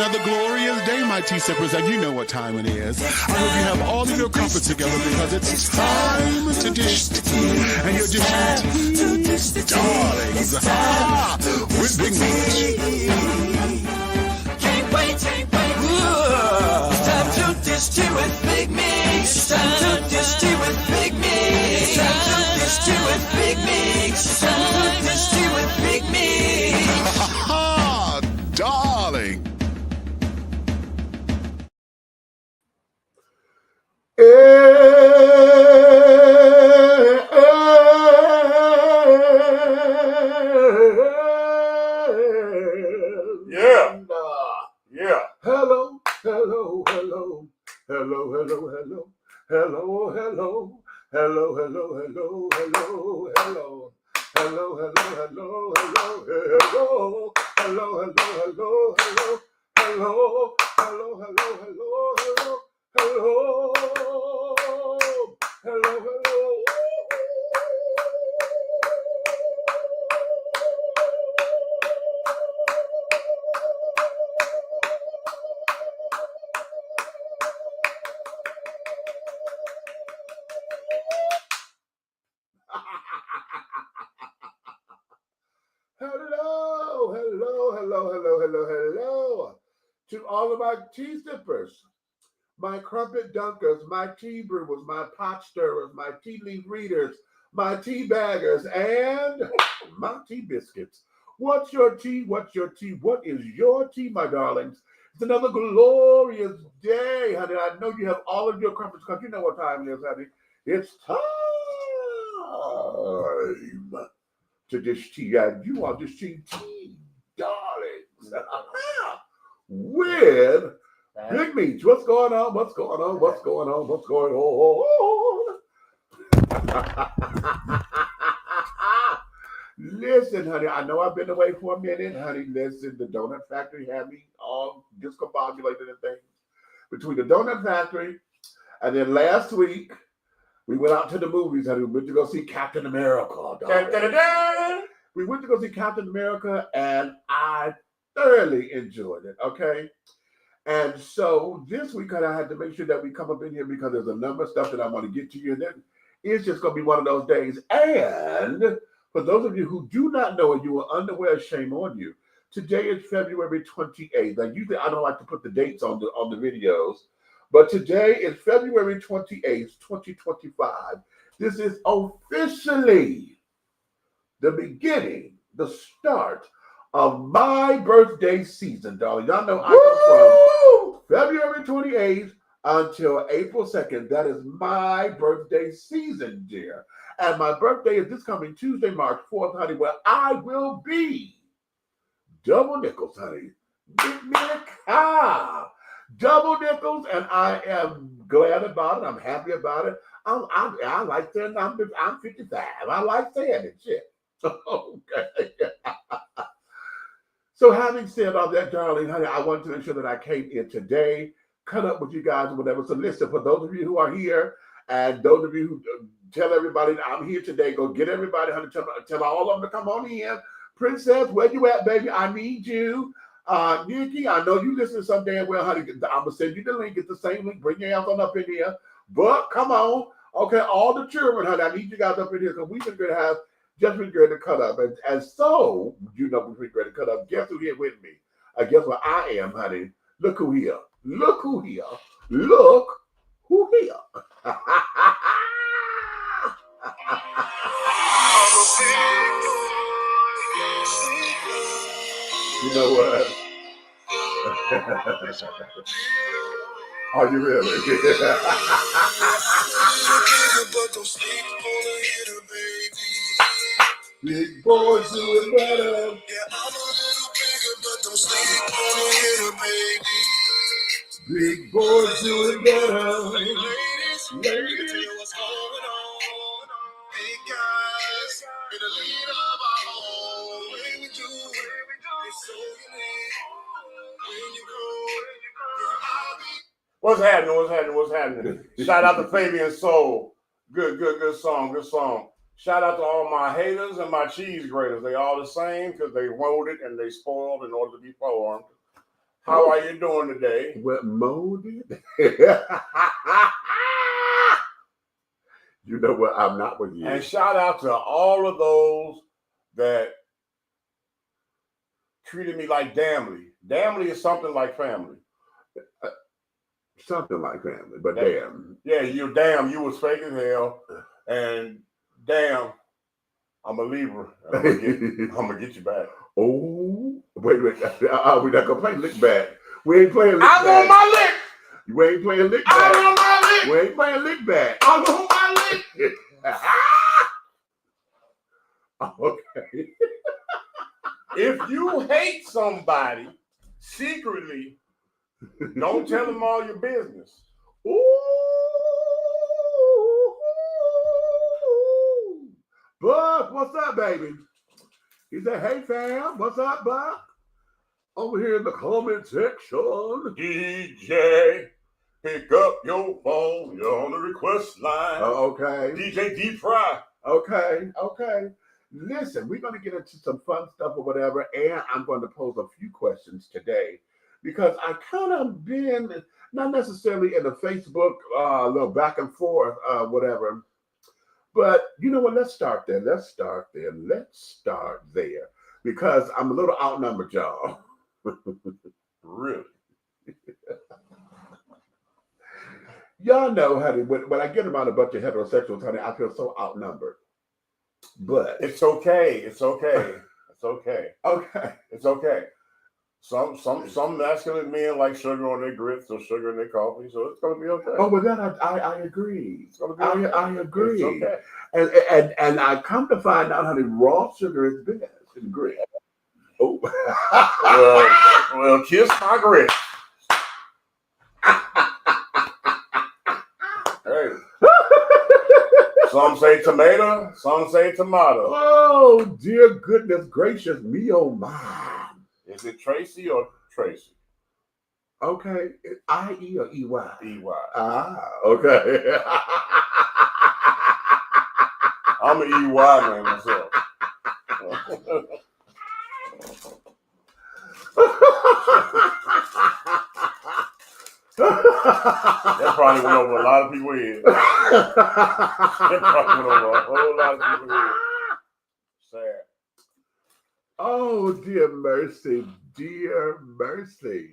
another glorious day, my tea sippers, and you know what time it is. I hope you have all of your crumpets together because it's time to dish tea. And you're dishing tea, darlings, with Big Meat. Can't wait. It's time to dish tea with Big Meat. It's time to dish tea with Big Meat. It's time to dish tea with Big Meat. It's time to dish tea with Big Meat. Darling. Yeah. Hello. Hello. To all of my tea sippers, my crumpet dunkers, my tea brewers, my pot stirrers, my tea leaf readers, my tea baggers, and my tea biscuits. What's your tea? What is your tea, my darlings? It's another glorious day, honey. I know you have all of your crumpets because you know what time it is, honey. It's time to dish tea, and you are dishing tea, darlings, with Big Meat. What's going on? Listen, honey, I know I've been away for a minute, honey. Listen, the donut factory had me all discombobulated and things. Between the donut factory and then last week, we went out to the movies, honey. We went to go see Captain America. We went to go see Captain America, and I thoroughly enjoyed it, okay? And so this week, I had to make sure that we come up in here because there's a number of stuff that I want to get to you, and then it's just going to be one of those days. And for those of you who do not know and you are unaware, shame on you. Today is February 28th. Now, usually I don't like to put the dates on the videos, but today is February 28th, 2025. This is officially the beginning, the start of my birthday season, darling. Y'all know I come from February 28th until April 2nd. That is my birthday season, dear. And my birthday is this coming Tuesday, March 4th, honey, where I will be double nickels, honey. Double nickels, and I am glad about it. I'm happy about it. I like saying I'm 55. I like saying it, shit. Okay. So having said all that, darling, honey, I wanted to make sure that I came in today, cut up with you guys or whatever. So listen, for those of you who are here and those of you who tell everybody I'm here today, go get everybody, honey, tell all of them to come on in. Princess, where you at, baby? I need you. Nikki, I know you listen so damn well, honey. I'm going to send you the link. It's the same link. Bring your ass on up in here. But come on. Okay, all the children, honey, I need you guys up in here because we've been going to have just been ready to cut up. And so, you know, we've been ready to cut up. Guess who here with me? Guess what I am, honey? Look who here. Look who here. Look who here. You know what? Are you really? Big boys doing better. Yeah, I'm a little bigger, but don't sleep on a hitter, baby. Big boys doing better. Ladies, let me tell you what's going on. Big guys, in the lead of our home. When we do it, it's so unique. When you grow, girl, I'll be. What's happening? Shout out to Fabian Soul. Good song. Shout out to all my haters and my cheese graters. They all the same because they wrote it and they spoiled in order to be formed. How are you doing today? What molded? You know what? I'm not with you. And shout out to all of those that treated me like Damley. Damley is something like family. Something like family, but damn. Yeah, you damn, you was fake as hell. And damn, I'm a Libra. I'm gonna get you back. Oh, wait. We're not gonna play lick back. We ain't playing lick I back. want my lick. We ain't playing lick back. I want my lick. We ain't playing lick back. I want my lick. Okay. If you hate somebody secretly, don't tell them all your business. Ooh. Buck, what's up, baby? He said, hey, fam, what's up, Buck? Over here in the comment section. DJ, pick up your phone. You're on the request line. Okay. DJ Deep Fry. Okay. Listen, we're going to get into some fun stuff or whatever, and I'm going to pose a few questions today because I kind of been, not necessarily in the Facebook, little back and forth, whatever, but you know what? Let's start there because I'm a little outnumbered, y'all. Really? Y'all know, honey, when I get around a bunch of heterosexuals, honey, I feel so outnumbered. But it's okay. It's okay. It's okay. Okay. It's okay. Some masculine men like sugar on their grits or sugar in their coffee, so it's gonna be okay. Oh, but that I agree. It's gonna be okay. I agree. It's okay. And I come to find out, honey, raw sugar is best in grits. Oh. well, kiss my grits. Hey. Some say tomato, some say tomato. Oh, dear goodness gracious me, oh my. Is it Tracy or Tracy? Okay. I-E or E-Y? E-Y. Ah, okay. I'm an EY man myself. That probably went over a lot of people's heads. That probably went over a whole lot of people's heads. Sad. Oh, dear mercy.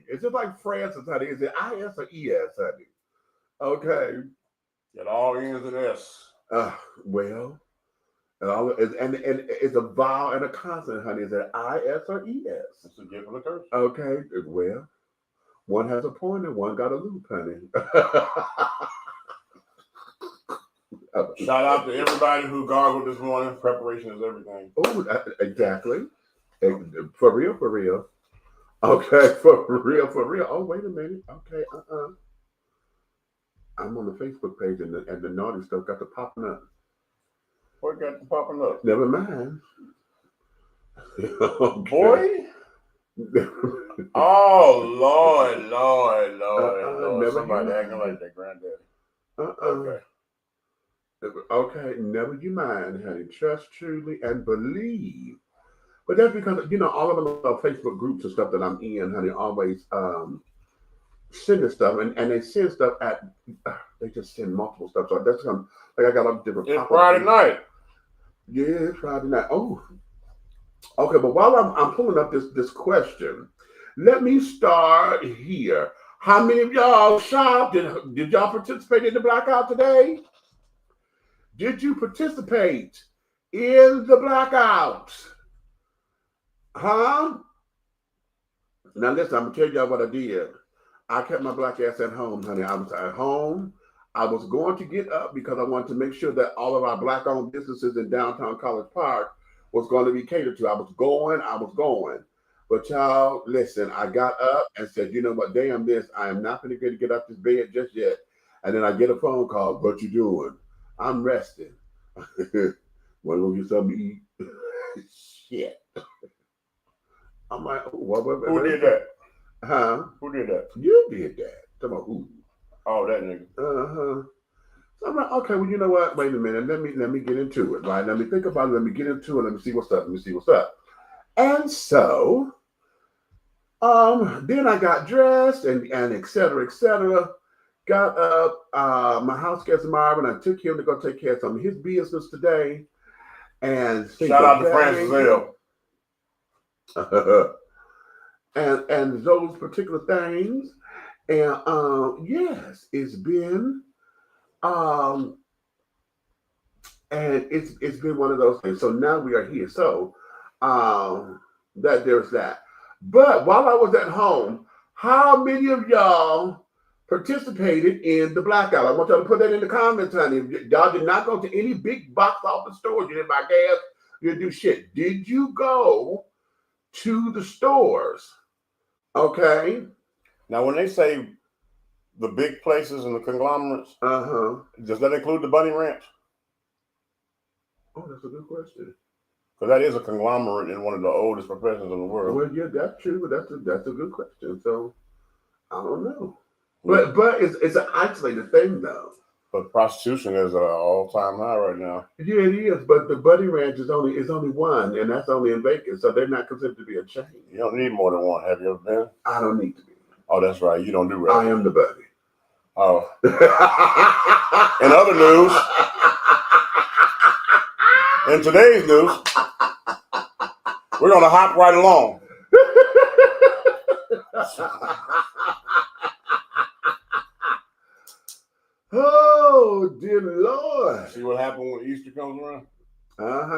Is it like Francis, honey? Is it I-S or E-S, honey? Okay. It all ends in S. Well, and it's a vowel and a consonant, honey. Is it I-S or E-S? It's a gift and a curse. Okay, well, one has a point and one got a loop, honey. Shout out to everybody who gargled this morning. Preparation is everything. Oh, exactly. For real. Okay, for real. Oh, wait a minute. Okay, I'm on the Facebook page and the naughty stuff got to popping up. What got to popping up? Never mind. Okay. Boy? Oh, Lord. Never Somebody mind. acting like their granddaddy. Okay, never you mind, honey. Trust truly and believe. But that's because, all of them Facebook groups and stuff that I'm in, honey, always sending stuff. And they send stuff they just send multiple stuff. So that's like I got all different. It's Friday night. Yeah, it's Friday night. Oh. Okay, but while I'm pulling up this question, let me start here. How many of y'all shopped? Did y'all participate in the blackout today? Did you participate in the blackout? Huh? Now listen, I'm gonna tell y'all what I did. I kept my black ass at home, honey. I was at home. I was going to get up because I wanted to make sure that all of our black-owned businesses in downtown College Park was going to be catered to. I was going. But y'all, listen, I got up and said, you know what, damn this, I am not going to get up this bed just yet. And then I get a phone call, what you doing? I'm resting. Want to go get something to eat? Shit. I'm like, what? Who did that? Huh? Who did that? You did that. Come on, who? Oh, that nigga. So I'm like, okay, well, you know what? Wait a minute. Let me get into it, right? Let me think about it. Let me get into it. Let me see what's up. And so Then I got dressed and et cetera, et cetera. Got up. My house guest Marvin. I took him to go take care of some of his business today. And Shout out to Francis L. and those particular things. And yes, it's been and it's been one of those things. So now we are here. So that there's that. But while I was at home, how many of y'all participated in the blackout? I want y'all to put that in the comments, honey. Y'all did not go to any big box office stores. You didn't buy gas. You didn't do shit. Did you go to the stores? Okay. Now, when they say the big places and the conglomerates, does that include the Bunny Ranch? Oh, that's a good question. Because that is a conglomerate in one of the oldest professions in the world. Well, yeah, that's true, but that's a good question. So I don't know. But it's an isolated thing though. But prostitution is an all-time high right now. Yeah, it is. But the Bunny Ranch is only one, and that's only in Vegas, so they're not considered to be a chain. You don't need more than one. Have you ever been? I don't need to be. Oh, that's right. You don't do right. I am the Bunny. Oh. In other news, in today's news, we're going to hop right along. Oh, dear Lord. See what happened when Easter comes around?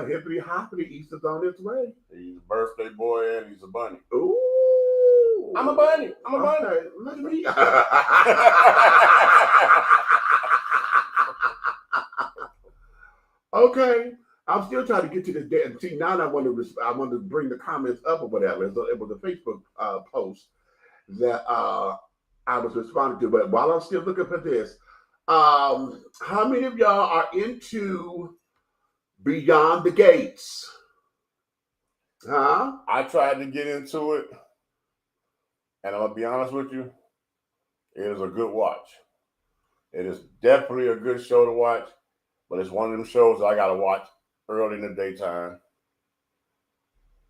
Hippity hoppity, Easter's on its way. He's a birthday boy and he's a bunny. Ooh. I'm a bunny. I'm a bunny. Okay, look at me. Okay. I'm still trying to get to the day. See, now I want to bring the comments up or whatever. It was a Facebook post that I was responding to. But while I'm still looking for this, how many of y'all are into Beyond the Gates? Huh? I tried to get into it, and I'm going to be honest with you, it is a good watch. It is definitely a good show to watch, but it's one of them shows that I got to watch early in the daytime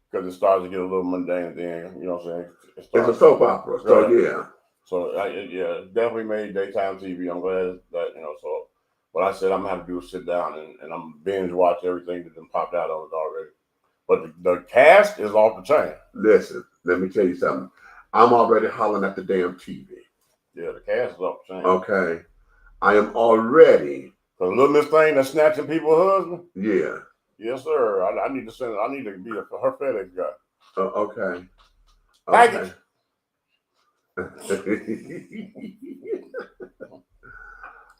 because it starts to get a little mundane then, you know what I'm saying? It's a soap opera, so yeah. So, yeah, definitely made daytime TV. I'm glad that, you know, so what I said I'm going to have to do is sit down and I'm binge watch everything that then popped out on it already. But the cast is off the chain. Listen, let me tell you something. I'm already hollering at the damn TV. Yeah, the cast is off the chain. Okay. I am already. The little Miss Thing that's snatching people's husband? Yeah. Yes, sir. I need to send it. I need to be her FedEx guy. Okay. Package.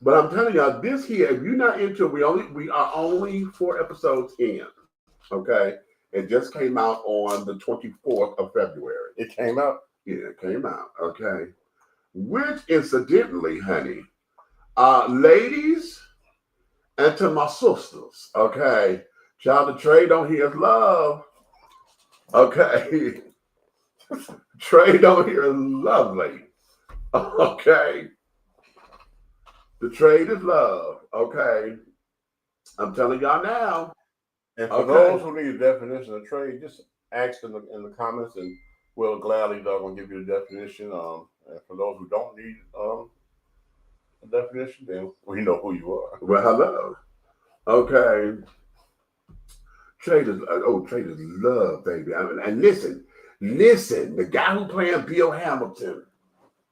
But I'm telling y'all, this here, if you're not into it, we are only 4 episodes in. Okay. It just came out on the 24th of February. It came out? Yeah, it came out. Okay. Which incidentally, honey, ladies, and to my sisters, okay, child of trade on here is love. Okay. Trade on here is lovely. Okay. The trade is love. Okay. I'm telling y'all now. And for those who need a definition of trade, just ask in the comments and we'll gladly give you the definition. And for those who don't need a definition, then we know who you are. Well, hello. Okay. Trade is love, baby. I mean, and listen, the guy who playing Bill Hamilton,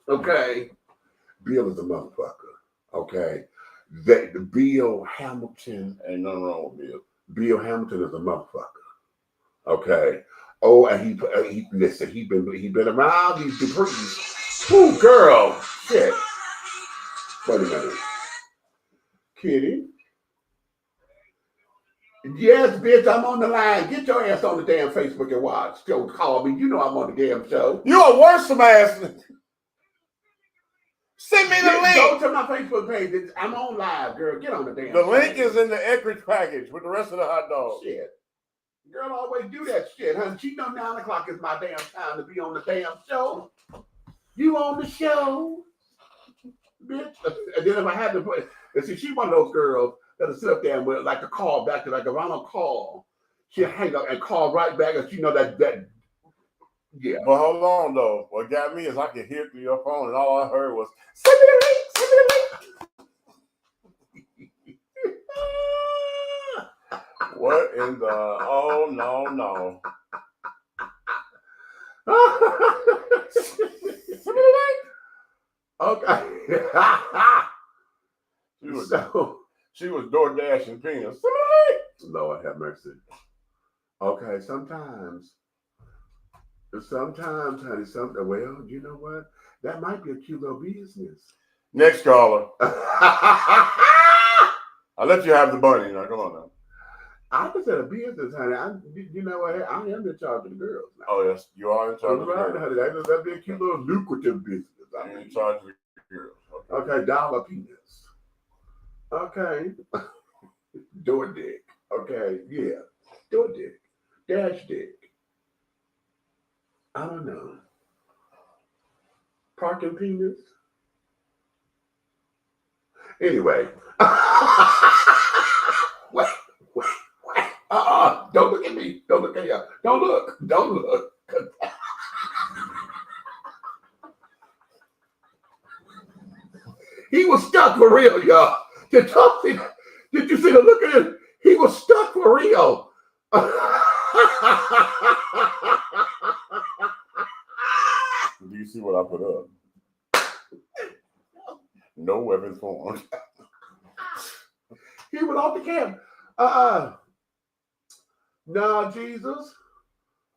okay, Bill is a motherfucker. Okay. Bill Hamilton, ain't nothing wrong with Bill. Bill Hamilton is a motherfucker. Okay. Oh, and he been around these debris. Ooh, girl. Shit. Wait a minute. Kitty. Yes, bitch, I'm on the line. Get your ass on the damn Facebook and watch. Don't call me. You know I'm on the damn show. You a worse ass. Send me the link. Go to my Facebook page. I'm on live, girl. Get on the damn The show. link is in the Eckrich package with the rest of the hot dogs. Shit. Girl always do that shit, honey. She know 9 o'clock is my damn time to be on the damn show. You on the show, bitch. And then if I had to put, and see, she one of those girls that'll sit up there and with like a call back to like if I don't call, she'll hang up and call right back, and she know that Yeah. But hold on though. What got me is I could hear through your phone, and all I heard was send me the link, send me the link. What in the oh no. Send me the link. Okay. She was door dashing penis. Lord have mercy. Okay, sometimes, honey, well, you know what? That might be a cute little business. Next caller. I'll let you have the bunny. Now, come on now. I just said a business, honey. You know what? I am in charge of the girls now. Oh, yes. You are in charge of the Right, girls. honey. That'd be a cute little lucrative business. You're in charge of the girls. Okay, dollar penis. Okay. Door dick. Okay, yeah. Door dick. Dash dick. I don't know. Parking penis. Anyway. Wait. Don't look at me. Don't look at you. Don't look. He was stuck for real, y'all. Did you see the look at him? He was stuck for real. Do you see what I put up? No weapons formed. He went off the camp. No, Jesus.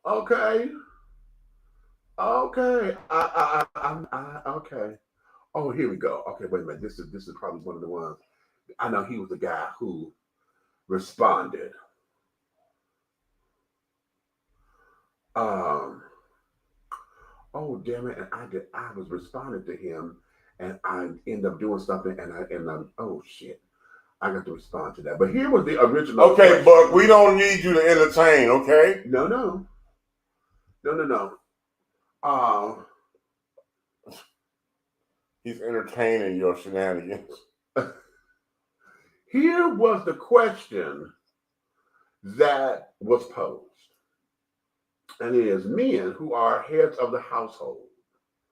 Okay. Okay. Okay. Oh, here we go. Okay, wait a minute. This is probably one of the ones. I know he was the guy who responded. Oh damn it! And I was responding to him, and I ended up doing something, and I'm oh shit. I got to respond to that. But here was the original. Okay, Buck, we don't need you to entertain, okay? No. He's entertaining your shenanigans. Here was the question that was posed. And it is men who are heads of the household.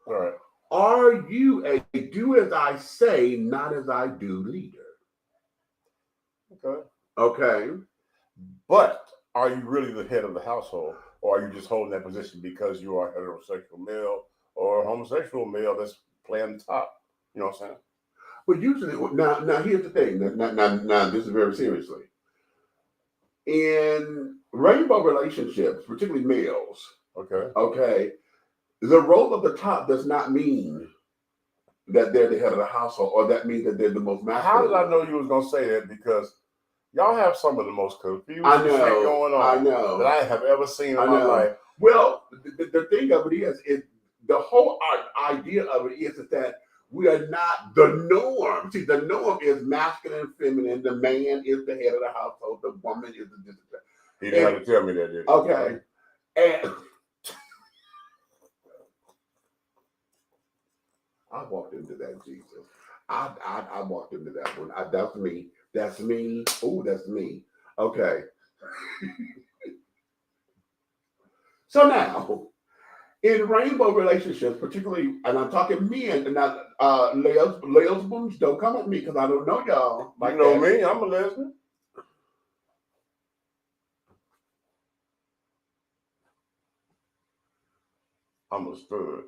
All right. Are you a do as I say, not as I do leader? Okay. But are you really the head of the household, or are you just holding that position because you are a heterosexual male or a homosexual male that's playing the top? You know what I'm saying? But usually, now here's the thing. Now this is very seriously. In rainbow relationships, particularly males, okay, the role of the top does not mean that they're the head of the household, or that means that they're the most masculine. How did I know you was gonna say that? Because y'all have some of the most confusing shit going on that I have ever seen in my life. Well, the thing of it is the whole idea of it is that we are not the norm. See, the norm is masculine and feminine. The man is the head of the household. The woman is the discipline. He didn't have to tell me that, did he? Okay. And I walked into that, Jesus. I walked into that one. That's me. That's me. Oh, that's me. Okay. So now, in rainbow relationships, particularly, and I'm talking men, and not lesbians, don't come at me because I don't know y'all. You know me, I'm a lesbian. I'm a stud.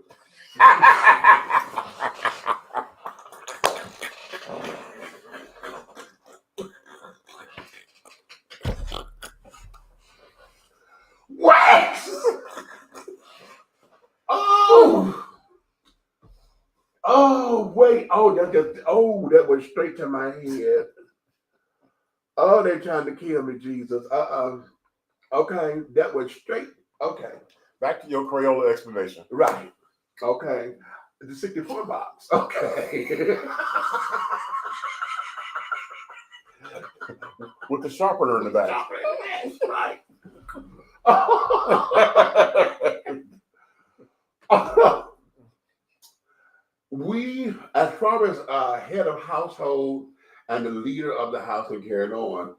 What? Oh, wait. That went straight to my head. Oh, they're trying to kill me, Jesus. Okay, that went straight. Okay. Back to your Crayola explanation. Right. Okay. The 64 box. Okay. With the sharpener in the back. Right. We, as far as head of household and the leader of the house and carrying on,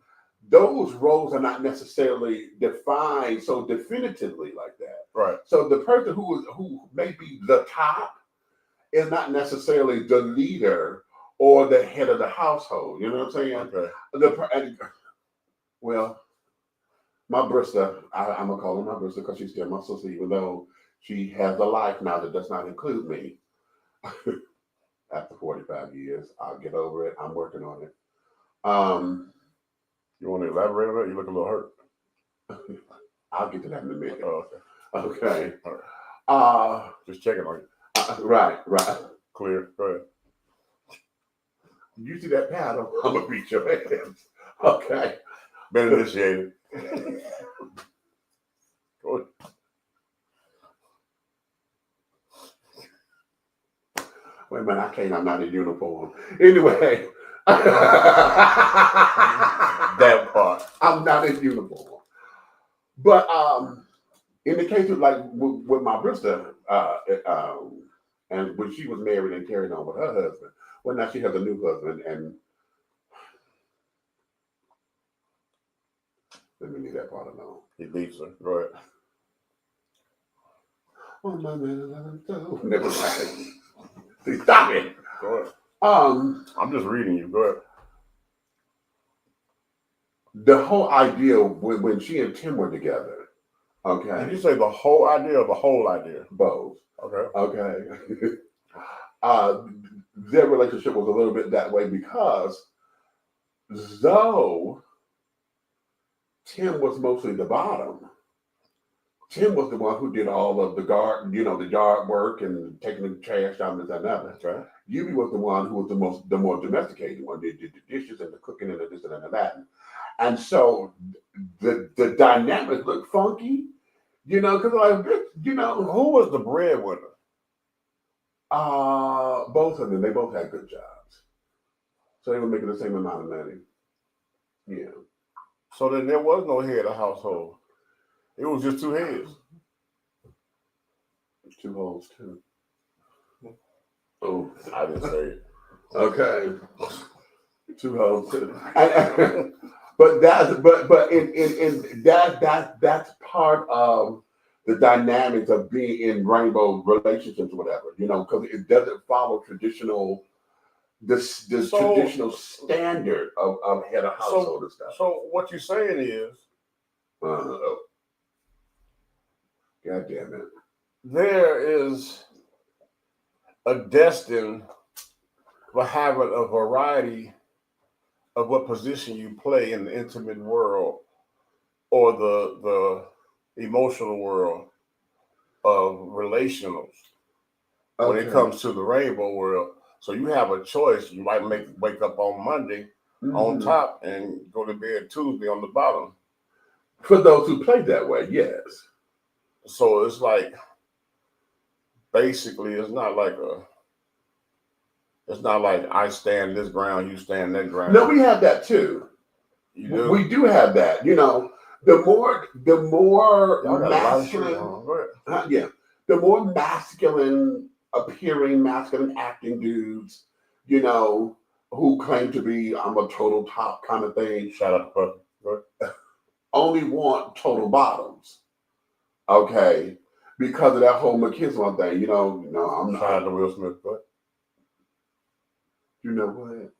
those roles are not necessarily defined so definitively like that. Right. So the person who may be the top is not necessarily the leader or the head of the household. You know what I'm saying? Okay. Well, my Brista, I'm gonna call her my Brista because she's still my sister, even though she has a life now that does not include me. After 45 years, I'll get over it. I'm working on it. You want to elaborate on that? You look a little hurt. I'll get to that in a minute. Oh, okay. Okay. All right. Just checking on you. Right. Clear. Go ahead. You see that paddle? I'm gonna beat your hands. Okay. Been initiated. Go ahead. Wait a minute, I can't. I'm not in uniform. Anyway. That part. I'm not in uniform. But in the case of like with my Brista, and when she was married and carried on with her husband, well, now she has a new husband, and let me leave that part alone. He beats her. Go ahead. Oh my man, never mind. Stop it. Go ahead. I'm just reading you. Go ahead. The whole idea when she and Tim were together. Okay. Did you say the whole idea or the whole idea? Both. Okay. Okay. Their relationship was a little bit that way because though Tim was mostly the bottom, Tim was the one who did all of the the yard work and taking the trash out and this and that. Okay. Yubi was the one who was the more domesticated one, did the dishes and the cooking and the this and that. And so the dynamics look funky, because like, Who was the breadwinner? Both of them, they both had good jobs. So they were making the same amount of money. Yeah. So then there was no head of household. It was just two heads. Two holes too. Oh, I didn't say it. okay. Two holes too. But that's that's part of the dynamics of being in rainbow relationships or whatever, because it doesn't follow traditional traditional standard of head of household and stuff. So what you're saying is, God damn it. There is a destined for having a variety of what position you play in the intimate world or the emotional world of relationals when it comes to the rainbow world. So you have a choice. You might wake up on Monday on top and go to bed Tuesday on the bottom. For those who play that way, yes. So it's like, basically, it's not like I stand this ground, you stand that ground. No, we have that too. You do? We do have that. The more masculine, the more masculine appearing, masculine acting dudes, who claim to be I'm a total top kind of thing. Shout out to Puppy. Only want total bottoms. Okay. Because of that whole machismo thing, I'm not. Shout out to Will Smith, but you know what?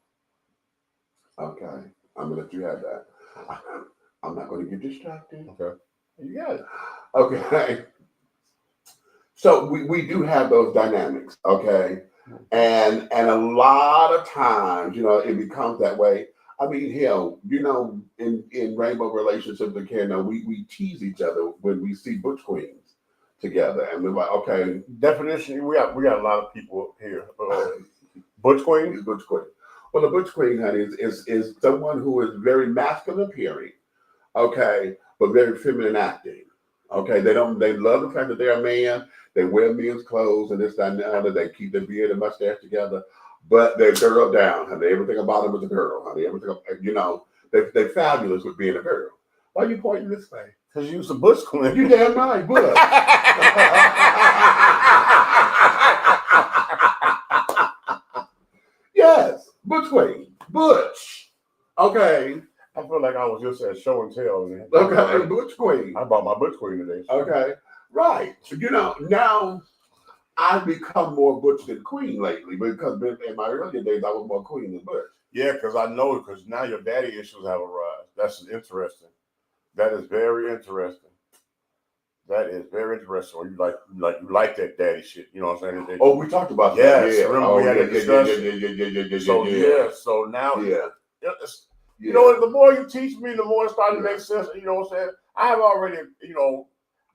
Okay, I'm gonna let you have that. I'm not gonna get distracted. Okay, you got it. Okay. So we do have those dynamics, okay, and a lot of times, it becomes that way. I mean, hell, in rainbow relationships, we tease each other when we see butch queens together, and we're like, okay. Definition: we got a lot of people here. Butch queen? Butch queen. Well, a butch queen, honey, is someone who is very masculine appearing, okay, but very feminine acting. Okay, they love the fact that they're a man. They wear men's clothes and this, that, and the other. They keep their beard and mustache together, but they're girl down, honey. Everything about them is a girl, honey. Everything, they're fabulous with being a girl. Why are you pointing this way? Because you're a butch queen. You damn right, butch. Yes, butch queen, butch. Okay. I feel like I was just at show and tell. Okay, butch queen. I bought my butch queen today. Okay. Right. You know, now I've become more Butch than Queen lately because in my earlier days I was more Queen than Butch. Yeah, because I know because now your daddy issues have arisen. That's interesting. That is very interesting. That is very interesting. Or you like that daddy shit. You know what I'm saying? Oh, we talked about yes, that. Yeah. Remember we had a discussion. So so now you know, the more you teach me, the more it's starting to make sense. You know what I'm saying? I have already, you know,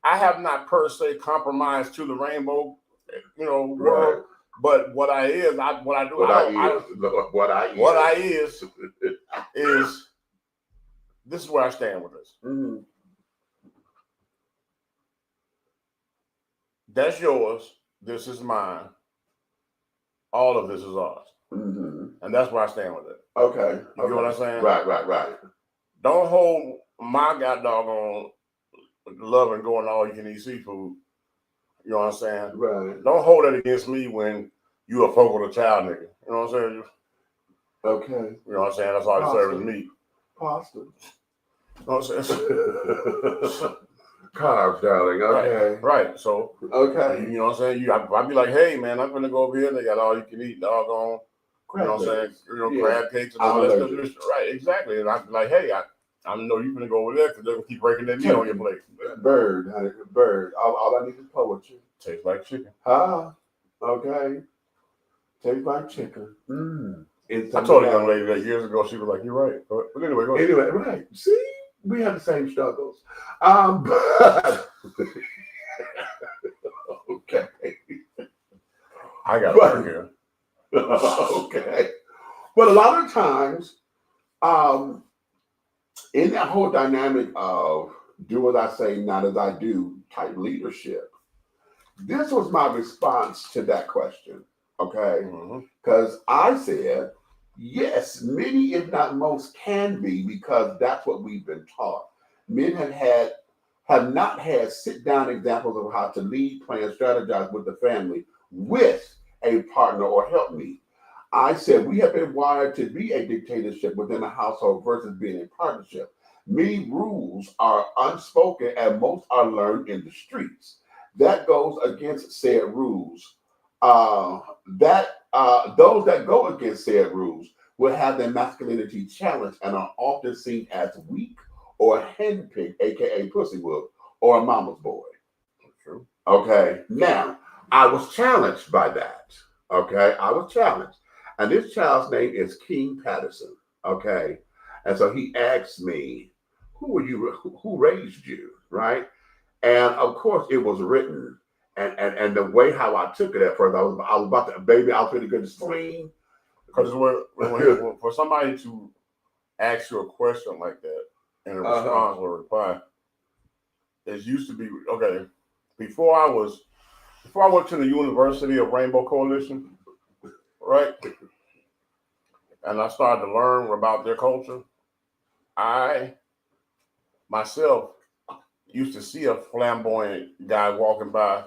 I have not per se compromised to the rainbow, you know, world. But what I is this is where I stand with this. Mm-hmm. That's yours. This is mine. All of this is ours. Mm-hmm. And that's where I stand with it. Okay. You know what I'm saying? Right. Don't hold my god doggone love and going all you can eat seafood. You know what I'm saying? Right. Don't hold that against me when you a folk with a child nigga. You know what I'm saying? Okay. You know what I'm saying? That's all you serve is meat. Pasta. You know what I'm saying? Carbs, darling. Okay. Right. So, okay. You know what I'm saying? I'd be like, hey, man, I'm going to go over here. They got all you can eat, doggone. You know what I'm saying? You know, crab cakes and all that stuff. Right, exactly. And I'd be like, hey, I know you're going to go over there because they're going to keep breaking that meat on your plate. Bird, honey. Bird. All I need is poetry. Tastes like chicken. Okay. Tastes like chicken. I told a young lady that years ago. She was like, "You're right." But anyway, go ahead. Anyway, right. See, we have the same struggles. But okay. I got to here. Okay. But a lot of times, in that whole dynamic of do as I say, not as I do type leadership, this was my response to that question. Okay. Because I said, yes, many, if not most, can be because that's what we've been taught. Men have not had sit-down examples of how to lead, plan, strategize with the family with a partner or helpmeet. I said we have been wired to be a dictatorship within a household versus being a partnership. Many rules are unspoken and most are learned in the streets. That goes against said rules. Those that go against said rules will have their masculinity challenged and are often seen as weak or henpecked, aka pussy whoop, or a mama's boy. True. Okay. Now, I was challenged by that. Okay, I was challenged, and this child's name is King Patterson. Okay, and so he asked me, "Who were you? Who raised you?" Right, and of course it was written. And the way how I took it at first, I was about to, baby, I was pretty good to scream. Because for somebody to ask you a question like that and a response or a reply, it used to be, okay, before I went to the University of Rainbow Coalition, right? And I started to learn about their culture. I, myself, used to see a flamboyant guy walking by,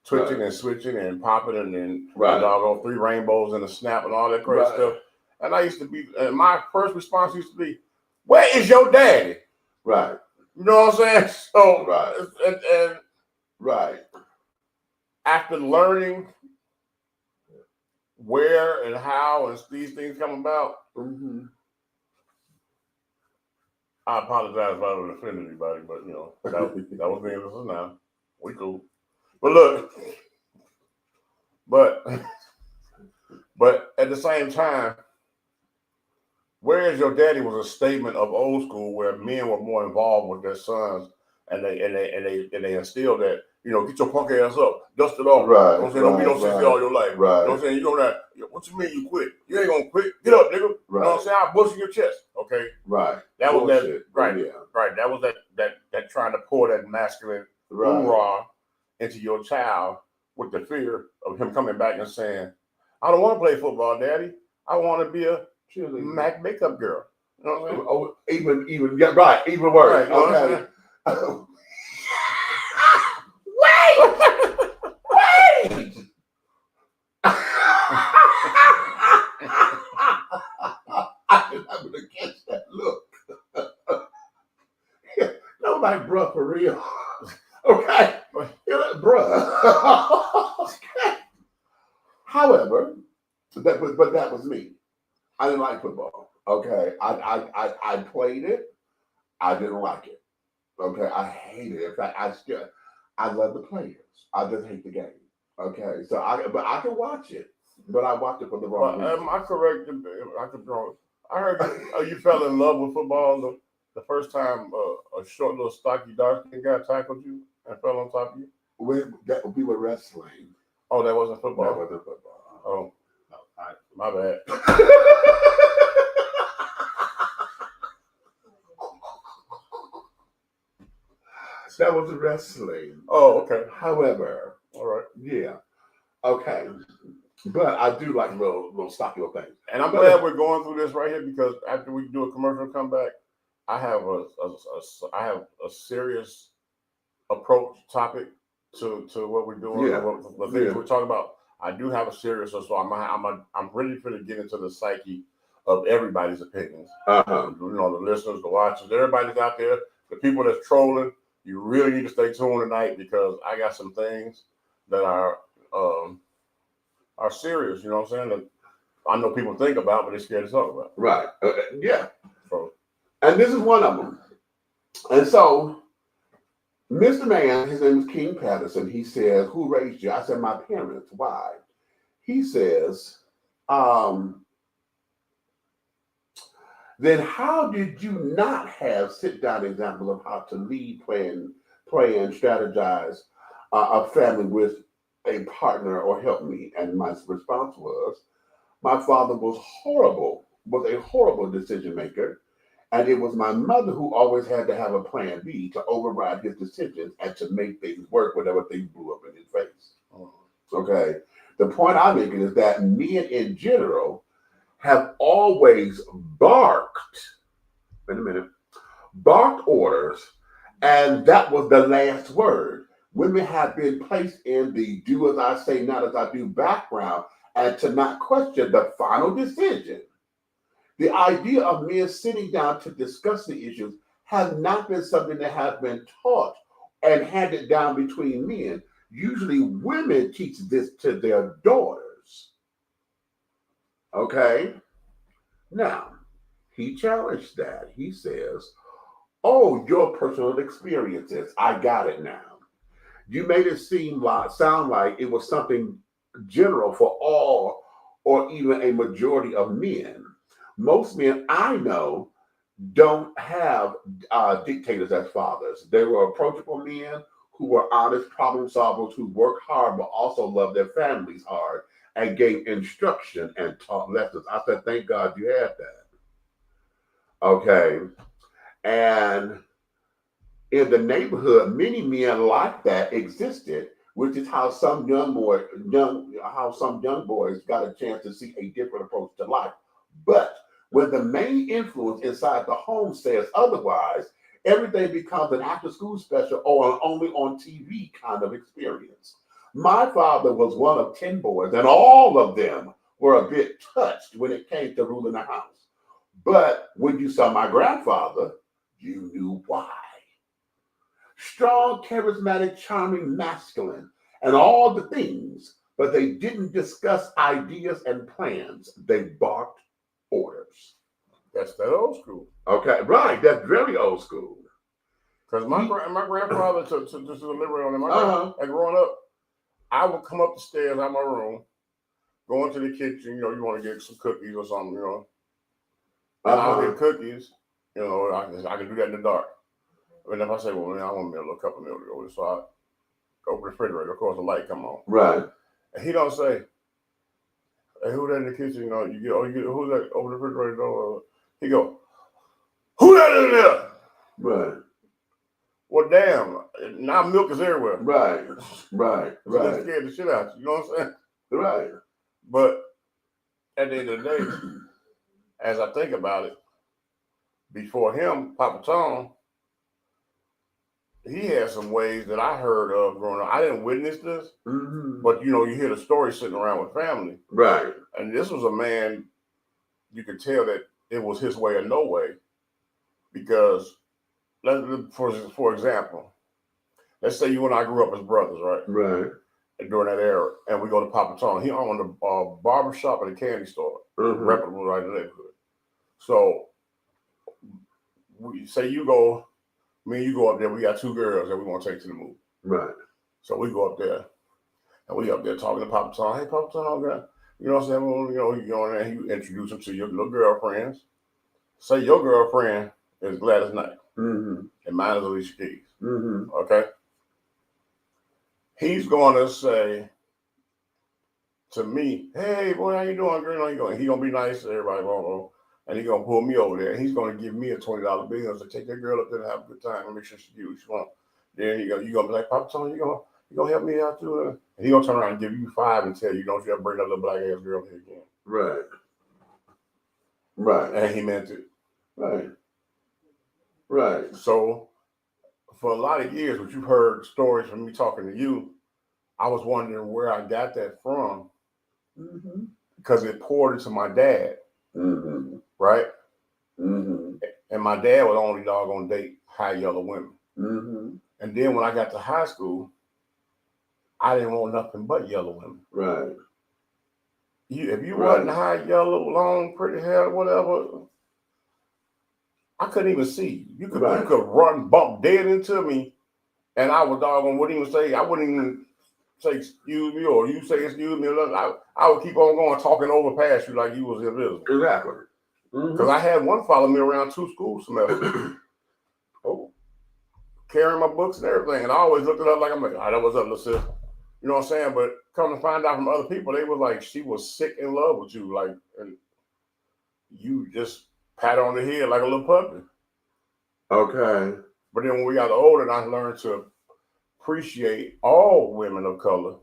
twitching and switching and popping and then doggone 3 rainbows and a snap and all that crazy stuff. And I used to be, and my first response used to be, "Where is your daddy?" Right. You know what I'm saying? So, and after learning where and how and these things come about, I apologize if I would offend anybody, but you know, that was me. This is now. We cool. But look, but at the same time, "Where is your daddy" was a statement of old school where men were more involved with their sons and they instilled that, you know, get your punk ass up, dust it off. Right. You know what I'm saying? Don't be no sissy all your life. Right. You know what I'm saying? You know that. What you mean you quit? You ain't gonna quit. Get up, nigga. You know what I'm saying? I'll bust in your chest. Okay. Right. That was Bullshit. that. Right. Yeah. Right. That was that trying to pour that masculine hoorah into your child with the fear of him coming back and saying, "I don't want to play football, Daddy. I want to be a Mac makeup girl." You know what I'm saying? Oh, even even worse. Right, okay. Wait! I didn't happen to catch that look. No, like, bro, for real. Okay. bruh. However, but that was me. I didn't like football. Okay, I played it. I didn't like it. Okay, I hated it. In fact, I love the players. I just hate the game. Okay, so but I can watch it, but I watched it for the wrong reason. Am I correct? I could be wrong. I heard you fell in love with football the first time a short little stocky dark-skinned guy tackled you and fell on top of you. We were wrestling. Oh, that wasn't football. That wasn't football. Oh, no, my bad. That was wrestling. Oh, okay. However, All right. yeah, okay, but I do like little stocky little things. And I'm glad we're going through this right here because after we do a commercial comeback, I have a serious approach topic to what we're doing. Yeah. The things we're talking about. I do have a serious, so I'm ready for to get into the psyche of everybody's opinions. Uh-huh. You know, the listeners, the watchers, everybody's out there, the people that's trolling. You really need to stay tuned tonight because I got some things that are serious. You know what I'm saying? That I know people think about, but they're scared to talk about. Right. Yeah. So, and this is one of them. And so, Mr. Man, his name is King Patterson. He says, "Who raised you?" I said, "My parents." Why? He says, "Then how did you not have sit-down examples of how to lead, plan, strategize a family with a partner or help me?" And my response was, "My father was a horrible decision maker. And it was my mother who always had to have a plan B to override his decisions and to make things work whenever things blew up in his face." Okay. The point I'm making is that men in general have always barked orders, and that was the last word. Women have been placed in the do as I say, not as I do background, and to not question the final decision. The idea of men sitting down to discuss the issues has not been something that has been taught and handed down between men. Usually women teach this to their daughters. Okay? Now, he challenged that. He says, "Oh, your personal experiences. I got it now. You made it sound like it was something general for all or even a majority of men. Most men I know don't have dictators as fathers. They were approachable men who were honest problem solvers who worked hard but also loved their families hard and gave instruction and taught lessons." I said, thank God you had that. Okay. And in the neighborhood, many men like that existed, which is how some young boys got a chance to see a different approach to life. But when the main influence inside the home says otherwise, everything becomes an after-school special or an only on TV kind of experience. My father was one of 10 boys, and all of them were a bit touched when it came to ruling the house. But when you saw my grandfather, you knew why. Strong, charismatic, charming, masculine, and all the things, but they didn't discuss ideas and plans. They barked orders. that's that old school. Okay, right. That's very old school. Because my grandfather, to deliberate on it, and growing up, I would come up the stairs out of my room, go into the kitchen, you know, you want to get some cookies or something, you know. And I'll get cookies, you know, I can do that in the dark. And if I say, well, man, I want me a little cup of milk to go with, so I go to the refrigerator, of course the light come on. Right. And he don't say, "Hey, who that in the kitchen?" You know, you get who's that over the refrigerator door? He go, "Who that in there?" Right. Well, damn, now milk is everywhere. Right. So that scared the shit out you. You know what I'm saying? Right. But at the end of the day, as I think about it, before him, Papa Tom, he had some ways that I heard of growing up. I didn't witness this, but you know, you hear the story sitting around with family. Right. And this was a man, you could tell that it was his way or no way. Because, for example, let's say you and I grew up as brothers, right? Right. During that era, and we go to Papa Tone. He owned a barber shop and a candy store, reputable right in the neighborhood. So we say me and you go up there. We got 2 girls that we want to take to the movie. Right. So we go up there, and we up there talking to Papa Tone. Hey, Papa Tone, girl. You know what I'm saying? Well, you go in there and you introduce them to your little girlfriends. Say your girlfriend is Gladys Knight, and mine is Alicia Keys. Okay. He's going to say to me, hey, boy, how you doing, girl? He's going to be nice to everybody, and he's going to pull me over there. And he's going to give me a $20 bill and say, take that girl up there and have a good time and make sure she do what she wants. Then you're going to be like, Papa Tony, you going to help me out too? And he's going to turn around and give you 5 and tell you, don't you ever bring that little black ass girl here again. Right. Right. And he meant it. Right. Right. So for a lot of years, what you've heard stories from me talking to you, I was wondering where I got that from because it poured into my dad, right? And my dad would only doggone date high yellow women. And then when I got to high school, I didn't want nothing but yellow women. Right. If you wasn't high yellow, long, pretty hair, whatever, I couldn't even see you. You could run, bump dead into me, and I wouldn't even say, I wouldn't even say excuse me, or you say excuse me, or I would keep on going, talking over past you like you was invisible. Exactly. Because I had one follow me around 2 school semesters. Carrying my books and everything, and I always looked it up like, I'm like, that was up, little sis. You know what I'm saying? But come to find out from other people, they were like, she was sick in love with you, like, and you just pat her on the head like a little puppy. Okay. But then when we got older, I learned to appreciate all women of color.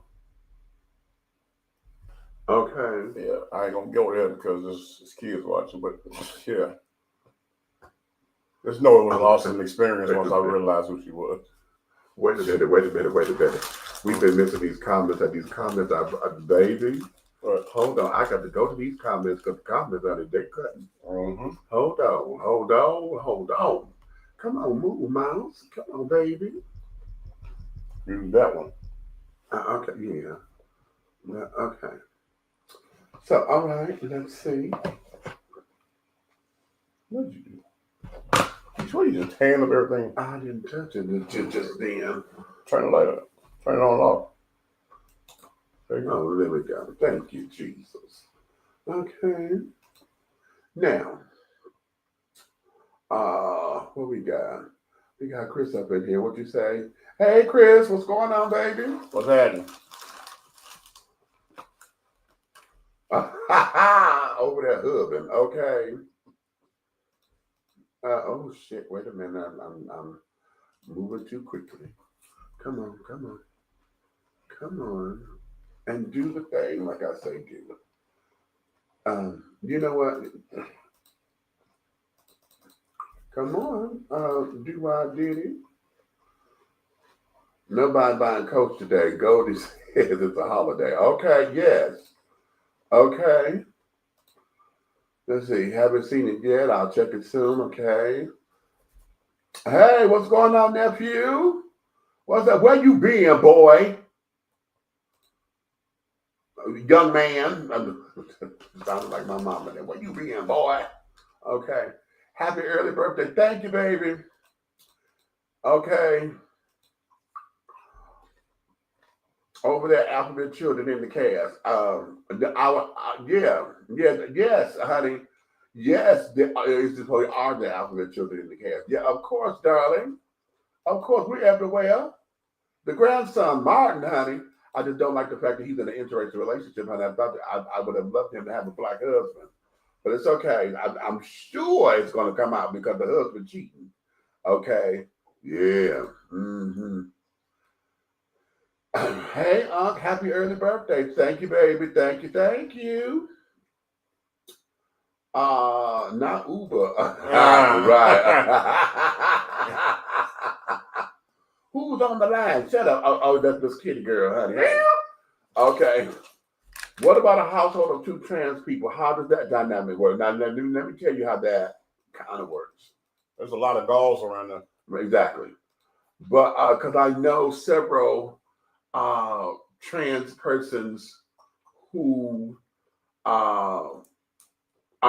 Okay. Yeah, I ain't gonna go there because it's kids watching, but yeah. Just know it was an awesome experience once I realized who she was. Wait a minute. We've been missing these comments, and these comments are baby. Hold on, I got to go to these comments because the comments are they're cutting. Hold on. Come on, move, mouse. Come on, baby. Use that one. Okay, yeah. Okay. So, all right, let's see. What did you do? You sure you just hand up everything? I didn't touch it just then. Turn the light up. Turn it on and off. There you go. Oh, there we go. Thank you, Jesus. Okay. Now, what we got? We got Chris up in here. What you say? Hey, Chris, what's going on, baby? What's happening? Over there hubbing. Okay. Oh shit! Wait a minute. I'm moving too quickly. Come on, and do the thing like I say do. You know what? Come on. Do I did it? Nobody buying Coach today. Goldie says it's a holiday. Okay. Yes. Okay. Let's see. Haven't seen it yet. I'll check it soon. Okay. Hey, what's going on, nephew? What's up? Where you been, boy? Young man. Sounded like my mama there. Where you been, boy? Okay. Happy early birthday. Thank you, baby. Okay. Over there, Alphabet Children in the cast. Yes, honey. Yes, they are the Alphabet Children in the cast. Yeah, of course, darling. Of course, we're everywhere. The grandson, Martin, honey. I just don't like the fact that he's in an interracial relationship, honey. I would have loved him to have a black husband. But it's okay. I'm sure it's going to come out because the husband cheating. Okay. Yeah. Hey, Unc, happy early birthday. Thank you, baby. Thank you. Not Uber. Right. Who's on the line? Shut up. Oh, that's this kitty girl, honey. Okay. What about a household of 2 trans people? How does that dynamic work? Now, let me tell you how that kind of works. There's a lot of dolls around there. Exactly. but because I know several trans persons who are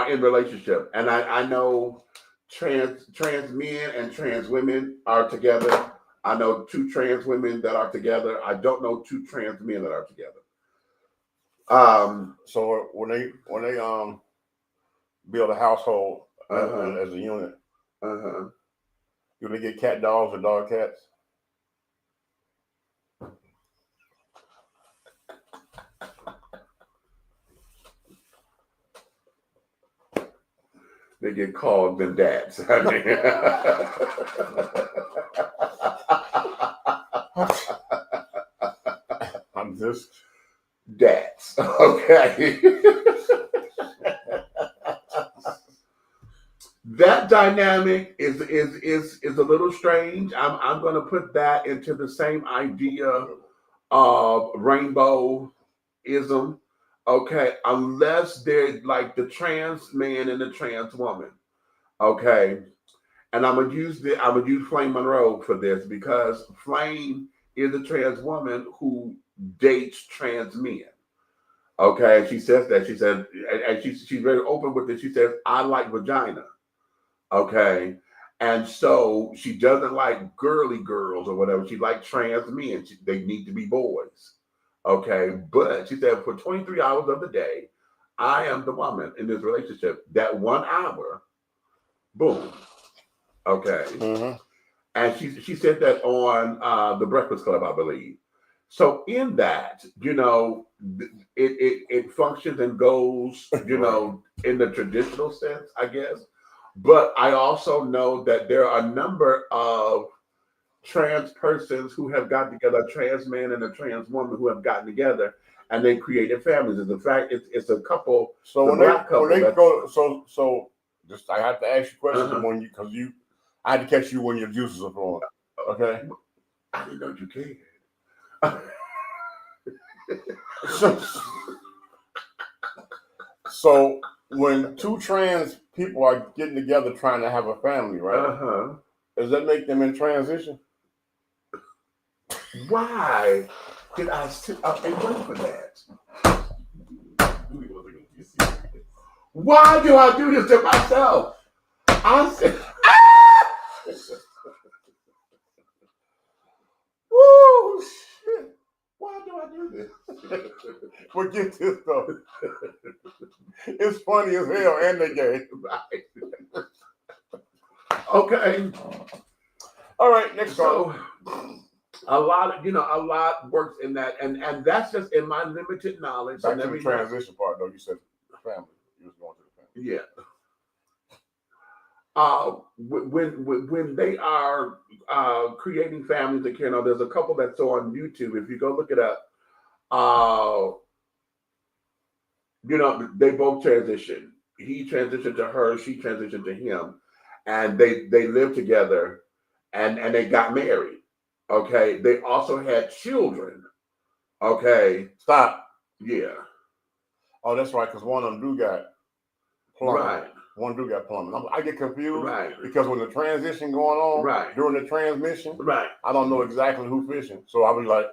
in relationship, and I know trans men and trans women are together. I know 2 trans women that are together. I don't know 2 trans men that are together. So when they build a household as a unit, do they get cat dogs or dog cats? They get called them dads. I'm just dads. Okay. That dynamic is a little strange. I'm going to put that into the same idea of rainbowism. Okay, unless they're like the trans man and the trans woman. Okay, and I'm gonna use Flame Monroe for this because Flame is a trans woman who dates trans men. Okay, she says that. She said, and she's very open with it. She says, I like vagina. Okay. And so she doesn't like girly girls or whatever. She likes trans men. They need to be boys. Okay. But she said, for 23 hours of the day, I am the woman in this relationship. That 1 hour, boom. Okay. And she said that on the Breakfast Club, I believe. So in that, it functions and goes, in the traditional sense, I guess. But I also know that there are a number of trans persons who have gotten together, a trans man and a trans woman who have gotten together, and they created families. As a fact, it's a couple. So when they go, so just I have to ask you questions when because I had to catch you when your juices are flowing. Okay, I didn't know you cared. So when 2 trans people are getting together trying to have a family, right? Does that make them in transition? Why did I sit up and wait for that? Why do I do this to myself? I said, woo, shit. Why do I do this? Forget this though. It's funny as hell and the game. Right. Okay. All right, next so a lot works in that, and that's just in my limited knowledge. Back to the transition part though, you said family. You was going to the family. Yeah. When they are creating families and carrying on, there's a couple that's on YouTube. If you go look it up, they both transitioned. He transitioned to her, she transitioned to him, and they lived together, and they got married. Okay, they also had children. Okay, stop. Yeah. Oh, that's right, because one of them do got plumbing. Right. One do got plumbing. I get confused, right? Because when the transition going on, right, during the transmission, right, I don't know exactly who fishing, so I was like,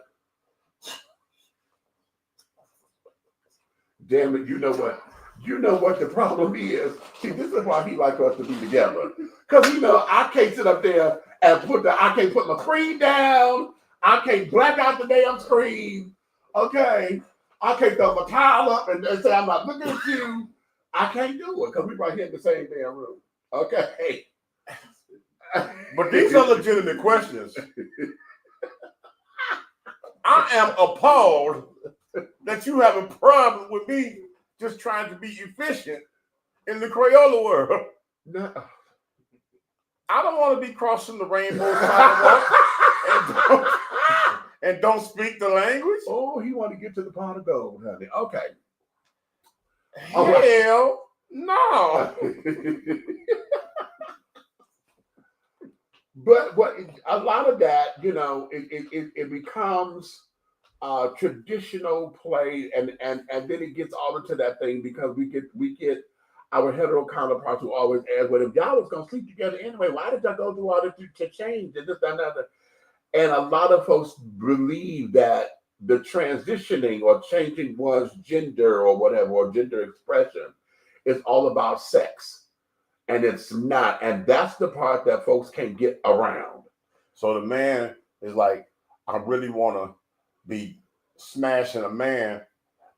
damn it, you know what? You know what the problem is? See, this is why he like us to be together. Because, I can't sit up there and I can't put my screen down. I can't black out the damn screen. Okay? I can't throw my towel up and say, I'm not looking at you. I can't do it because we're right here in the same damn room. Okay? But these are legitimate questions. I am appalled that you have a problem with me just trying to be efficient in the Crayola world. No. I don't want to be crossing the rainbow sidewalk and don't speak the language. Oh, he want to get to the pot of gold, honey. Okay. Hell no. But what a lot of that, it becomes traditional play, and then it gets all into that thing because we get our hetero counterparts who always ask, well, if y'all was gonna sleep together anyway, why did y'all go through all this to change and this, that, and other? And a lot of folks believe that the transitioning or changing one's gender or whatever, or gender expression, is all about sex. And it's not. And that's the part that folks can't get around. So the man is like, I really want to be smashing a man,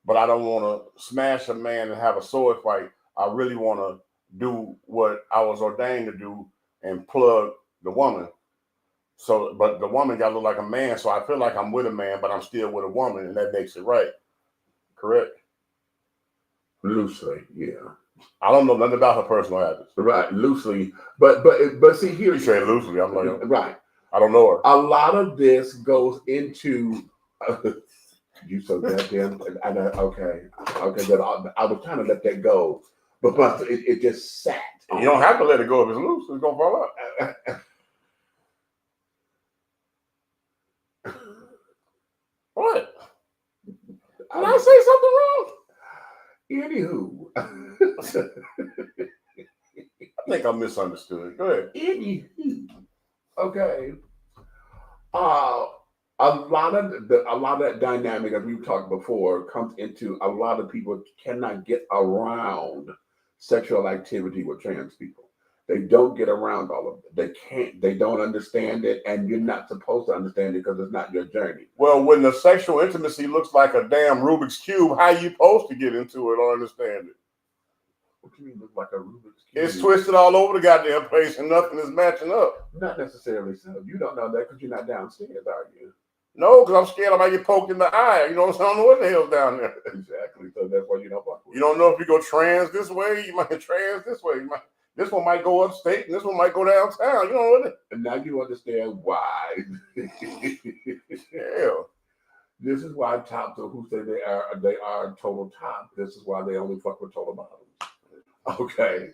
but I don't want to smash a man and have a sword fight. I really want to do what I was ordained to do and plug the woman. So, but the woman got to look like a man. So I feel like I'm with a man, but I'm still with a woman, and that makes it right. Correct? Loosely, yeah. I don't know nothing about her personal habits. Right, loosely. But see here. You say loosely. I'm like, right. I don't know her. A lot of this goes into you so goddamn. Okay. That I was trying to let that go, but it just sat. You don't have to let it go if it's loose. It's gonna fall out. What? Did I say something wrong? Anywho, I think I misunderstood. Go ahead. anywho, okay. A lot of that dynamic, as we've talked before, comes into a lot of people cannot get around sexual activity with trans people. They don't get around all of it. They can't. They don't understand it, and you're not supposed to understand it because it's not your journey. Well, when the sexual intimacy looks like a damn Rubik's Cube, how you supposed to get into it or understand it? What do you mean, look like a Rubik's Cube? It's twisted all over the goddamn place, and nothing is matching up. Not necessarily so. You don't know that because you're not downstairs, are you? No, because I'm scared I might get poked in the eye. You know what I'm saying? I don't know what the hell's down there. Exactly. So that's why you don't fuck with You don't know if you go trans this way, you might trans this way. This one might go upstate, and this one might go downtown. You know what? And now you understand why. Yeah. This is why tops who say they are total top. This is why they only fuck with total bottoms. Okay.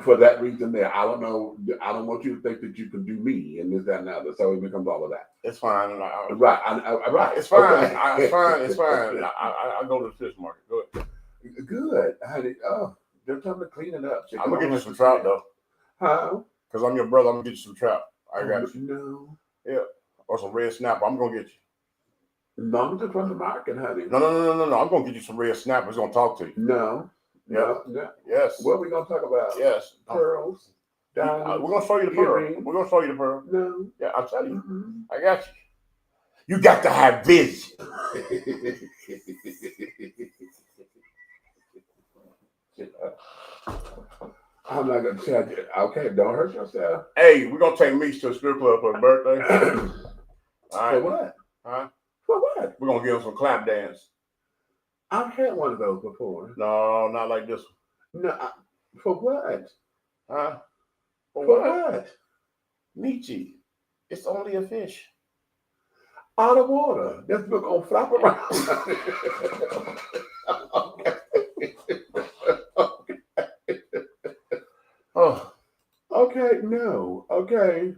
For that reason there, I don't know. I don't want you to think that you can do me and this, that, and the other. So it becomes all of that. It's fine. Right. Right. It's fine. Okay. It's fine. It's fine. I go to the fish market. Go ahead. Good. Honey. Oh, they're trying to clean it up. I'm going to get you some trout, though. Huh? Because I'm your brother. I'm going to get you some trout. I got you. No. Yeah. Or some red snapper. I'm going to get you. No, just from the market, honey. No. I'm going to get you some red snapper. He's going to talk to you. No. Yeah. No. Yes. What are we going to talk about? Yes. Pearls. We're going to show you the pearl. Earrings. We're going to show you the pearl. No. Yeah, I'll tell you. Mm-hmm. I got you. You got to have vision. I'm not going to tell you. Okay, don't hurt yourself. Hey, we're going to take Meech to a strip club for his birthday. All right. For what? Huh? For what? We're going to give him some clap dance. I've had one of those before. No, not like this one. No, for what? Huh? For what? Nietzsche. It's only a fish. Out of water. That's going to flop around. Oh. Okay, no. Okay.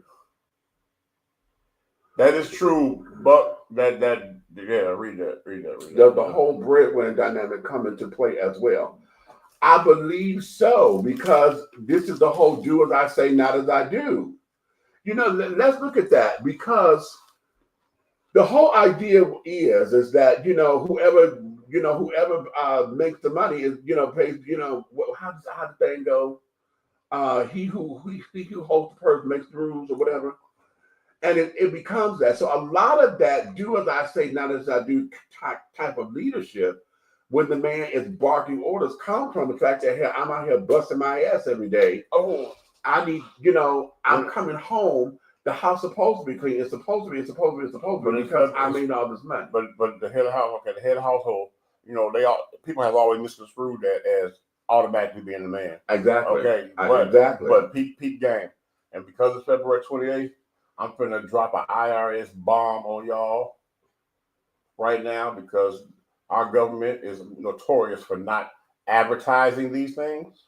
That is true, but read that. The whole breadwinner dynamic come into play as well. I believe so, because this is the whole do as I say, not as I do. You know, let's look at that, because the whole idea is that, whoever makes the money is, pays, how does the thing go? He who holds the purse makes the rules or whatever. And it becomes that. So a lot of that do as I say, not as I do type of leadership, when the man is barking orders, comes from the fact that, hey, I'm out here busting my ass every day. Oh, I need, I'm coming home. The house is supposed to be clean. It's supposed to be because I made all this money. But the head of house, the head of household, people have always misconstrued that as automatically being the man. Exactly. Okay. Exactly. But peak game. And because it's February 28th, I'm finna drop an IRS bomb on y'all right now, because our government is notorious for not advertising these things.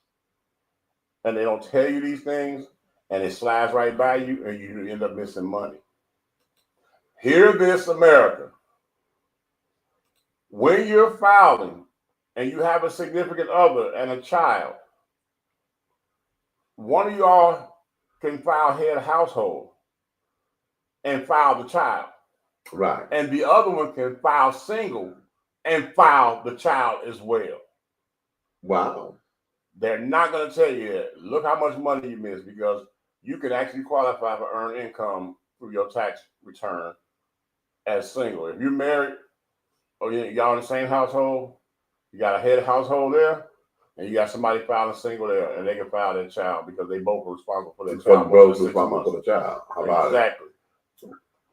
And they don't tell you these things, and it slides right by you, and you end up missing money. Hear this, America. When you're filing and you have a significant other and a child, one of y'all can file head of household. and file the child. Right. And the other one can file single and file the child as well. Wow. They're not going to tell you, look how much money you missed, because you can actually qualify for earned income through your tax return as single. If you're married or y'all in the same household, you got a head household there, and you got somebody filing single there, and they can file their child because they both are responsible for their child. Both responsible for the child. How about exactly.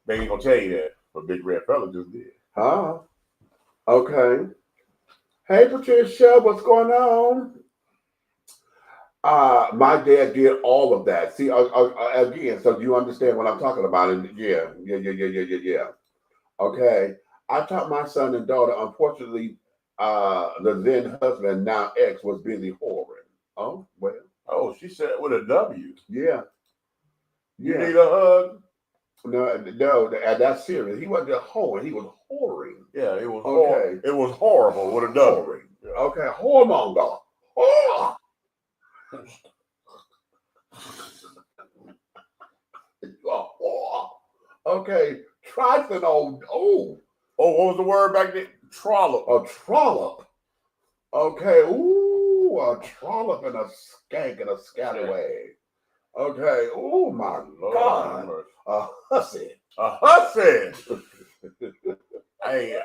They ain't going to tell you that, but Big Red Fella just did. Huh? Okay. Hey, Patricia, what's going on? My dad did all of that. See, again, so you understand what I'm talking about? And yeah. Okay. I taught my son and daughter. Unfortunately, the then husband, now ex, was busy whoring. Oh, well. Oh, she said with a W. Yeah. You need a hug? No, that's serious. He wasn't just whoring. He was whoring. Yeah, it was okay. It was horrible with a W. Yeah. Okay, whoremonger. Oh. Okay, trifling old. Oh, what was the word back then? Trollop. A trollop. Okay, ooh, a trollop and a skank and a scallywag. Okay, oh my God. A hussy. A hussy. Hey,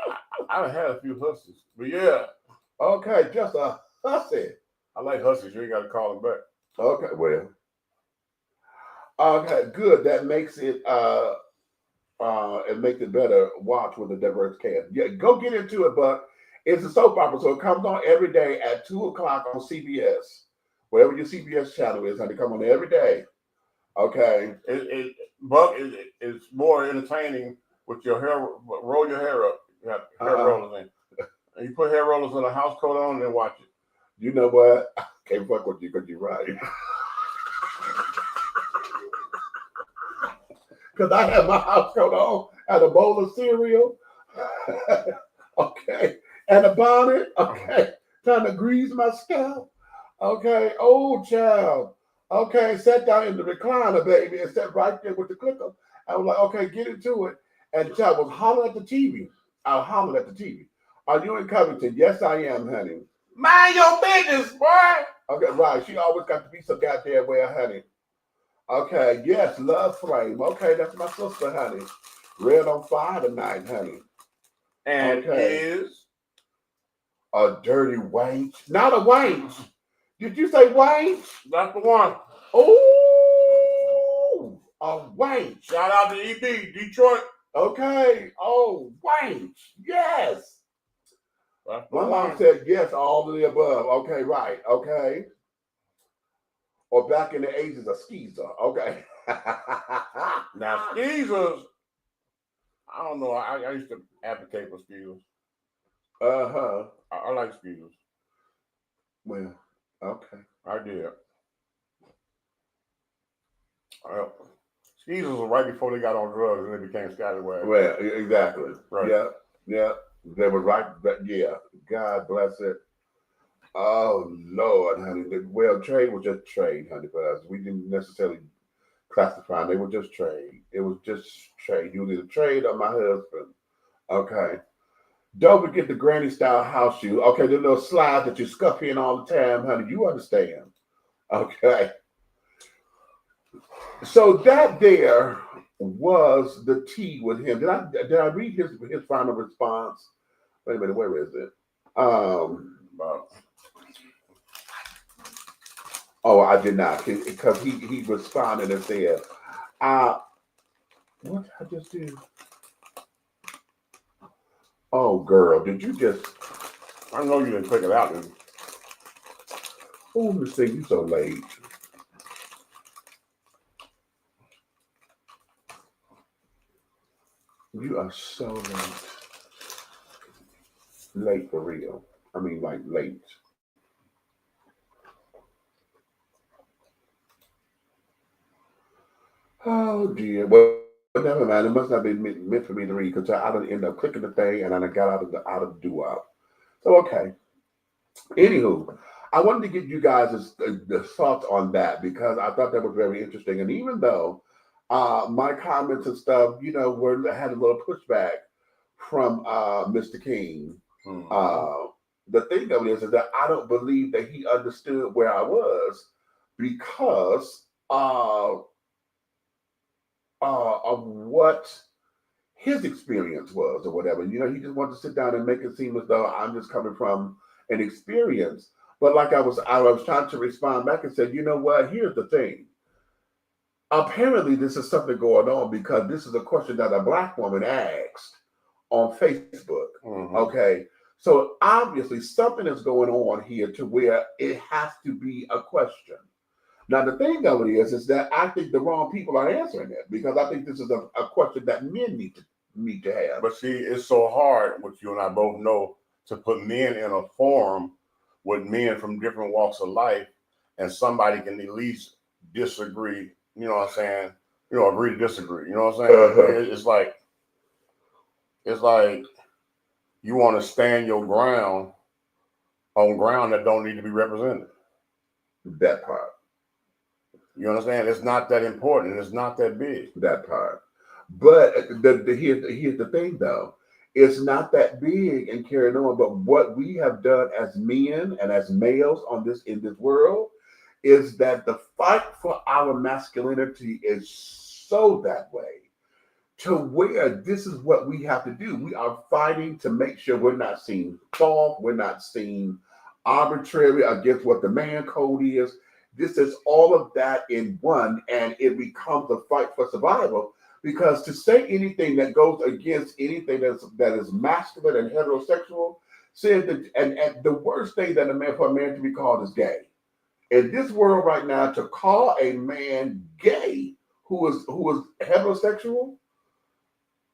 I've had a few hussies, but yeah. Okay, just a hussy. I like hussies. You ain't got to call them back. Okay, well. Okay, good. That makes it better. Watch with a diverse cast. Yeah, go get into it, but it's a soap opera, so it comes on every day at 2:00 on CBS, wherever your CBS channel is. Honey, come on every day. Okay. Buck is more entertaining with your hair. Roll your hair up. You have hair rollers in. And you put hair rollers and a house coat on and then watch it. You know what? I can't fuck with you because you're right. Because I have my house coat on and a bowl of cereal. Okay. And a bonnet. Okay. Trying to grease my scalp. Okay. Oh, child. Okay. Sat down in the recliner, baby, and sat right there with the clicker. I was like, okay, get into it. And the child was hollering at the TV. I was hollering at the TV. Are you in Covington? Yes, I am, honey. Mind your business, boy. Okay, right. She always got to be so goddamn well, honey. Okay, yes, Love Flame. Okay, that's my sister, honey. Red on Fire tonight, honey. And is a dirty wench. Not a wench. Did you say wench? That's the one. Oh, a wench. Shout out to EB, Detroit. Okay. Oh, wench. Yes. My mom said yes, all of the above. Okay, right. Okay. Or back in the ages of skeezer. Okay. Now, skeezers, I don't know. I used to advocate for skeezers. Uh-huh. I like skeezers. Well, okay. I did. Skeezers were right before they got on drugs and they became scallywags. Well, exactly. Right. Yeah. They were right. Yeah. God bless it. Oh, Lord, honey. Well, trade was just trade, honey, for us. We didn't necessarily classify. They were just trade. It was just trade. You either trade or my husband. Okay. Don't forget the granny style house shoe. Okay, the little slide that you scuff in all the time, honey. You understand. Okay. So that there was the tea with him. Did I read his final response? Wait a minute, where is it? Oh, I did not, because he responded and said, what did I just do? Oh, girl, did you just? I know you didn't pick it out, dude. Oh, let me see, you so late. You are so late. Late for real. I mean, like late. Oh dear. Well, never mind. It must not be meant for me to read because I didn't end up clicking the thing and I got out of the doo-wop. So okay. Anywho, I wanted to get you guys the thoughts on that because I thought that was very interesting. And even though my comments and stuff, you know, had a little pushback from Mr. King. The thing of it is that I don't believe that he understood where I was because of what his experience was or whatever. You know, he just wanted to sit down and make it seem as though I'm just coming from an experience. But like I was trying to respond back and said, you know what? Here's the thing. Apparently, this is something going on because this is a question that a Black woman asked on Facebook. Okay. So obviously something is going on here to where it has to be a question. Now, the thing of it is that I think the wrong people are answering it because I think this is a question that men need to have. But see, it's so hard, which you and I both know, to put men in a forum with men from different walks of life, and somebody can at least disagree. You know what I'm saying? You know, agree to disagree. You know what I'm saying? It's like you want to stand your ground on ground that don't need to be represented. That part. You understand? It's not that important. It's not that big. That part. But here's the thing, though. It's not that big and carrying on. But what we have done as men and as males in this world is that the fight for our masculinity is so that way to where this is what we have to do. We are fighting to make sure we're not seen soft, we're not seen arbitrary against what the man code is. This is all of that in one, and it becomes a fight for survival. Because to say anything that goes against anything that is masculine and heterosexual, says that, and the worst thing that for a man to be called is gay. In this world right now, to call a man gay who is heterosexual,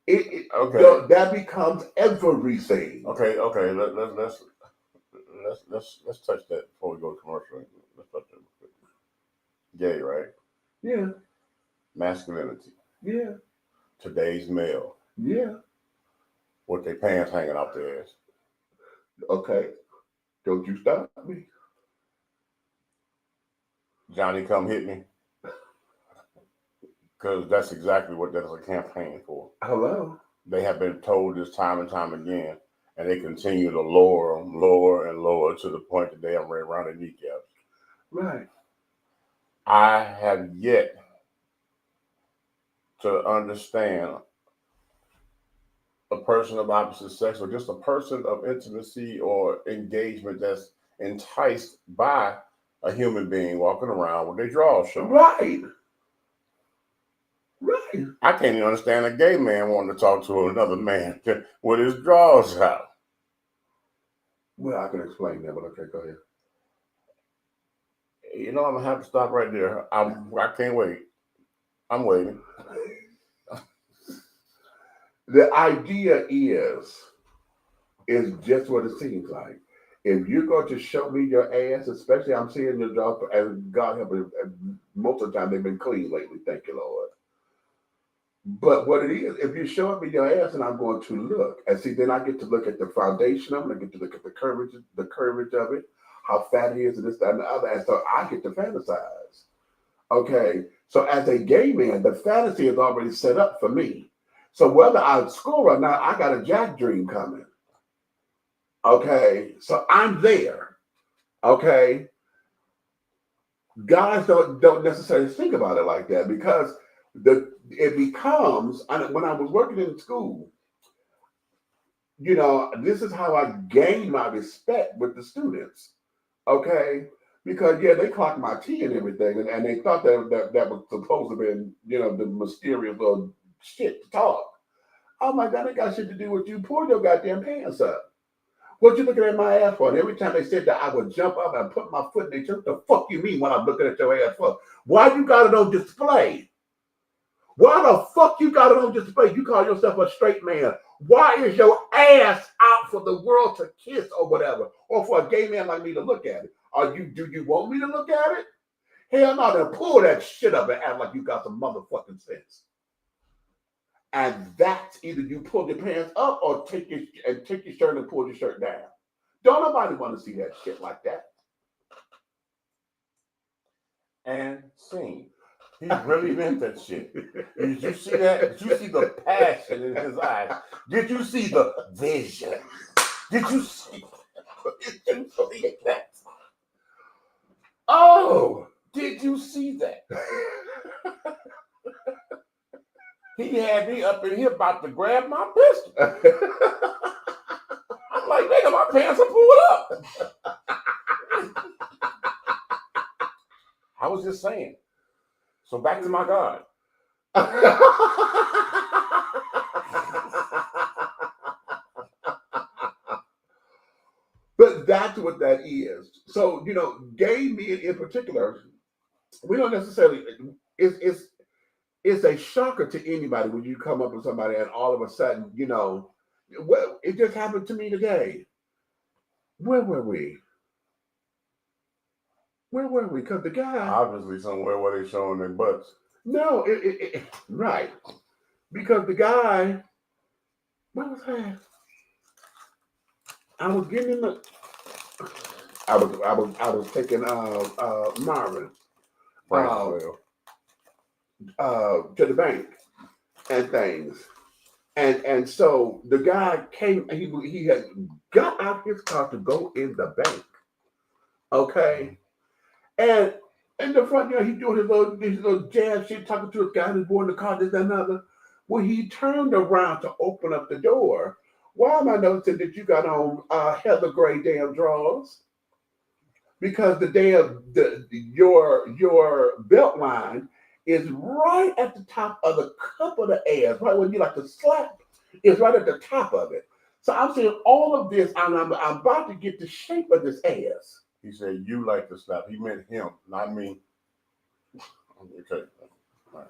that becomes everything. Okay. Let's touch that before we go to commercial. Let's touch that. Gay, right? Yeah. Masculinity. Yeah. Today's male. Yeah. With their pants hanging out their ass. Okay. Don't you stop me. Johnny, come hit me. Because that's exactly what that is a campaign for. Hello. They have been told this time and time again, and they continue to lower them, lower and lower to the point that they are right around their kneecaps. Right. I have yet to understand a person of opposite sex or just a person of intimacy or engagement that's enticed by a human being walking around with their drawers showing. Right. Right. I can't even understand a gay man wanting to talk to another man with his drawers out. Well, I can explain that, but okay, go ahead. You know, I'm gonna have to stop right there. I can't wait. I'm waiting. The idea is just what it seems like. If you're going to show me your ass, especially I'm seeing your dog, and God help it, most of the time they've been clean lately, thank you, Lord. But what it is, if you're showing me your ass and I'm going to look, and see, then I get to look at the foundation of it, I get to look at the courage of it, how fat it is, and this, that, and the other, and so I get to fantasize. Okay, so as a gay man, the fantasy is already set up for me. So whether I score or not, I got a Jack dream coming. Okay, so I'm there. Okay, guys don't necessarily think about it like that because it becomes, when I was working in school, you know, this is how I gained my respect with the students. Okay, because yeah, they clocked my tea and everything, and they thought that was supposed to be, you know, the mysterious little shit to talk. Oh my God, that got shit to do with you. Pull your goddamn pants up. What you looking at my ass for? And every time they said that, I would jump up and put my foot in their chest. The fuck you mean when I'm looking at your ass for? Why you got it on display? Why the fuck you got it on display? You call yourself a straight man. Why is your ass out for the world to kiss or whatever? Or for a gay man like me to look at it? Do you want me to look at it? Hell no, then pull that shit up and act like you got some motherfucking sense. And that's either you pull your pants up or take your shirt and pull your shirt down. Don't nobody want to see that shit like that. And scene. He really meant that shit. Did you see that? Did you see the passion in his eyes? Did you see the vision? Did you see that? Oh, Did you see that? He had me up in here about to grab my pistol. I'm like, nigga, my pants are pulled up. I was just saying. So back to my God. But that's what that is. So, you know, gay men in particular, we don't necessarily, it's a shocker to anybody when you come up with somebody and all of a sudden, you know, well, it just happened to me today. Where were we? Where were we? Because the guy, Obviously somewhere where they showing their butts. no, right. Because the guy, what was that? I was getting in the, I was taking Marvin to the bank and things, and so the guy came. He had got out his car to go in the bank. Okay, and in the front, you know, he doing his little jazz shit, talking to a guy who's boarding the car, this and another. When he turned around to open up the door, why am I noticing that you got on heather gray damn drawers? Because your belt line is right at the top of the cup of the ass, right when you like to slap, is right at the top of it. So I'm saying all of this, and I'm about to get the shape of this ass. He said, you like to slap. He meant him, not me. Okay. All right.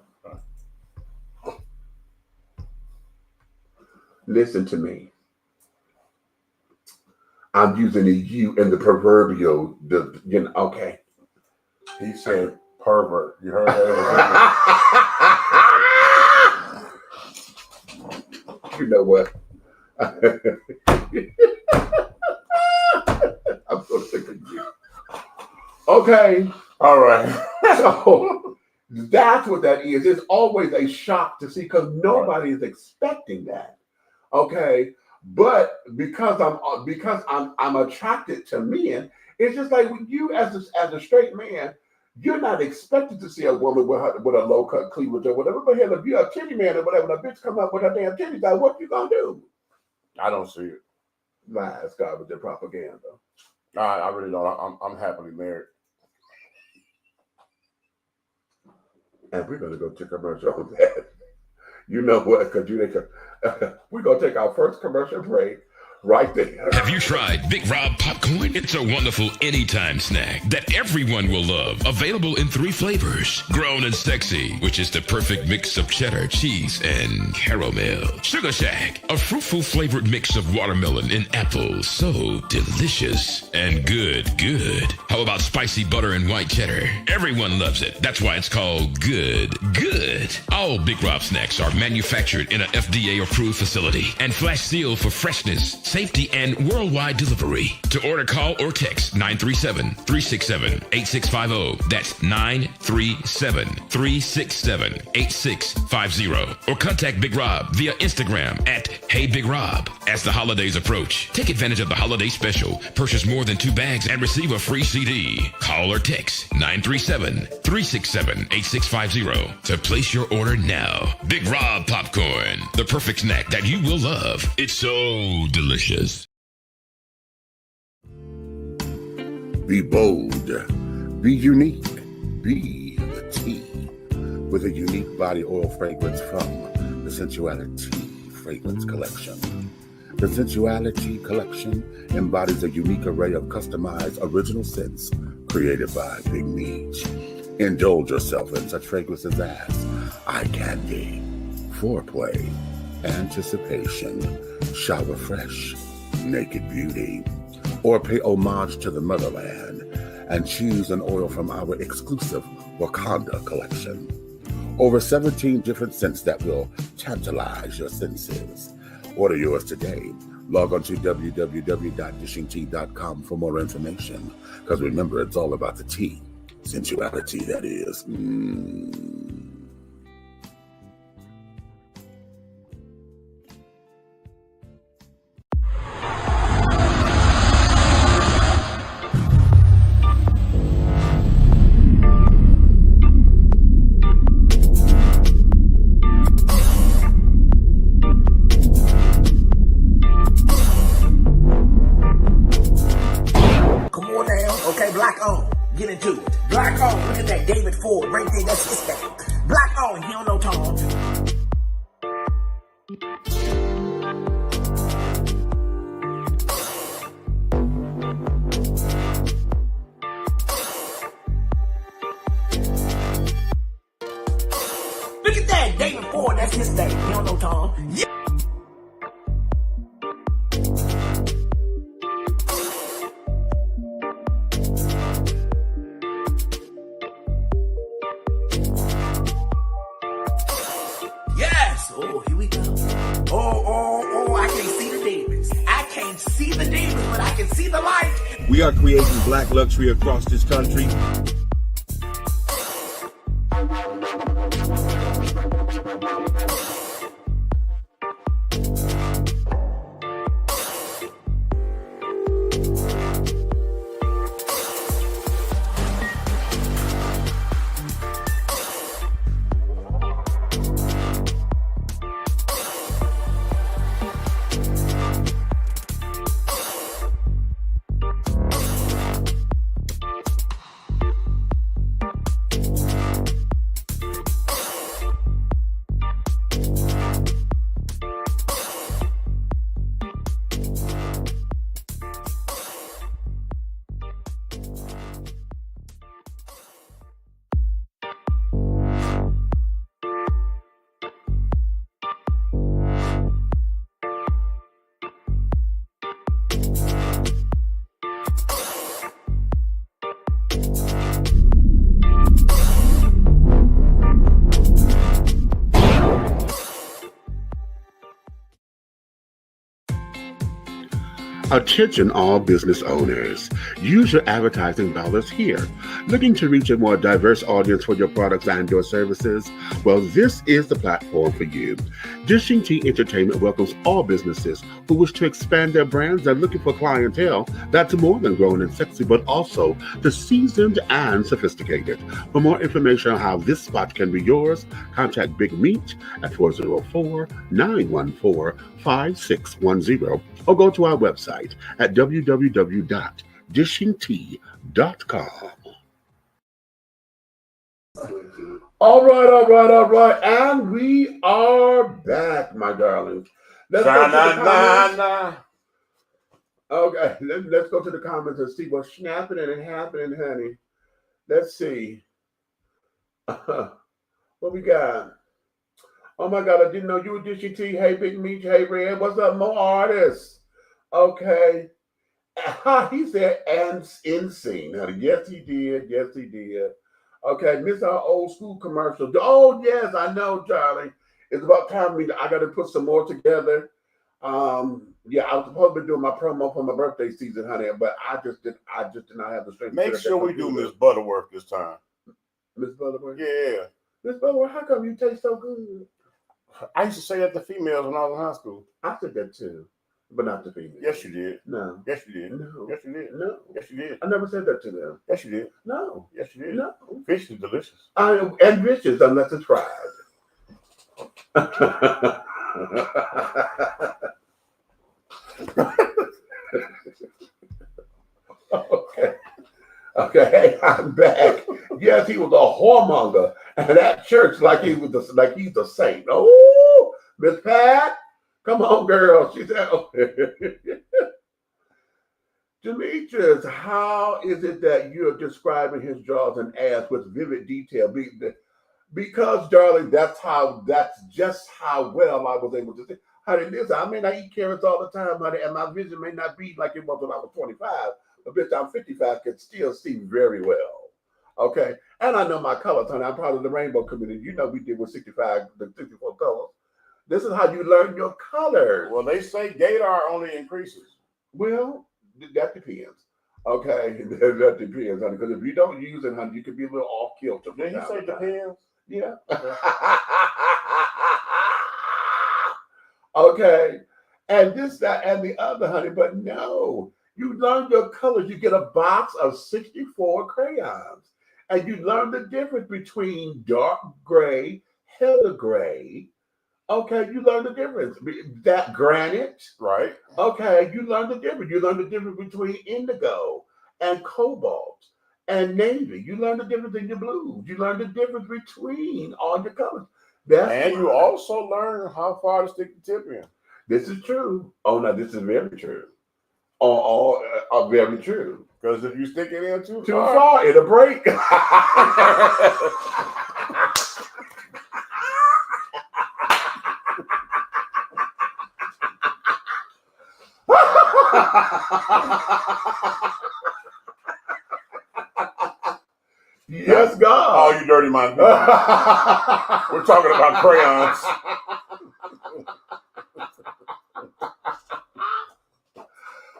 Listen to me. I'm using the you and the proverbial, okay. He said pervert. You heard that? You know what? I'm so sick of you. Okay. All right. So that's what that is. It's always a shock to see because nobody is expecting that. Okay. But because I'm attracted to men, it's just like when you as a straight man, you're not expected to see a woman with a low cut cleavage or whatever. But hell, if you're a titty man or whatever, and a bitch come up with her damn titties out, what you gonna do? I don't see it. Lies, garbage, and propaganda. I really don't. I'm happily married. And we're gonna go to commercial on that. You know what? Because we're gonna take our first commercial break right there. Have you tried Big Rob popcorn? It's a wonderful anytime snack that everyone will love. Available in 3 flavors. Grown and sexy, which is the perfect mix of cheddar, cheese, and caramel. Sugar Shack, a fruitful flavored mix of watermelon and apple. So delicious and good. How about spicy butter and white cheddar? Everyone loves it. That's why it's called good. All Big Rob snacks are manufactured in an FDA approved facility and flash sealed for freshness, safety, and worldwide delivery. To order, call or text 937-367-8650. That's 937-367-8650. Or contact Big Rob via Instagram at Hey Big Rob. As the holidays approach, take advantage of the holiday special. Purchase more than 2 bags and receive a free CD. Call or text 937-367-8650 to place your order now. Big Rob popcorn, the perfect snack that you will love. It's so delicious. Be bold, be unique, be the tea with a unique body oil fragrance from the Sensuality Fragrance Collection. The Sensuality Collection embodies a unique array of customized original scents created by Big Meech. Indulge yourself in such fragrances as eye candy, foreplay, anticipation, shower fresh, naked beauty, or pay homage to the motherland and choose an oil from our exclusive Wakanda collection. Over 17 different scents that will tantalize your senses. Order yours today. Log on to www.dishingtea.com for more information. Because remember, it's all about the tea. Sensuality, that is. Come on down, okay, black on, get into it. Black on, look at that, David Ford, right there, that's his thing. Black on, he don't know Tom. Look at that, David Ford, that's his thing, he don't know Tom. Yeah. Yes! Oh, here we go. Oh, I can't see the demons. I can't see the demons, but I can see the light. We are creating black luxury across this country. Attention all business owners. Use your advertising dollars here. Looking to reach a more diverse audience for your products and your services? Well, this is the platform for you. Dishing Tea Entertainment welcomes all businesses who wish to expand their brands and looking for clientele that's more than grown and sexy, but also the seasoned and sophisticated. For more information on how this spot can be yours, contact Big Meat at 404-914-5610 or go to our website at www.dishingtea.com. All right. And we are back, my darlings. Let's go to the comments. Okay, let's go to the comments and see what's snapping and happening, honey. Let's see. What we got? Oh my God, I didn't know you were Dishing Tea. Hey, Big Meat. Hey, Red. What's up, more artists? Okay. He said, and insane. Yes, he did. Okay, miss our old school commercial. Oh, yes, I know, Charlie. It's about time I got to put some more together. Yeah, I was supposed to be doing my promo for my birthday season, honey, but I just did not have the strength. Make sure we do Miss Butterworth this time. Miss Butterworth? Yeah. Miss Butterworth, how come you taste so good? I used to say that to females when I was in high school. I said that too, but not to females. Yes, you did. No. Yes, you did. No. Yes, you did. No. Yes, you did. I never said that to them. Yes, you did. No. Yes, you did. No. Fish is delicious. And vicious unless it's fried. Okay, I'm back. Yes, he was a whoremonger, and that church like he's a saint. Oh, Miss Pat, come on, girl. She said, oh. Demetrius, how is it that you're describing his jaws and ass with vivid detail? Because, darling, that's just how well I was able to see. Honey, listen, I may not eat carrots all the time, honey, and my vision may not be like it was when I was 25, but bitch, I'm 55, can still see very well. Okay? And I know my colors, honey. I'm part of the rainbow community. You know we did with 64 colors. This is how you learn your colors. Well, they say gaydar only increases. Well, that depends. Okay, that depends, honey. Because if you don't use it, honey, you can be a little off kilter. Did he say depends? Yeah. Okay. And this, that, and the other, honey. But no, you learn your colors. You get a box of 64 crayons. And you learn the difference between dark gray, heather gray. Okay, you learn the difference. That granite. Right. Okay, you learn the difference. You learn the difference between indigo and cobalt and navy. You learn the difference in your blues. You learn the difference between all your colors. And you also learn how far to stick the tip in. This is true. Oh, no, this is very true. All very true. Because if you stick it in too far, it'll break. Yes, God. Oh, you dirty mind people. We're talking about crayons.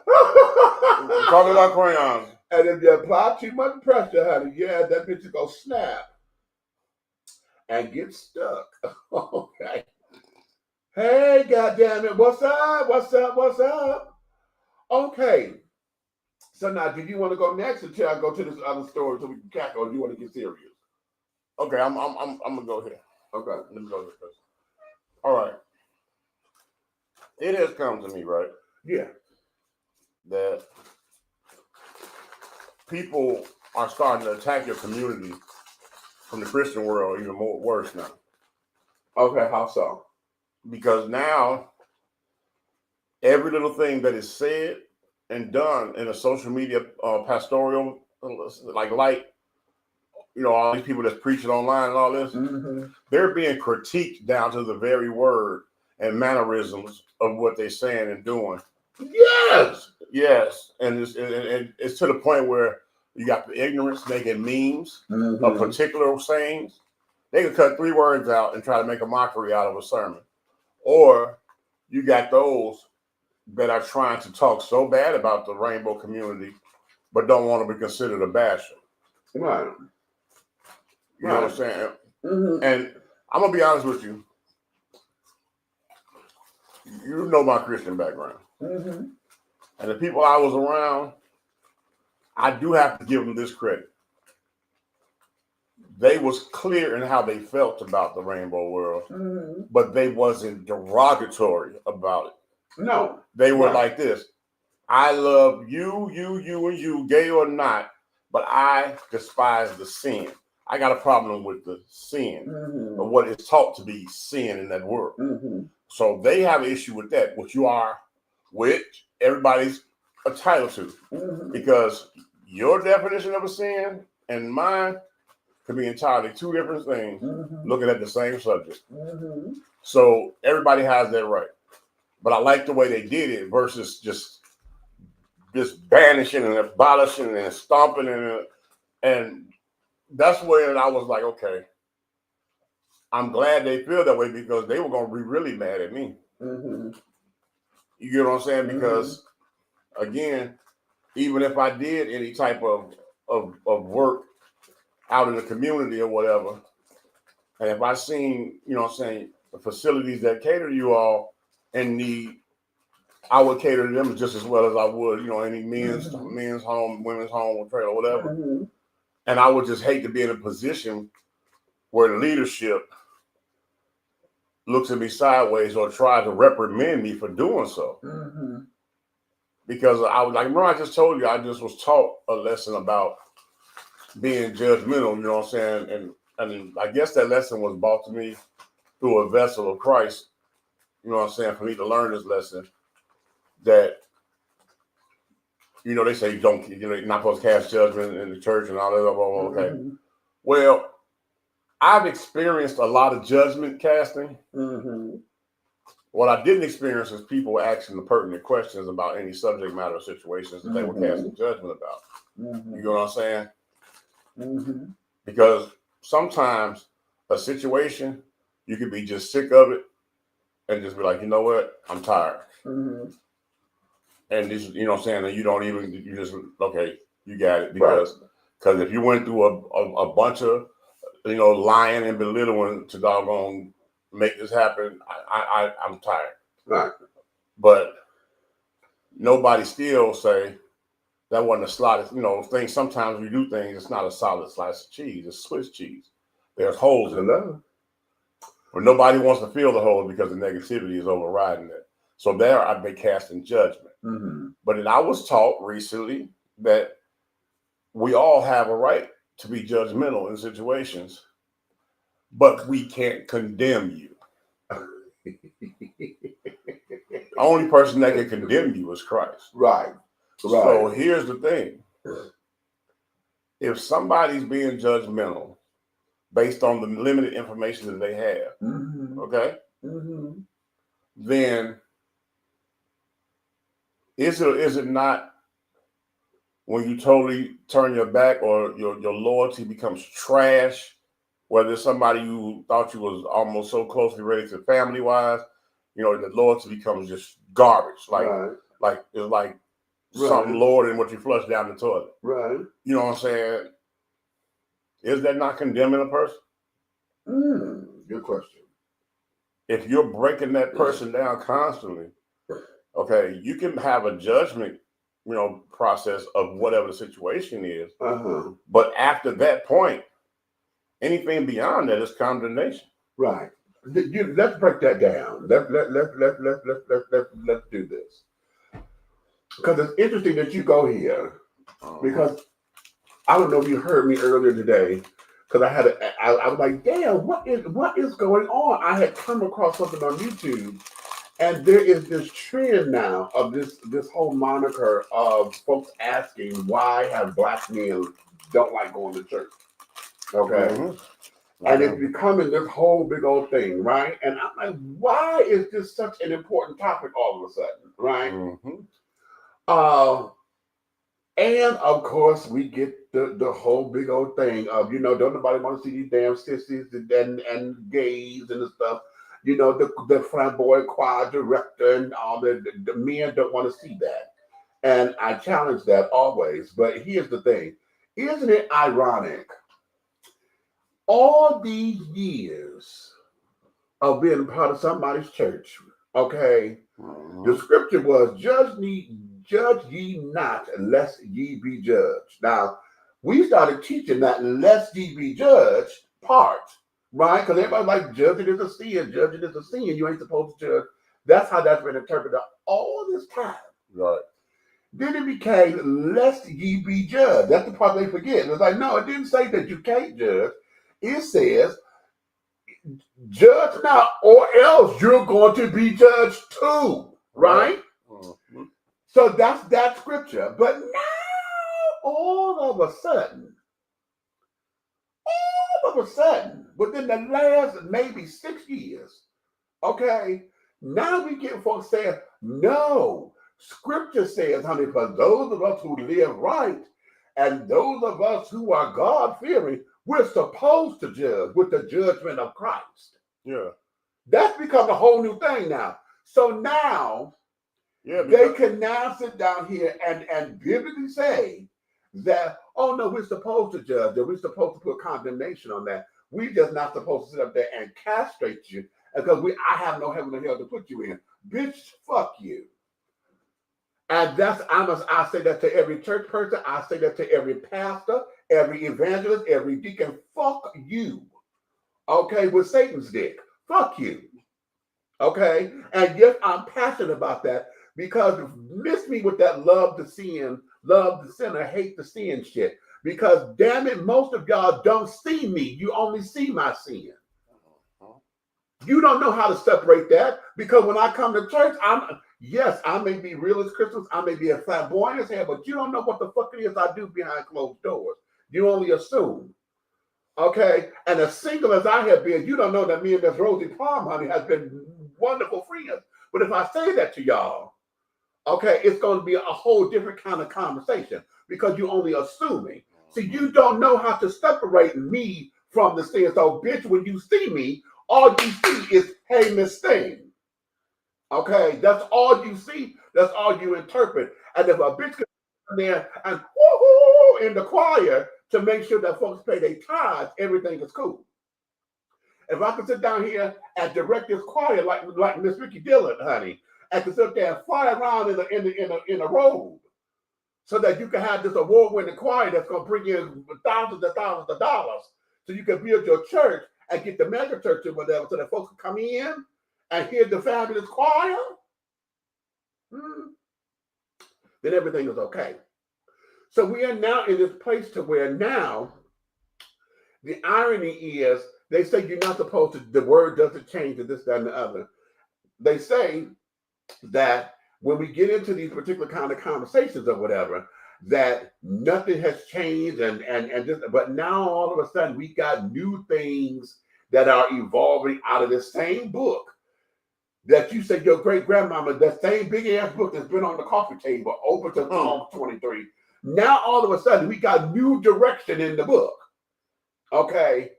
We're talking about crayons. And if you apply too much pressure, honey, yeah, that bitch is gonna snap and get stuck. Okay. Hey, goddammit, what's up? What's up? What's up? Okay. So now, do you want to go next until I go to this other story so we can cackle, or do you want to get serious? Okay, I'm gonna go here. Okay. Let me go here first. All right. It has come to me, right? Yeah. That people are starting to attack your community from the Christian world even more worse now. Okay, how so? Because now every little thing that is said and done in a social media pastoral, like you know, all these people that's preaching online and all this, they're being critiqued down to the very word and mannerisms of what they're saying and doing. Yes. Yes. And it's to the point where you got the ignorance making memes of particular sayings. They can cut 3 words out and try to make a mockery out of a sermon. Or you got those that are trying to talk so bad about the rainbow community, but don't want to be considered a basher. Right. You know what I'm saying? And I'm going to be honest with you. You know my Christian background. And the people I was around, I do have to give them this credit. They was clear in how they felt about the rainbow world, but they wasn't derogatory about it. No. They were like this. I love you, and you, gay or not, but I despise the sin. I got a problem with the sin of what is taught to be sin in that world. So they have an issue with that, which everybody's entitled to, because your definition of a sin and mine could be entirely 2 different things looking at the same subject. So everybody has that right. But I like the way they did it versus just banishing and abolishing and stomping and that's where I was like, okay, I'm glad they feel that way because they were going to be really mad at me. You get what I'm saying? Because again, even if I did any type of work out in the community or whatever, and if I seen, you know what I'm saying, the facilities that cater to you all in need, I would cater to them just as well as I would, you know, any men's home, women's home, or trailer, or whatever. And I would just hate to be in a position where the leadership looks at me sideways or tries to reprimand me for doing so. Because I was like, remember I just told you, I just was taught a lesson about being judgmental, you know what I'm saying? And I guess that lesson was brought to me through a vessel of Christ, you know what I'm saying, for me to learn this lesson that, you know, they say you're not supposed to cast judgment in the church and all that. Okay. Well, I've experienced a lot of judgment casting. What I didn't experience is people asking the pertinent questions about any subject matter or situations that they were casting judgment about. You know what I'm saying? Because sometimes a situation, you could be just sick of it and just be like, you know what? I'm tired. and this, you know what I'm saying, and you don't even, you just, okay, you got it, because if you went through a bunch of, you know, lying and belittling to doggone make this happen, I'm tired. Right. But nobody still say that wasn't a slice, you know, things, sometimes we do things, it's not a solid slice of cheese, it's Swiss cheese. There's holes in it. But nobody wants to feel the holes because the negativity is overriding it. So there I've been casting judgment. But then I was taught recently that we all have a right to be judgmental in situations, but we can't condemn you. The only person that can condemn you is Christ. Right. So here's the thing. If somebody's being judgmental based on the limited information that they have, okay, then is it not, when you totally turn your back or your loyalty becomes trash, whether it's somebody you thought you was almost so closely related to family-wise, you know, the loyalty becomes just garbage. Like it's like something lower than what you flush down the toilet. Right. You know what I'm saying? Is that not condemning a person? Good question. If you're breaking that person down constantly, okay, you can have a judgment, you know, process of whatever the situation is. But after that point, anything beyond that is condemnation. Right. Let's break that down. Let's do this. Because it's interesting that you go here. Because I don't know if you heard me earlier today. Because I was like, damn, what is going on? I had come across something on YouTube, and there is this trend now of this whole moniker of folks asking why have black men don't like going to church. Okay. And it's becoming this whole big old thing, right? And I'm like, why is this such an important topic all of a sudden, right? And of course, we get the whole big old thing of, you know, don't nobody want to see these damn sissies and gays and the stuff. You know, the flamboyant choir director and all the men don't want to see that. And I challenge that always. But here's the thing. Isn't it ironic? All these years of being part of somebody's church, okay, the scripture was, judge ye not, lest ye be judged. Now, we started teaching that lest ye be judged part, right? Because everybody's like, judging is a sin, you ain't supposed to judge. That's how that's been interpreted all this time. Right. Then it became, lest ye be judged. That's the part they forget. It's like, no, it didn't say that you can't judge. It says, judge not, or else you're going to be judged too, right? So that's that scripture. But now, all of a sudden, within the last maybe 6 years, okay, now we get folks saying, no, scripture says, honey, for those of us who live right and those of us who are God-fearing, we're supposed to judge with the judgment of Christ. Yeah. That's become a whole new thing now. So now, they can now sit down here and biblically say that, oh no, we're supposed to judge, that we're supposed to put condemnation on that. We're just not supposed to sit up there and castrate you because I have no heaven or hell to put you in. Bitch, fuck you. And that's, I say that to every church person. I say that to every pastor, every evangelist, every deacon. Fuck you. Okay, with Satan's dick. Fuck you. Okay? And yes, I'm passionate about that because miss me with that love the sinner, hate the sin shit. Because damn it, most of y'all don't see me. You only see my sin. You don't know how to separate that because when I come to church, I may be real as Christians, I may be a flamboyant as hell, but you don't know what the fuck it is I do behind closed doors. You only assume. Okay? And as single as I have been, you don't know that me and Miss Rosie Palm, honey, has been wonderful friends. But if I say that to y'all, okay, it's going to be a whole different kind of conversation because you're only assuming. See, you don't know how to separate me from the sin. So, bitch, when you see me, all you see is, hey, Miss Thing. Okay, that's all you see. That's all you interpret. And if a bitch could come there and woo-hoo in the choir to make sure that folks pay their tithes, everything is cool. If I could sit down here and direct this choir like Miss Ricky Dillon, honey, and could sit there and fly around in a robe, so that you can have this award-winning choir that's going to bring in thousands and thousands of dollars, so you can build your church and get the mega church or whatever, so that folks can come in and hear the fabulous choir, then everything is okay. So we are now in this place to where now the irony is they say you're not supposed to, the word doesn't change to this, that, and the other. They say that when we get into these particular kind of conversations or whatever, that nothing has changed and just, but now all of a sudden we got new things that are evolving out of the same book that you said your great grandmama, that same big ass book that's been on the coffee table, open to Psalm 23. Now all of a sudden we got new direction in the book, okay,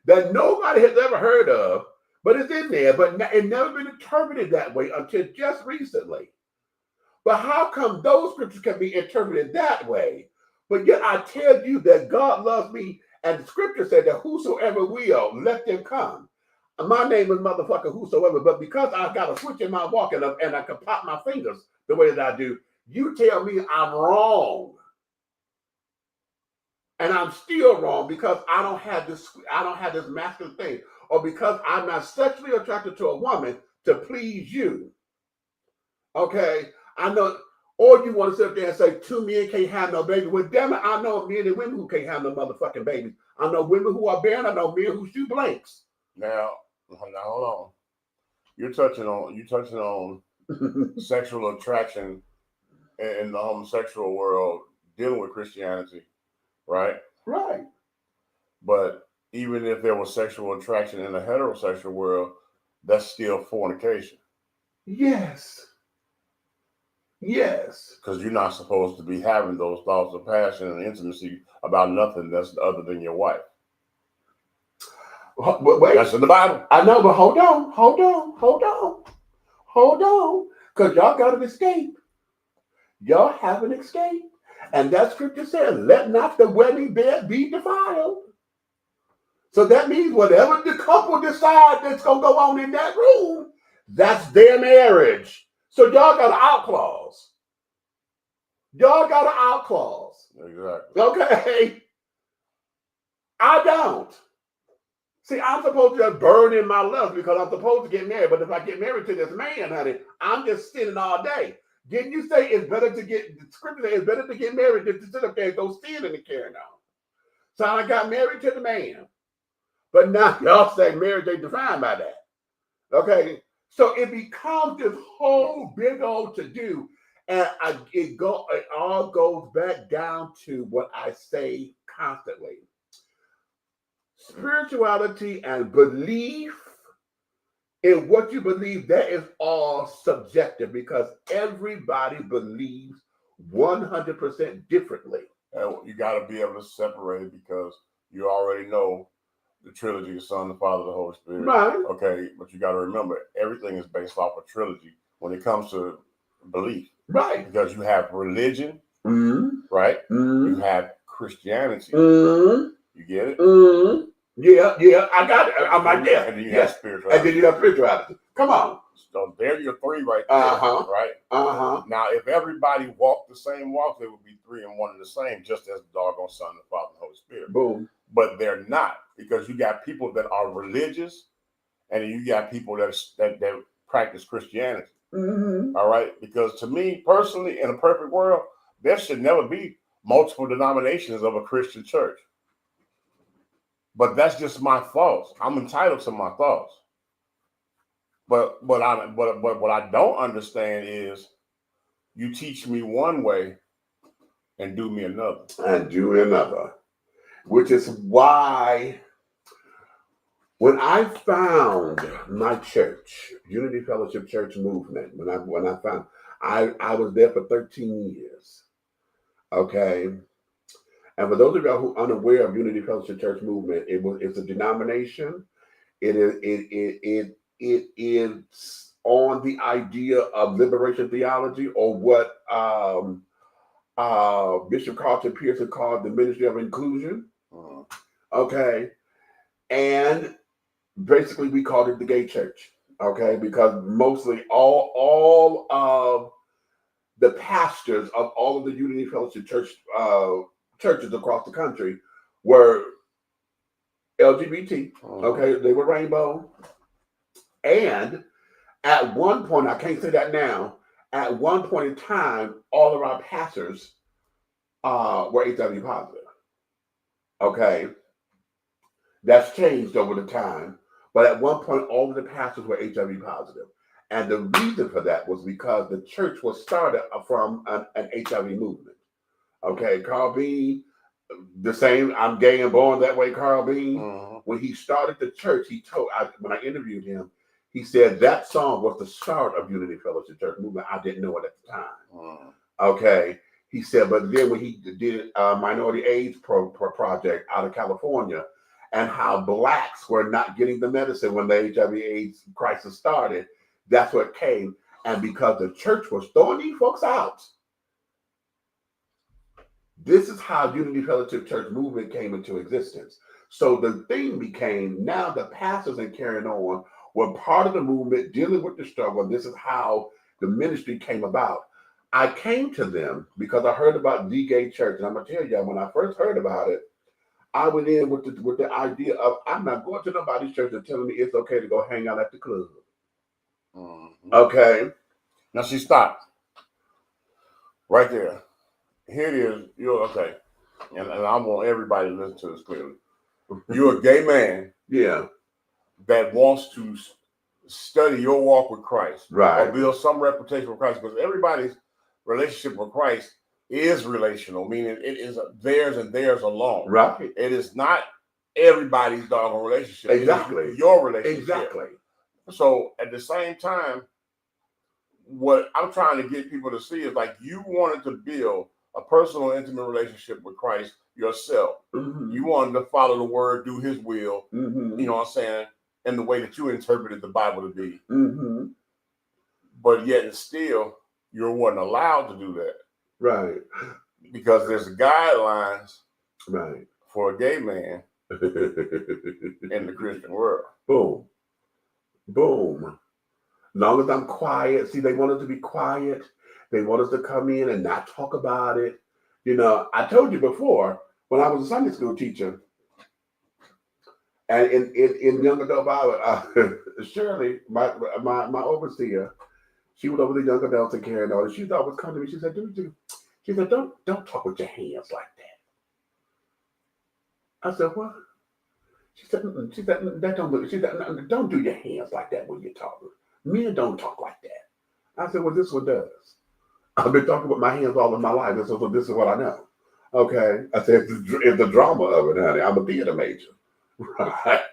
that nobody has ever heard of, but it's in there, but it never been interpreted that way until just recently. But how come those scriptures can be interpreted that way? But yet I tell you that God loves me, and the scripture said that whosoever will, let them come. My name is motherfucker whosoever, but because I got a switch in my walk and I can pop my fingers the way that I do, you tell me I'm wrong. And I'm still wrong because I don't have this masculine thing, or because I'm not sexually attracted to a woman to please you. Okay, I know, or you want to sit there and say two men can't have no baby. Well, damn it, I know men and women who can't have no motherfucking babies. I know women who are barren. I know men who shoot blanks. Now hold on. You're touching on sexual attraction in the homosexual world, dealing with Christianity, right? Right. But even if there was sexual attraction in the heterosexual world, that's still fornication. Yes. Yes. Because you're not supposed to be having those thoughts of passion and intimacy about nothing that's other than your wife. But wait, that's in the Bible. I know, but hold on. Because y'all got an escape. Y'all have an escape. And that scripture says, let not the wedding bed be defiled. So that means whatever the couple decide that's going to go on in that room, that's their marriage. So y'all got an out clause. Exactly. Okay. I don't. See, I'm supposed to just burn in my lust because I'm supposed to get married. But if I get married to this man, honey, I'm just sinning all day. Didn't you say it's better to get, the scripture says it's better to get married than to sit up there and go sin and carrying on. So I got married to the man. But now y'all say marriage ain't defined by that. Okay? So it becomes this whole big old to-do. And it all goes back down to what I say constantly. Spirituality and belief in what you believe, that is all subjective because everybody believes 100% differently. And you got to be able to separate it because you already know the trilogy, the Son, the Father, the Holy Spirit. Right. Okay, but you got to remember, everything is based off a trilogy when it comes to belief. Right. Because you have religion, right? You have Christianity. You get it? Yeah, I got it. I'm right there. And then you have spirituality. And then you have spirituality. Come on. So there are your three right there, right? Now, if everybody walked the same walk, they would be three and one and the same, just as the doggone Son, the Father, and the Holy Spirit. Boom. But they're not, because you got people that are religious, and you got people that practice Christianity. All right? Because to me, personally, in a perfect world, there should never be multiple denominations of a Christian church. But that's just my thoughts. I'm entitled to my thoughts. But what I don't understand is you teach me one way and do me another. Which is why when I found my church, Unity Fellowship Church Movement, when I found, I was there for 13 years. Okay. And for those of y'all who are unaware of Unity Fellowship Church Movement, it's a denomination. It is on the idea of liberation theology, or what Bishop Carlton Pearson called the ministry of inclusion. Okay. And basically we called it the gay church. Okay, because mostly all of the pastors of all of the Unity Fellowship Church churches across the country were LGBT. Okay, they were rainbow. And at one point, I can't say that now, at one point in time, all of our pastors were HIV positive. Okay, that's changed over the time. But at one point, all of the pastors were HIV positive. And the reason for that was because the church was started from an HIV movement. Okay, Carl Bean, the same, I'm gay and born that way, Carl Bean. When he started the church, he told, when I interviewed him, he said that song was the start of Unity Fellowship Church movement. I didn't know it at the time. Okay, he said, but then when he did Minority AIDS project out of California, and how blacks were not getting the medicine when the HIV/AIDS crisis started, that's what came. And because the church was throwing these folks out, this is how Unity Fellowship Church movement came into existence. So the thing became, now the pastors and carrying on were part of the movement, dealing with the struggle. This is how the ministry came about. I came to them because I heard about the gay church. And I'm going to tell you, when I first heard about it, I went in with the idea of, I'm not going to nobody's church and telling me it's okay to go hang out at the club. Okay. Now she stopped. Right there. Here it is. You're okay. And I want everybody to listen to this clearly. You're a gay man. Yeah. That wants to study your walk with Christ. Right. Or build some reputation with Christ. Because everybody's relationship with Christ is relational, meaning it is theirs and theirs alone. Right. It is not everybody's doggone relationship. Exactly. It is your relationship. Exactly. So at the same time, what I'm trying to get people to see is like you wanted to build a personal, intimate relationship with Christ yourself. You wanted to follow the word, do his will, you know what I'm saying, in the way that you interpreted the Bible to be. But yet and still, you weren't allowed to do that. Right. Because there's guidelines right. for a gay man in the Christian world. Boom. Boom. Long as I'm quiet. See, they want us to be quiet. They want us to come in and not talk about it. You know, I told you before, when I was a Sunday school teacher, and in young adult Bible, Shirley, my overseer, she would over the young adults and carrying on. She'd always come to me. She said, she said, don't talk with your hands like that. I said, what? She said, that don't look. She said, don't do your hands like that when you're talking. Men don't talk like that. I said, well, this one does. I've been talking with my hands all of my life. And so this is what I know. Okay. I said, it's the drama of it, honey. I'm a theater major. Right.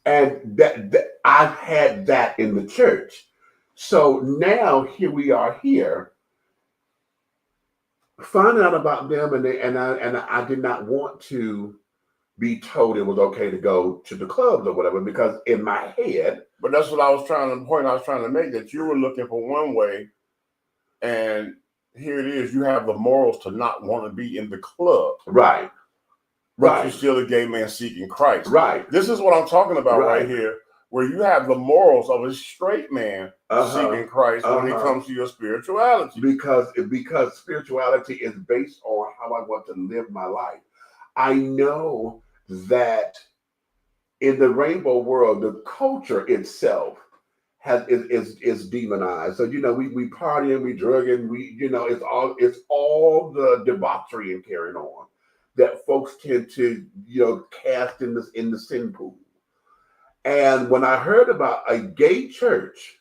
And that I've had that in the church. So now here we are here, finding out about them, and I did not want to be told it was okay to go to the clubs or whatever, because in my head. But that's what I was trying to make, that you were looking for one way, and here it is, you have the morals to not want to be in the club. Right. But right. you're still a gay man seeking Christ. Right. This is what I'm talking about right here, where you have the morals of a straight man seeking Christ when it comes to your spirituality. Because spirituality is based on how I want to live my life. I know that in the rainbow world, the culture itself is demonized. So you know, we partying, we drugging, it's all the debauchery and carrying on that folks tend to cast in the sin pool. And when I heard about a gay church,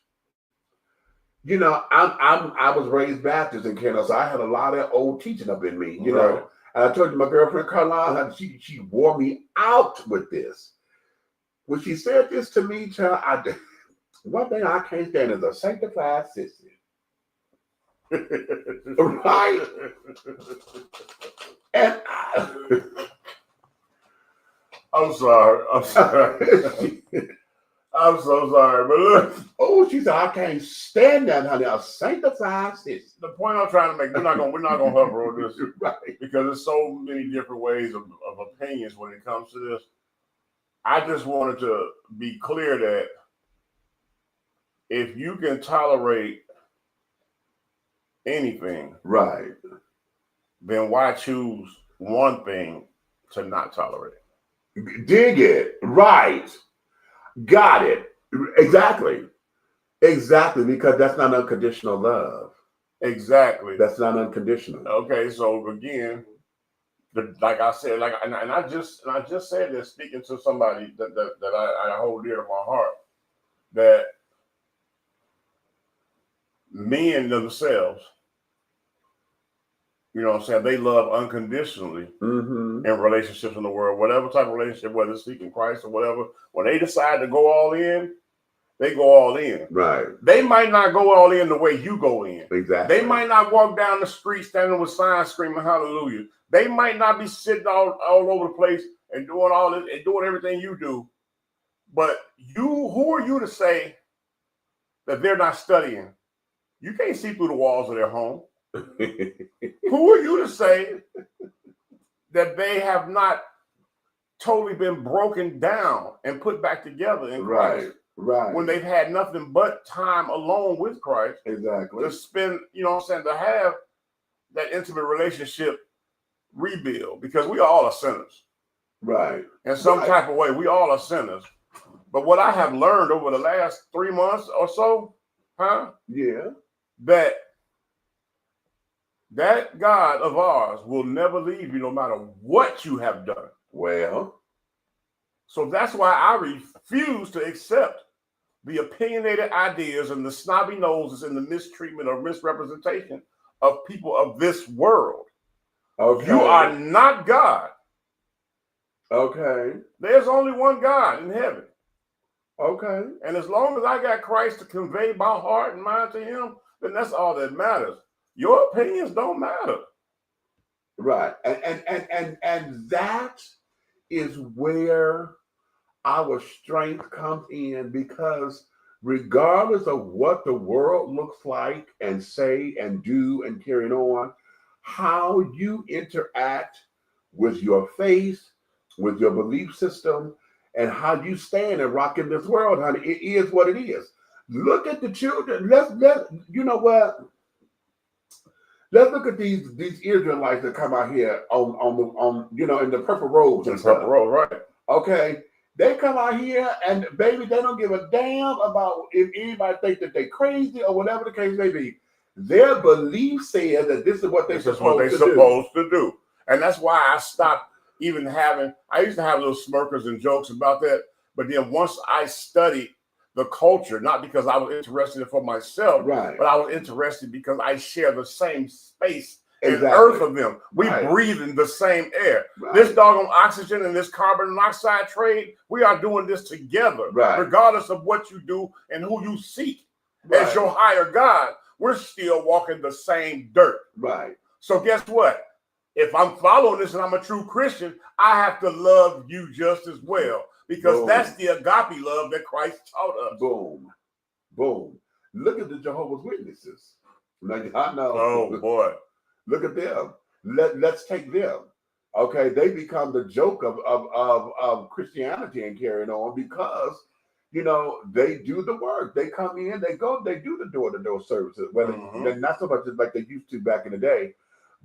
I was raised Baptist in Canada, so I had a lot of old teaching up in me, you know. And I told you, my girlfriend Carla, she wore me out with this. When she said this to me, child, one thing I can't stand is a sanctified sissy. Right? And I'm sorry. I'm so sorry, but look. Oh, she said, I can't stand that, honey. A sanctified sis. The point I'm trying to make, we're not gonna hover on this, Right. because there's so many different ways of opinions when it comes to this. I just wanted to be clear that if you can tolerate anything, Right. then why choose one thing to not tolerate? Dig it. Right. Got it. Exactly. Exactly. Because that's not unconditional love. Exactly. That's not unconditional. Okay, so again, like I said, and I just said this, speaking to somebody that I hold dear to my heart, that men themselves, you know what I'm saying, they love unconditionally in relationships in the world, whatever type of relationship, whether it's seeking Christ or whatever. When they decide to go all in, they go all in. Right. They might not go all in the way you go in. Exactly. They might not walk down the street standing with signs screaming hallelujah. They might not be sitting all over the place and doing all this and doing everything you do. But who are you to say that they're not studying? You can't see through the walls of their home. Who are you to say that they have not totally been broken down and put back together in Christ? Right. When they've had nothing but time alone with Christ. Exactly. To spend, you know what I'm saying, to have that intimate relationship rebuild, because we all are sinners. Right. In some type of way, we all are sinners. But what I have learned over the last 3 months or so, Yeah. that God of ours will never leave you no matter what you have done. Well. So that's why I refuse to accept the opinionated ideas and the snobby noses and the mistreatment or misrepresentation of people of this world. Okay. You are not God. Okay. There's only one God in heaven. Okay. And as long as I got Christ to convey my heart and mind to him, then that's all that matters. Your opinions don't matter. Right. And that is where our strength comes in, because regardless of what the world looks like and say and do and carry on, how you interact with your faith, with your belief system, and how you stand and rock in this world, honey, it is what it is. Look at the children. Let's you know what? Let's look at these Israelites that come out here on you know, in the purple robes and stuff. Purple robe, right? Okay. They come out here and baby, they don't give a damn about if anybody thinks that they're crazy or whatever the case may be. Their belief says that this is what they're supposed to do. And that's why I stopped even having, I used to have little smirkers and jokes about that. But then once I studied the culture, not because I was interested in it for myself, right, but I was interested because I share the same space and earth of them. We breathe in the same air. Right. This doggone oxygen and this carbon monoxide trade, we are doing this together. Regardless of what you do and who you seek as your higher God, we're still walking the same dirt. Right. So guess what? If I'm following this and I'm a true Christian, I have to love you just as well, because that's the agape love that Christ taught us. Boom. Boom. Look at the Jehovah's Witnesses. Like, I know. Oh boy. Look at them. Let's take them. Okay, they become the joke of Christianity and carrying on, because you know they do the work. They come in, they go, they do the door-to-door services. Whether not so much like they used to back in the day,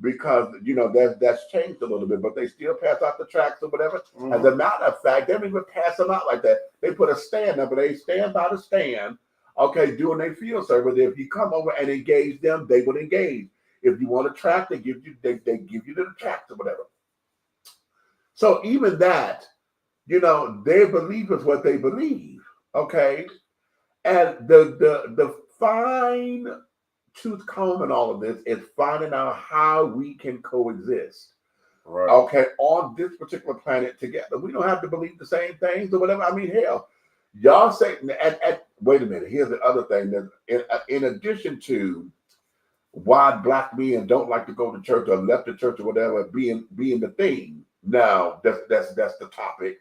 because you know that's changed a little bit, but they still pass out the tracts or whatever. As a matter of fact, they don't even pass them out like that. They put a stand up, but they stand by the stand, okay, doing their field service. If you come over and engage them, they will engage. If you want a tract, they give you they give you the tract or whatever. So even that, you know, their belief is what they believe. Okay. And the fine tooth comb in all of this is finding out how we can coexist. Right. Okay, on this particular planet together. We don't have to believe the same things or whatever. I mean, hell, y'all say, wait a minute, here's the other thing that in addition to why black men don't like to go to church or left the church or whatever being the thing. Now that's the topic.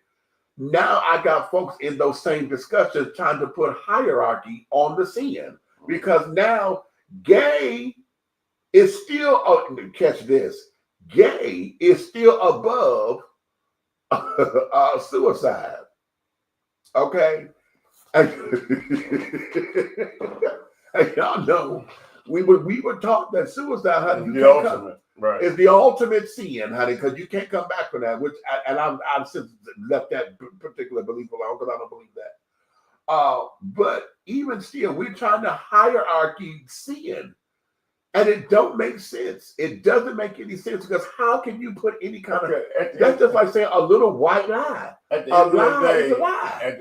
Now I got folks in those same discussions trying to put hierarchy on the sin because now gay is still, oh, catch this, gay is still above suicide. Okay? And y'all know we were taught that suicide, honey, you can't come, is the ultimate sin, honey, because you can't come back from that. Which I've since left that particular belief alone because I don't believe that. But even still, we're trying to hierarchy sin, and it don't make sense. It doesn't make any sense because how can you put any kind of that's just like saying a little white lie. At the end of the day, is a lie. at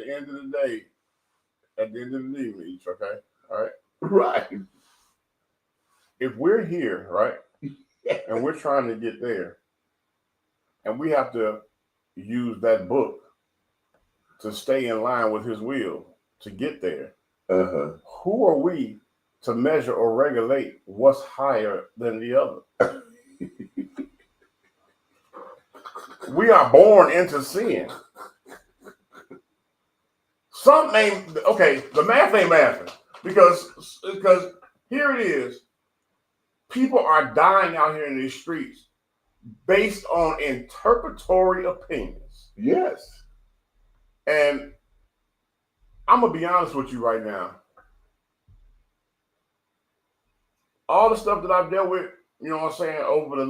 the end of the day, Reach, okay? All right. Right. If we're here, right, and we're trying to get there, and we have to use that book to stay in line with his will to get there, who are we to measure or regulate what's higher than the other? We are born into sin. The math ain't mathing because here it is. People are dying out here in these streets based on interpretatory opinions. Yes. And I'm gonna be honest with you right now. All the stuff that I've dealt with, you know what I'm saying, over the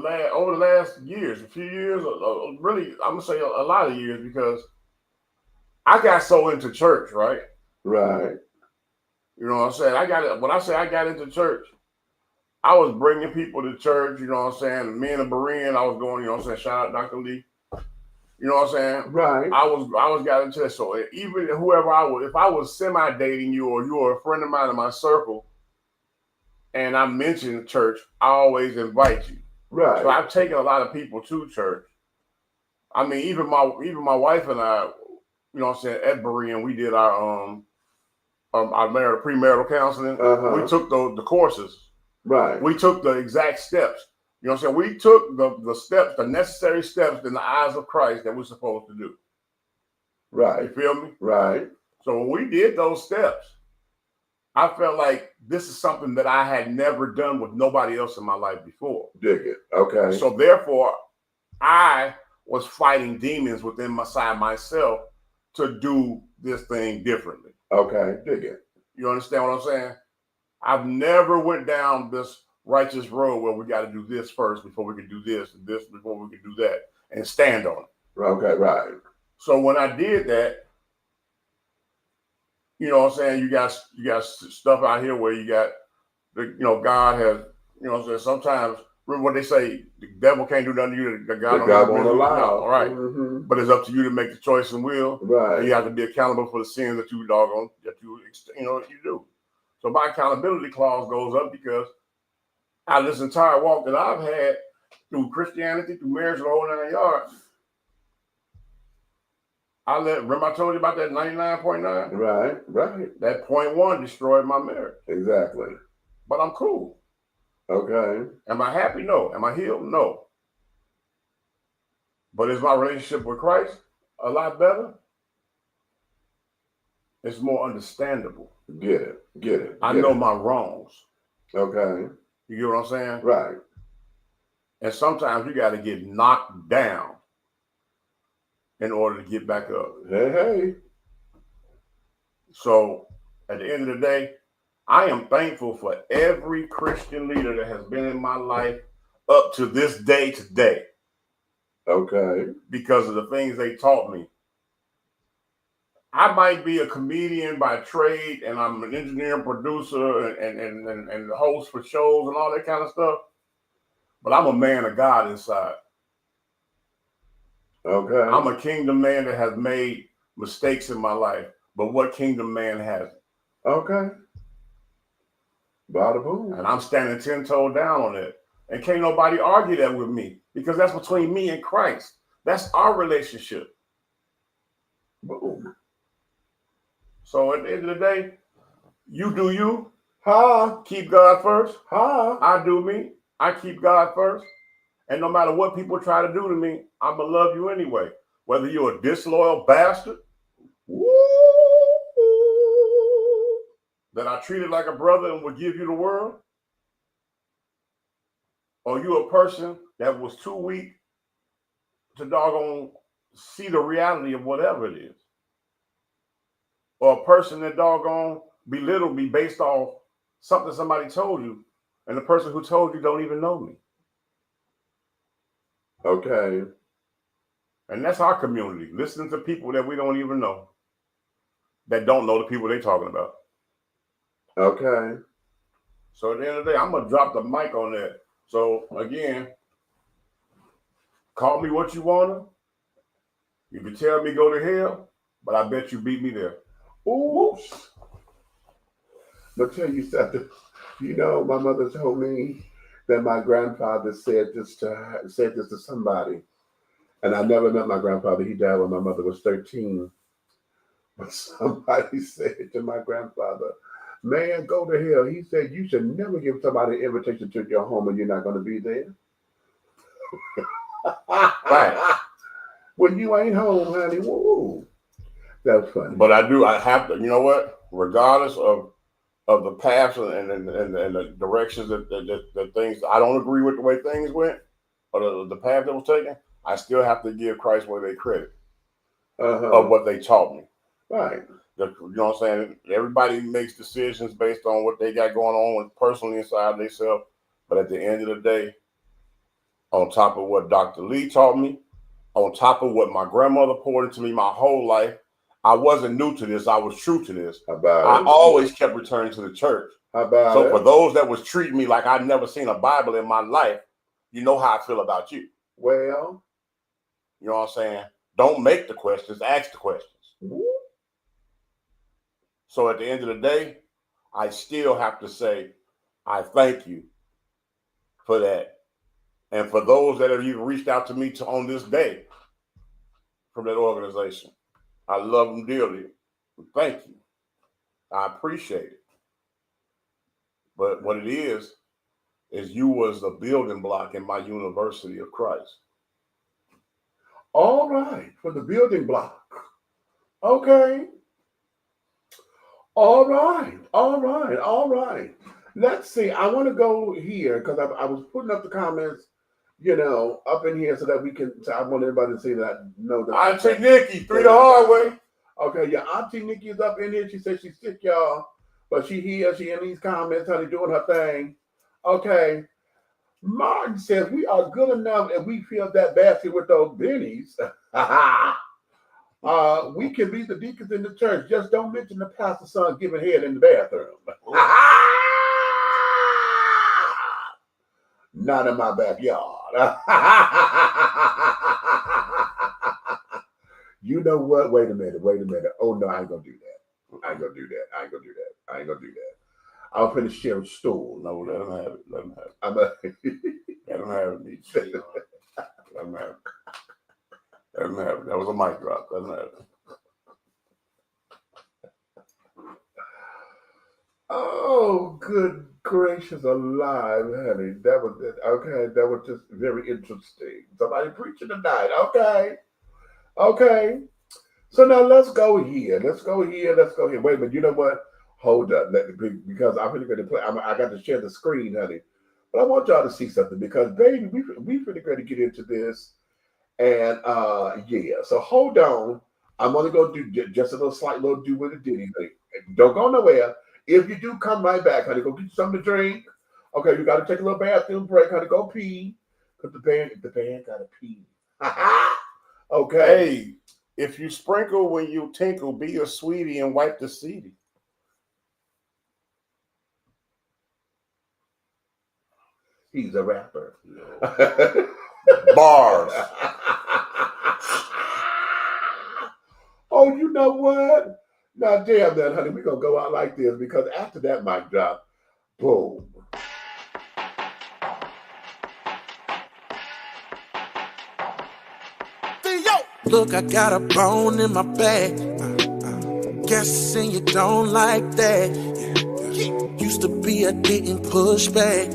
last years, a few years, really, I'm gonna say a lot of years, because I got so into church, right? Right. You know what I'm saying? When I say I got into church, I was bringing people to church, you know what I'm saying? Me and the Berean, I was going, you know what I'm saying? Shout out Dr. Lee. You know what I'm saying? Right. I was got into that. So even whoever I was, if I was semi-dating you or you were a friend of mine in my circle, and I mentioned church, I always invite you. Right. So I've taken a lot of people to church. I mean, even my wife and I, you know what I'm saying, at Berean, we did our premarital counseling. We took the courses. Right. We took the exact steps. You know what I'm saying? We took the steps, the necessary steps in the eyes of Christ that we're supposed to do. Right. You feel me? Right. So when we did those steps, I felt like this is something that I had never done with nobody else in my life before. Dig it. Okay. So therefore, I was fighting demons within myself to do this thing differently. Okay. Dig it. You understand what I'm saying? I've never went down this righteous road where we got to do this first before we can do this and this before we can do that and stand on it. Okay. Right. So when I did that, you know what I'm saying, you got stuff out here where you got, God has, you know what I'm saying, sometimes, remember what they say, the devil can't do nothing to you that God won't allow. All right. Mm-hmm. But it's up to you to make the choice and will. Right. And you have to be accountable for the sins that you do. So my accountability clause goes up because out of this entire walk that I've had through Christianity, through marriage, the whole 9 yards, remember I told you about that 99.9? Right. That 0.1 destroyed my marriage. Exactly. But I'm cool. Okay. Am I happy? No. Am I healed? No. But is my relationship with Christ a lot better? It's more understandable. Get it. I know my wrongs. Okay. You get what I'm saying? Right. And sometimes you got to get knocked down in order to get back up. Hey. So at the end of the day, I am thankful for every Christian leader that has been in my life up to this day today. Okay. Because of the things they taught me. I might be a comedian by trade, and I'm an engineer and producer and host for shows and all that kind of stuff. But I'm a man of God inside. Okay. I'm a kingdom man that has made mistakes in my life. But what kingdom man hasn't? Okay. Bada boom. And I'm standing 10 toes down on it. And can't nobody argue that with me because that's between me and Christ. That's our relationship. Boom. So at the end of the day, you do you. Ha. Keep God first. Ha. I do me. I keep God first. And no matter what people try to do to me, I'm going to love you anyway. whether you're a disloyal bastard that I treated like a brother and would give you the world, or you a person that was too weak to doggone see the reality of whatever it is, or a person that doggone belittled me based off something somebody told you, and the person who told you don't even know me. Okay. And that's our community, listening to people that we don't even know, that don't know the people they're talking about. Okay. So at the end of the day, I'm going to drop the mic on that. So again, call me what you want to. You can tell me go to hell, but I bet you beat me there. Ooh. But tell you something. You know, my mother told me that my grandfather said this to somebody. And I never met my grandfather. He died when my mother was 13. But somebody said to my grandfather, man, go to hell. He said, you should never give somebody an invitation to your home and you're not going to be there. Right. When you ain't home, honey, woo. That's funny. But I have to, you know what? Regardless of the paths and the directions that things, I don't agree with the way things went, or the path that was taken, I still have to give Christ where they credit of what they taught me. Right. You know what I'm saying? Everybody makes decisions based on what they got going on personally inside themselves. But at the end of the day, on top of what Dr. Lee taught me, on top of what my grandmother poured into me my whole life, I wasn't new to this. I was true to this. I always kept returning to the church. So for those that was treating me like I'd never seen a Bible in my life, you know how I feel about you. Well, you know what I'm saying? Don't make the questions, ask the questions. So at the end of the day, I still have to say, I thank you for that. And for those that have even reached out to me on this day from that organization, I love them dearly. Thank you. I appreciate it. But what it is you was the building block in my University of Christ. All right, for the building block. Okay. All right. Let's see. I want to go here because I was putting up the comments, you know, up in here so that we can. So I want everybody to see that. Know that. Auntie Nikki, through the hard way. Okay, yeah, Auntie Nikki is up in here. She said she's sick, y'all, but she here. She in these comments, honey, doing her thing. Okay. Martin says we are good enough and we fill that basket with those bennies. We can be the deacons in the church. Just don't mention the pastor's son giving head in the bathroom. Not in my backyard. You know what? Wait a minute. Oh no, I ain't gonna do that. I ain't gonna do that. I'll finish sharing stool. No, let him have it. Let him have it. Let him have it. Let him have it. Let him have it. That was a mic drop. Let him have it. Oh, good gracious alive, honey. That was it. Okay, that was just very interesting. Somebody preaching tonight. Okay. So now let's go here. Wait a minute. You know what? Hold up. Because I'm really going to play. I got to share the screen, honey. But I want y'all to see something because, baby, we really going to get into this. And, yeah. So hold on. I'm going to go do just a slight little do with a ditty, honey. Don't go nowhere. If you do, come right back, honey. Go get you something to drink. Okay, you got to take a little bathroom break, honey. Go pee. Because the band got to pee. Okay. Hey, if you sprinkle when you tinkle, be a sweetie and wipe the seedy. He's a rapper. Bars. Oh, you know what? Now, damn that, honey. We're going to go out like this because after that mic drop, boom. Look, I got a bone in my bag. Guessing you don't like that. Used to be I didn't push back.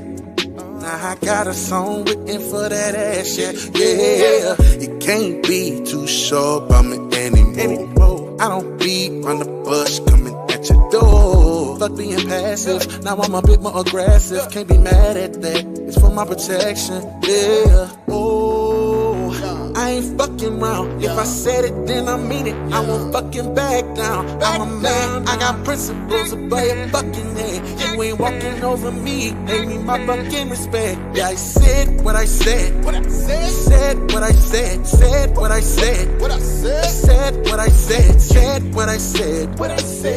Now I got a song written for that ass, yeah, yeah. It can't be too sure about me anymore. I don't beat on the bush coming at your door. Fuck being passive, now I'm a bit more aggressive. Can't be mad at that, it's for my protection, yeah. Oh, I ain't fucking round. If I said it, then I mean it. I won't fucking back down. I'm a man, I got principles above your fucking head. You ain't walking over me, pay me my fucking respect. Yeah, I said what I said. Said what I said. Said what I said. Said what I said. Said what I said.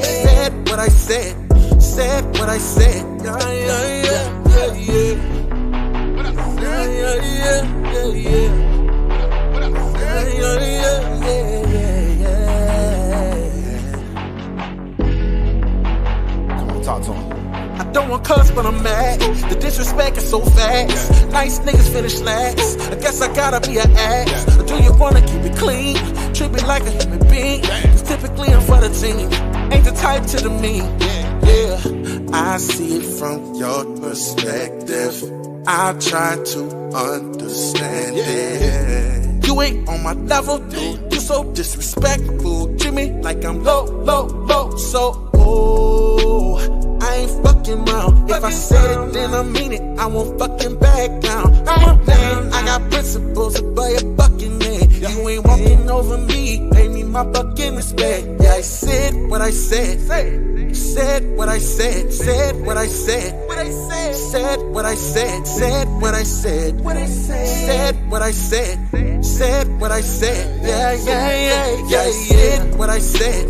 Said what I said. Said what I said. Yeah, yeah, yeah, yeah, yeah. Yeah, yeah, yeah, yeah, yeah. Yeah, yeah, yeah, yeah. Come on, talk to him. I don't want cuss, but I'm mad. The disrespect is so fast. Nice niggas finish last. I guess I gotta be an ass. Or do you wanna keep it clean? Treat me like a human being. Cause typically I'm for the team. Ain't the type to the mean. Yeah, I see it from your perspective. I try to understand it. You ain't on my level, dude. You so disrespectful. Treat me like I'm low, low, low. So, oh, I ain't fucking round. If I said it, then I mean it. I won't fucking back down. I'm a man, I got principles above your fucking head. You ain't walking over me, pay me my fucking respect. Yeah, I said what I said. Said what I said. Said what I said. Said what I said. Said what I said. Said what I said. Said what I said. Yeah, yeah, yeah, yeah. I said what I said.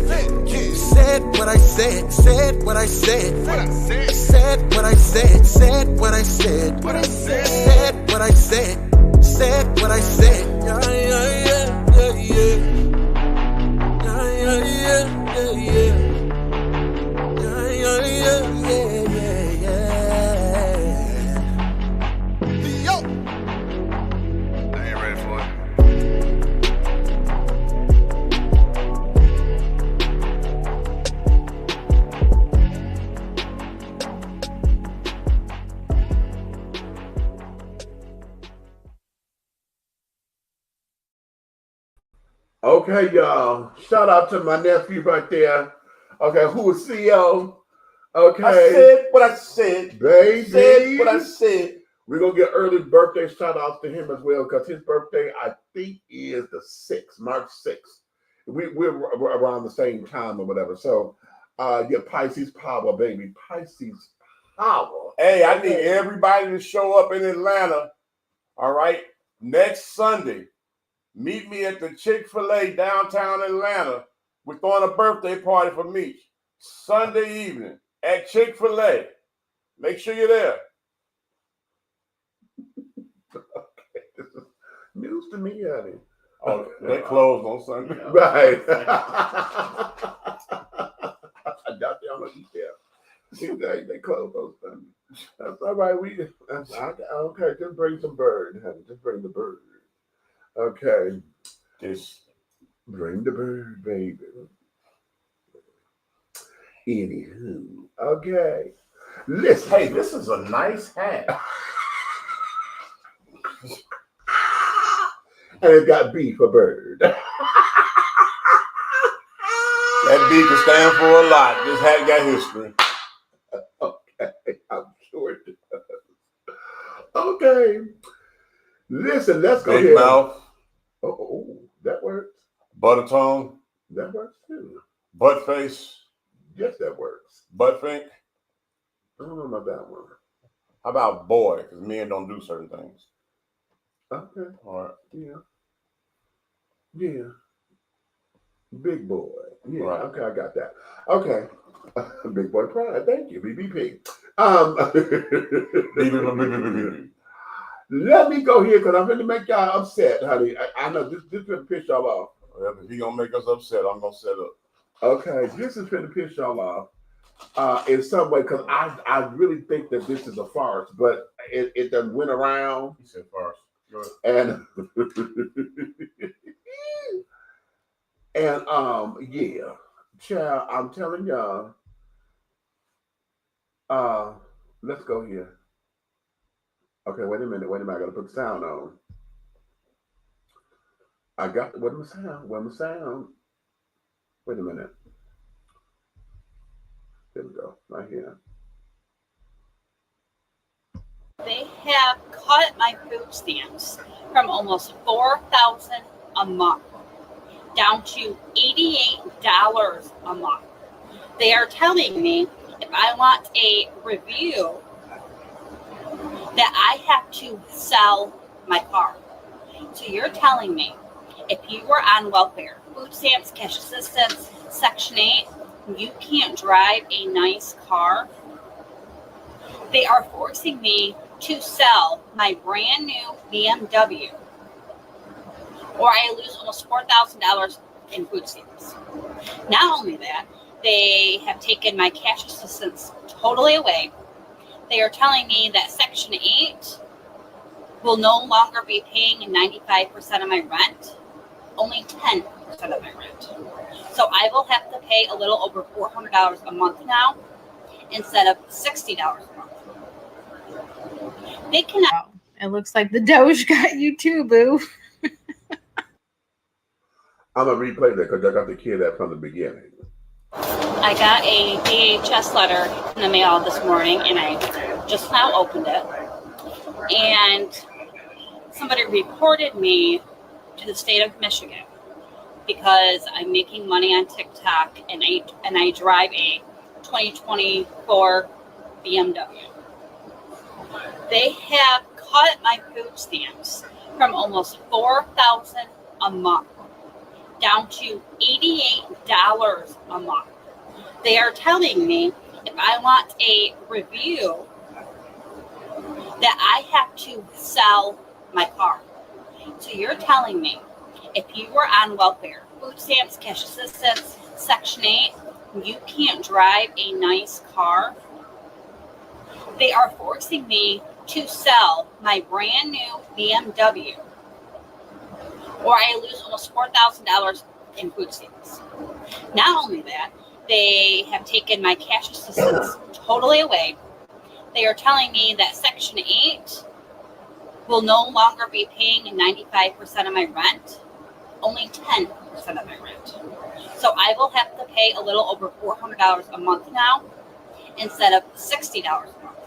Said what I said. Said what I said. Said what I said. Said what I said. Said what I said. Said what I said. Yeah, yeah, yeah, yeah, yeah. Yeah, yeah, yeah, yeah, yeah. Yeah, yeah, yeah, yeah, yeah. Yo! I ain't ready for it. Okay, y'all. Shout out to my nephew right there. Okay, who is CEO? Okay. I said what I said. Baby. Said what I said. We're going to get early birthday shout outs to him as well because his birthday, I think, is the 6th, March 6th. We're around the same time or whatever. So, yeah, Pisces power, baby. Pisces power. Hey, I need everybody to show up in Atlanta. All right. Next Sunday, meet me at the Chick-fil-A downtown Atlanta. We're throwing a birthday party for me. Sunday evening at Chick-fil-A. Make sure you're there. Okay, this is news to me, honey. Oh, they closed on Sunday. Right. I doubt they don't eat there. They closed on Sunday. That's all right. Okay, just bring some bird, honey. Just bring the bird. Okay. Just bring the bird, baby. Anywho, okay. Listen. Hey, this is a nice hat. And it got B for bird. That B can stand for a lot. This hat got history. Okay, I'm sure it does. Okay. Listen, let's go Big ahead. mouth. Oh, that works. Butter tongue. That works too. Butt face. Yes, that works. Butt fink. I don't know about that one. How about boy? Because men don't do certain things. Okay. All right. Yeah. Yeah. Big boy. Yeah. Right. Okay, I got that. Okay. Big boy pride. Thank you. BBP. Let me go here because I'm going to make y'all upset, honey. I know this is going to piss y'all off. Well, if he going to make us upset, I'm going to set up. Okay. This is going to piss y'all off in some way because I really think that this is a farce, but it done went around. He said farce. And yeah, child, I'm telling y'all, let's go here. Okay, wait a minute. I gotta put the sound on. I got where's my sound? Where's my sound? Wait a minute. There we go. Right here. They have cut my food stamps from almost $4,000 a month down to $88 a month. They are telling me if I want a review that I have to sell my car. So you're telling me if you were on welfare, food stamps, cash assistance, Section 8, you can't drive a nice car? They are forcing me to sell my brand new BMW, or I lose almost $4,000 in food stamps. Not only that, they have taken my cash assistance totally away. They are telling me that Section 8 will no longer be paying 95% of my rent, only 10% of my rent. So I will have to pay a little over $400 a month now instead of $60 a month. They cannot. Oh, it looks like the Doge got you too, boo. I'm gonna replay that because I got to hear that from the beginning. I got a DHS letter in the mail this morning, and I just now opened it. And somebody reported me to the state of Michigan because I'm making money on TikTok, and I drive a 2024 BMW. They have cut my food stamps from almost $4,000 a month down to $88 a month. They are telling me if I want a review that I have to sell my car. So you're telling me if you were on welfare, food stamps, cash assistance, Section 8, you can't drive a nice car? They are forcing me to sell my brand new BMW, or I lose almost $4,000 in food stamps. Not only that, they have taken my cash assistance totally away. They are telling me that Section 8 will no longer be paying 95% of my rent, only 10% of my rent. So I will have to pay a little over $400 a month now instead of $60 a month.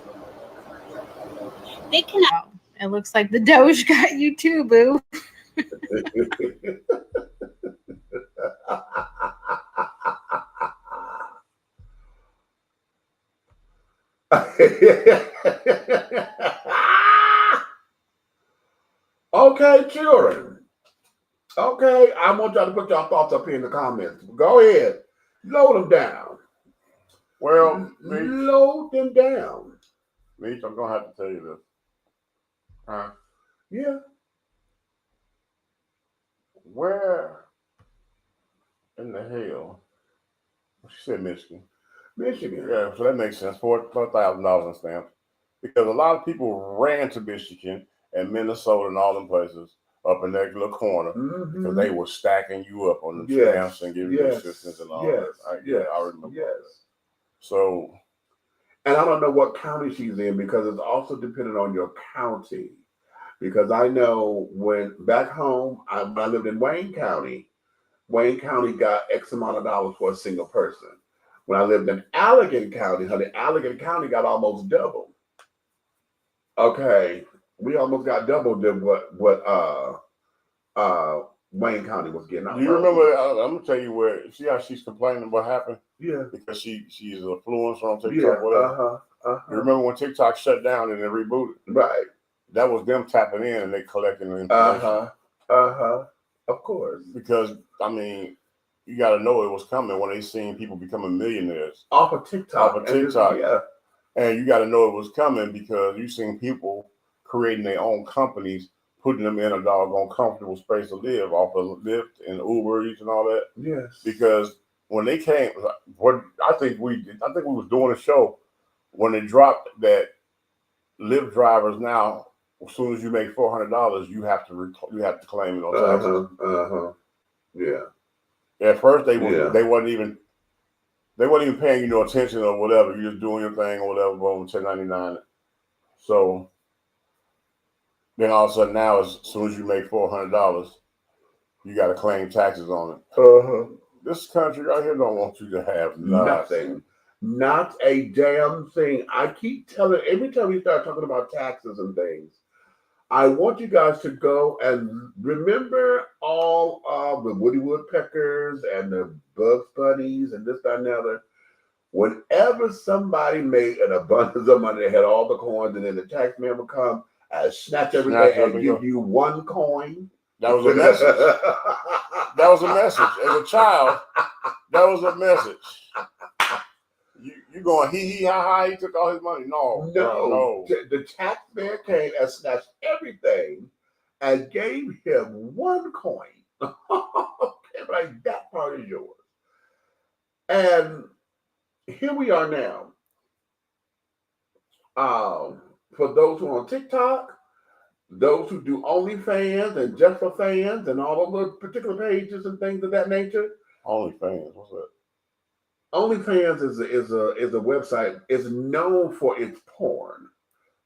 They cannot. Oh, it looks like the Doge got you too, boo. Okay, children. Okay, I want y'all to put your thoughts up here in the comments. Go ahead. Load them down. Well, load them down. Meech, I'm gonna have to tell you this. Huh? Yeah. Where in the hell? She said Michigan. Michigan. Yeah, so that makes sense. $4,000 in stamps. Because a lot of people ran to Michigan and Minnesota and all them places up in that little corner because they were stacking you up on the stamps and giving you assistance and all that. I remember that. So, and I don't know what county she's in because it's also dependent on your county. Because I know when back home, when I lived in Wayne County got X amount of dollars for a single person. When I lived in Allegan County, honey, Allegan County got almost double. Okay, we almost got double than what Wayne County was getting. Do you remember? I'm gonna tell you where. See how she's complaining what happened? Yeah, because she's an influencer on TikTok. Whatever. You remember when TikTok shut down and then rebooted? Right. That was them tapping in and they collecting the information. Of course. Because I mean, you got to know it was coming when they seen people becoming millionaires off of TikTok. And you got to know it was coming because you seen people creating their own companies, putting them in a doggone comfortable space to live off of Lyft and Uber Eats and all that. Yes. Because when they came, I think we was doing a show when they dropped that Lyft drivers now, as soon as you make $400, you have to claim it on taxes. Yeah. At first they wasn't even paying you no attention or whatever. You're just doing your thing or whatever, on 1099. So Then all of a sudden now, as soon as you make $400, you got to claim taxes on it. Uh-huh. This country right here don't want you to have Nothing. Not a damn thing. I keep telling, every time we start talking about taxes and things, I want you guys to go and remember all of the Woody Woodpeckers and the Bugs Bunnies and this, that, and the other. Whenever somebody made an abundance of money, they had all the coins, and then the tax man would come and snatch everything and give you one coin. That was a message. That was a message. As a child, that was a message. You going hee ha ha? He took all his money? No. The tax man came and snatched everything and gave him one coin. Okay, like that part is yours. And here we are now. For those who are on TikTok, those who do OnlyFans and Just for Fans and all of the particular pages and things of that nature. OnlyFans, what's that? OnlyFans is a website. It's known for its porn,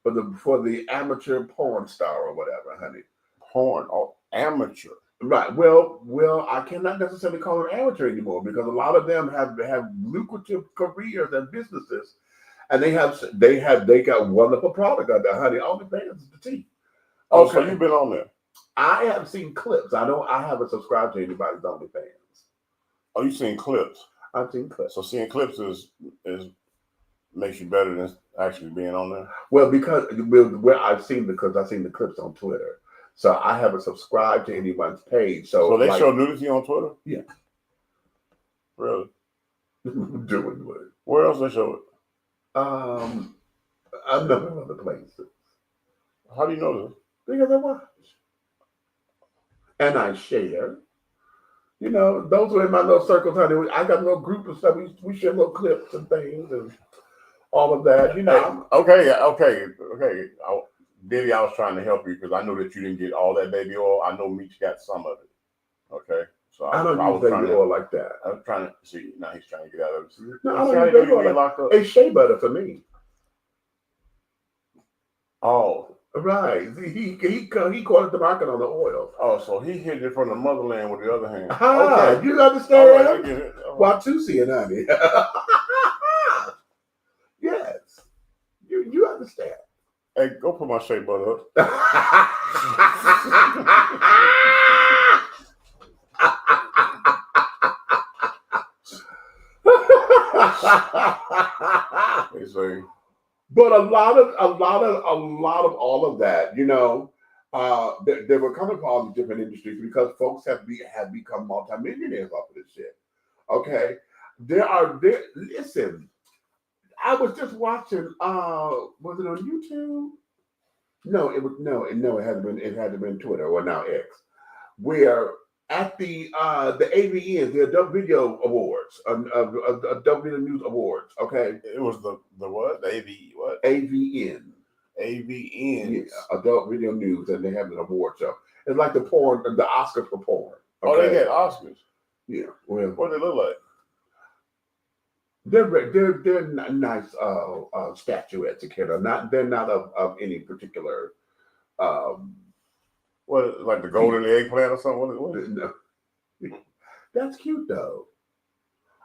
for the amateur porn star or whatever, honey. Porn, amateur. Right. Well, I cannot necessarily call them amateur anymore because a lot of them have lucrative careers and businesses, and they got wonderful product out there, honey. OnlyFans is the tea. Oh, okay. So you've been on there? I have seen clips. I haven't subscribed to anybody's OnlyFans. Oh, you've seen clips? I've seen clips. So seeing clips is makes you better than actually being on there? Well, because I've seen the clips on Twitter. So I haven't subscribed to anyone's page. So they show nudity on Twitter? Yeah. Really? Doing what? Where else they show it? A number of other places. How do you know this? Because I watch. And I share. You know, those are in my little circles, honey. I got a little group of stuff. We share little clips and things and all of that. You know. Okay. Diddy, I was trying to help you because I know that you didn't get all that baby oil. I know Meech got some of it. Okay. So I don't use baby oil like that. I was trying to see. Now he's trying to get out of it. No, I don't use baby oil like that. It's shea butter for me. Oh. Right. He cornered the market on the oil. Oh, so he hit it from the motherland with the other hand. Okay. You understand? Right, I get it. Watusi and honey. Yes. You understand. Hey, go put my shea butter up. They say. But a lot of all of that, you know, they were coming from all the different industries because folks have become multimillionaires off of this shit. Okay, listen. I was just watching. Was it on YouTube? No, it hadn't been Twitter or now X. Where at the AVN, the Adult Video Awards, Adult Video News Awards. Okay, it was the what? The AVN. AVN. Yeah, Adult Video News, and they have an award show. It's like the Oscars for porn. Okay? Oh, they get Oscars. Yeah. Well, what do they look like? They're nice statuettes, etc. They're not of any particular. What, like the golden eggplant or something? What? No. That's cute though.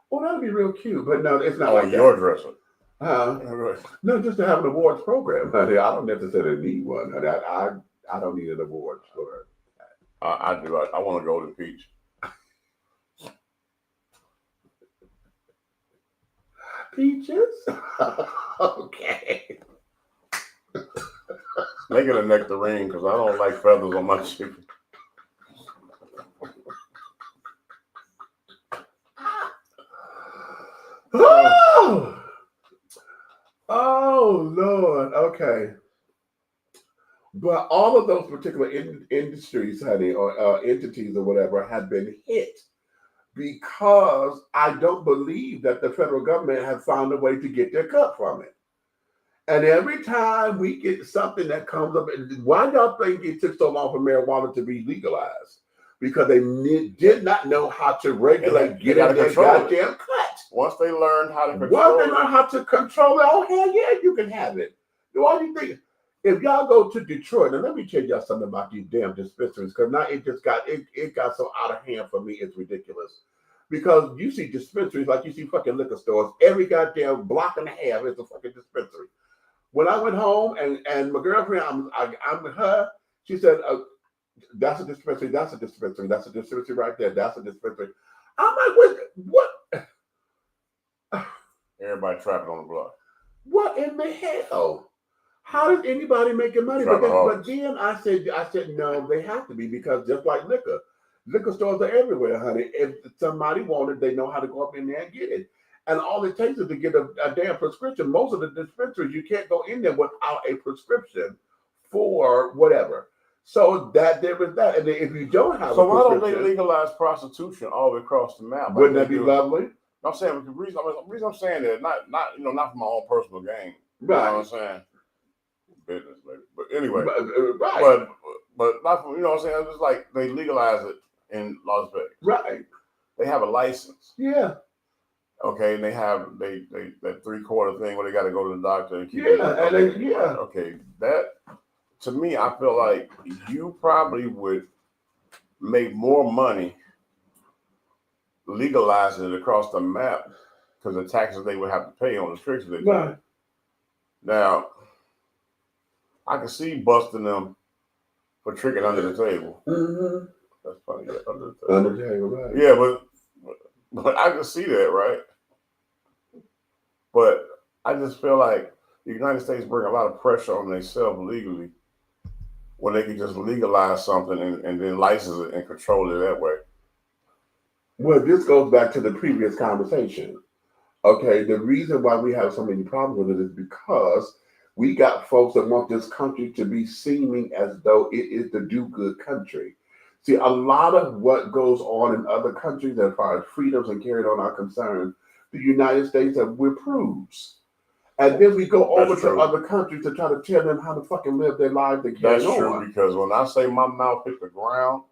Well, that'd be real cute, but no, it's not like your dresser. No, just to have an awards program, honey. I don't necessarily need one. Honey. I don't need an awards for it. I do. I want a golden peach. Peaches? Okay. Make it a nectarine because I don't like feathers on my chicken. Oh, Lord. Okay. But all of those particular industries, honey, or entities or whatever, have been hit because I don't believe that the federal government has found a way to get their cut from it. And every time we get something that comes up, why y'all think it took so long for marijuana to be legalized? Because they did not know how to regulate, get in their goddamn cut. Once they learned how to control it. Oh, hell yeah, you can have it. Why do you think? if y'all go to Detroit, and let me tell y'all something about these damn dispensaries, because now it got so out of hand for me, it's ridiculous. Because you see dispensaries like you see fucking liquor stores, every goddamn block and a half is a fucking dispensary. When I went home and my girlfriend, I'm with her, she said, that's a dispensary, that's a dispensary, that's a dispensary right there, that's a dispensary. I'm like, what? Everybody trapping on the block. What in the hell? How is anybody making money? But then I said, no, they have to be, because just like liquor stores are everywhere, honey. If somebody wanted, they know how to go up in there and get it. And all it takes is to get a damn prescription. Most of the dispensaries, you can't go in there without a prescription for whatever. So there is that. And if you don't have so why don't they legalize prostitution all the way across the map? Wouldn't that be lovely? I'm saying the reason I'm saying that not for my own personal gain. Right. You know what I'm saying? Business, maybe. But anyway, right. But not for, you know what I'm saying? It's like they legalize it in Las Vegas. Right. They have a license. Yeah. Okay, and they have that 3/4 thing where they got to go to the doctor and keep Okay, that to me, I feel like you probably would make more money legalizing it across the map because the taxes they would have to pay on the tricks they do. Right. Now, I can see busting them for tricking under the table. Mm-hmm. That's funny. Yeah, under the table. Under the table, right. Yeah, but I can see that, right? But I just feel like the United States bring a lot of pressure on themselves legally when they can just legalize something and then license it and control it that way. Well, this goes back to the previous conversation. Okay, the reason why we have so many problems with it is because we got folks that want this country to be seeming as though it is the do-good country. See, a lot of what goes on in other countries as far as freedoms and carrying on our concerns, the United States reproves. And then we go over to other countries to try to tell them how to fucking live their lives and carry on. That's true, because when I say my mouth hit the ground,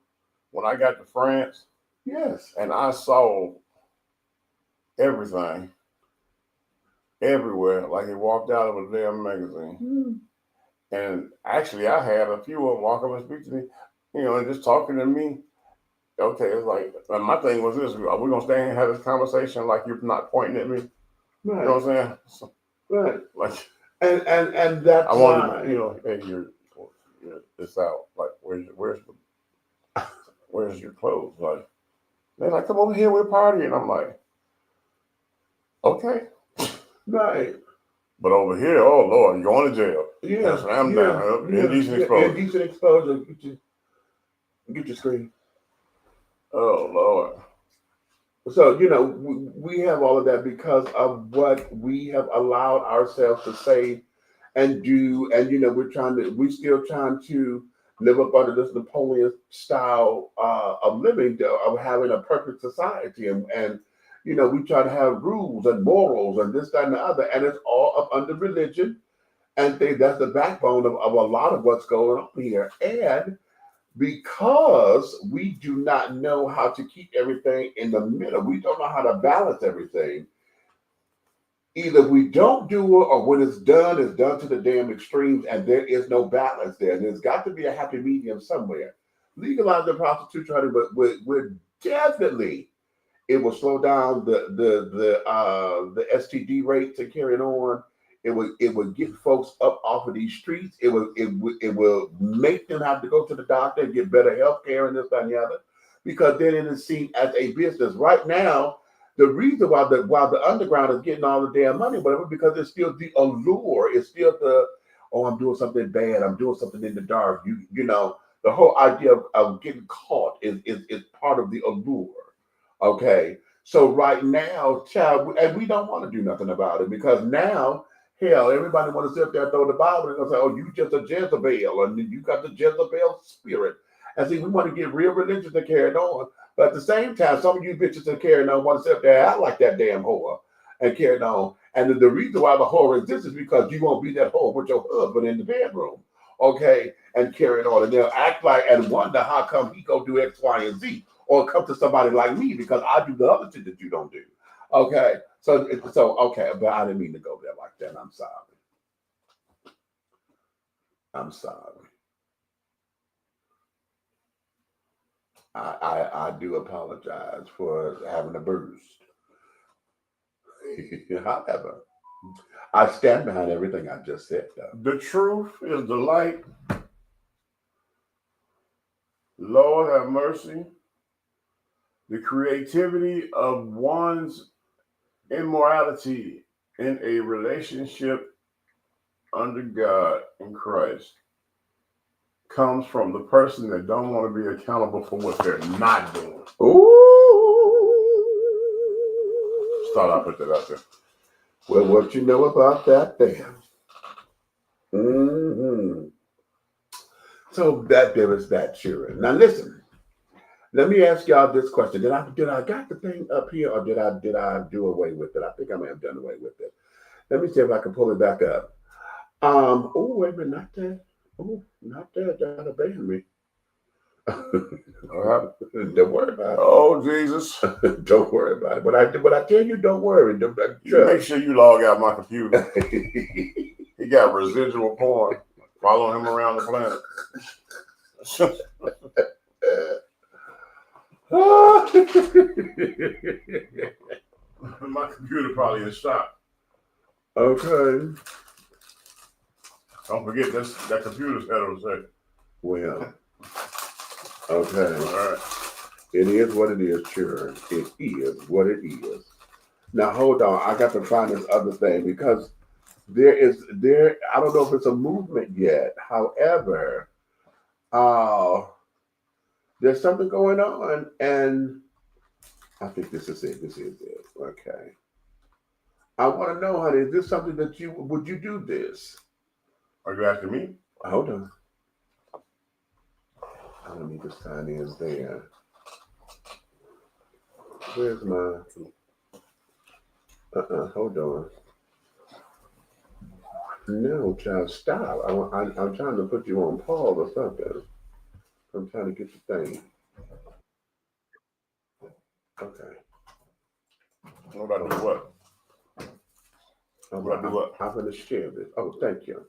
when I got to France, yes, and I saw everything, everywhere, like it walked out of a damn magazine. And actually, I had a few of them walk up and speak to me, you know, and just talking to me. Okay, it's like, my thing was this: are we gonna stay and have this conversation like you're not pointing at me? Right. You know what I'm saying? So, right. Like, and that's I wanted, you know, hey, it's out. Like, where's your clothes? Like, they're like, come over here, we're partying. I'm like, okay. Right. But over here, oh Lord, you're going to jail. Yeah. Slam down. Indecent exposure. Indecent exposure. Get your screen. Oh Lord. So, you know, we have all of that because of what we have allowed ourselves to say and do. And, you know, we're still trying to live up under this Napoleon style of living, of having a perfect society. And, you know, we try to have rules and morals and this, that, and the other. And it's all up under religion. And that's the backbone of a lot of what's going on here. And because we do not know how to keep everything in the middle, we don't know how to balance everything. Either we don't do it, or when it's done to the damn extremes, and there is no balance there. And there's got to be a happy medium somewhere. Legalizing prostitution, honey, but we're definitely, it will slow down the STD rates and carrying on. It would get folks up off of these streets. It will make them have to go to the doctor and get better health care and this, that, and the other, because then it is seen as a business. Right now, the reason why the underground is getting all the damn money, whatever, because it's still the allure. It's still I'm doing something bad. I'm doing something in the dark. You know, the whole idea of getting caught is part of the allure. Okay, so right now, child, and we don't want to do nothing about it, because now, hell, everybody want to sit there and throw the Bible and say, oh, you just a Jezebel, and you got the Jezebel spirit. And see, we want to get real religious and carry it on. But at the same time, some of you bitches that carry on want to sit there and act like that damn whore and carry it on. And the reason why the whore exists is because you won't be that whore with your husband in the bedroom, okay, and carry it on. And they'll act like and wonder how come he go do X, Y, and Z, or come to somebody like me because I do the other shit that you don't do. Okay, so okay, but I didn't mean to go there like that. I'm sorry. I'm sorry. I do apologize for having a burst. However, I stand behind everything I just said, though. The truth is the light. Lord have mercy. The creativity of one's immorality in a relationship under God in Christ comes from the person that don't want to be accountable for what they're not doing. Ooh. Just thought I'd put that out there. Well, what you know about that there? Mm-hmm. So that there is that, children. Now listen, let me ask y'all this question. Did I got the thing up here, or did I do away with it? I think I may have done away with it. Let me see if I can pull it back up. Oh, wait a minute, not that. Oh, not that. That'll ban me. Don't worry about it. Oh, Jesus. Don't worry about it. But I tell you, don't worry. You make sure you log out my computer. He got residual porn following him around the planet. My computer probably in shock. Okay. Don't forget that computer's heterosexual. Well, okay. All right. It is what it is, sure. It is what it is. Now hold on. I got to find this other thing because there I don't know if it's a movement yet. However, there's something going on, and I think this is it. This is it. Okay. I want to know, honey, is this something that would you do this? Are you asking me? Hold on. Let me just sign in there. Where's my? Hold on. No, child, stop. I'm trying to put you on pause or something. I'm trying to get the thing. Okay. What about do what? I'm going to share this. Oh, thank you.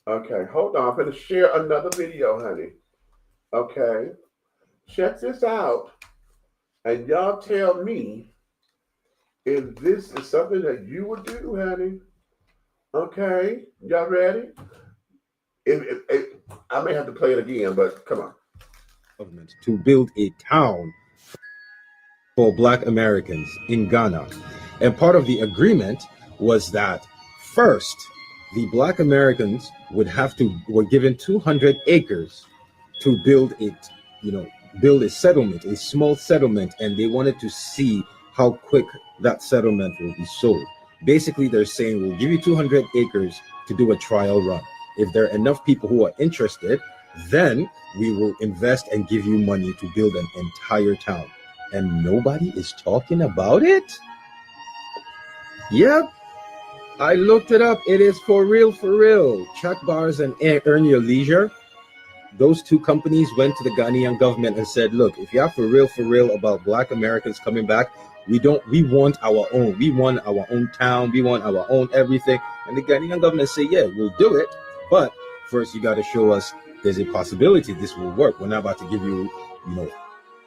Okay, hold on. I'm going to share another video, honey. Okay. Check this out. And y'all tell me if this is something that you would do, honey. Okay. Y'all ready? If I may have to play it again, but come on. To build a town for Black Americans in Ghana. And part of the agreement was that first, the Black Americans were given 200 acres to build a settlement, a small settlement, and they wanted to see how quick that settlement will be sold. Basically, they're saying, we'll give you 200 acres to do a trial run. If there are enough people who are interested, then we will invest and give you money to build an entire town. And nobody is talking about it? Yep. I looked it up. It is for real, for real. Chuck Bars and Earn Your Leisure. Those two companies went to the Ghanaian government and said, look, if you're for real about Black Americans coming back, we want our own. We want our own town. We want our own everything. And the Ghanaian government say, yeah, we'll do it. But first you got to show us there's a possibility this will work. We're not about to give you,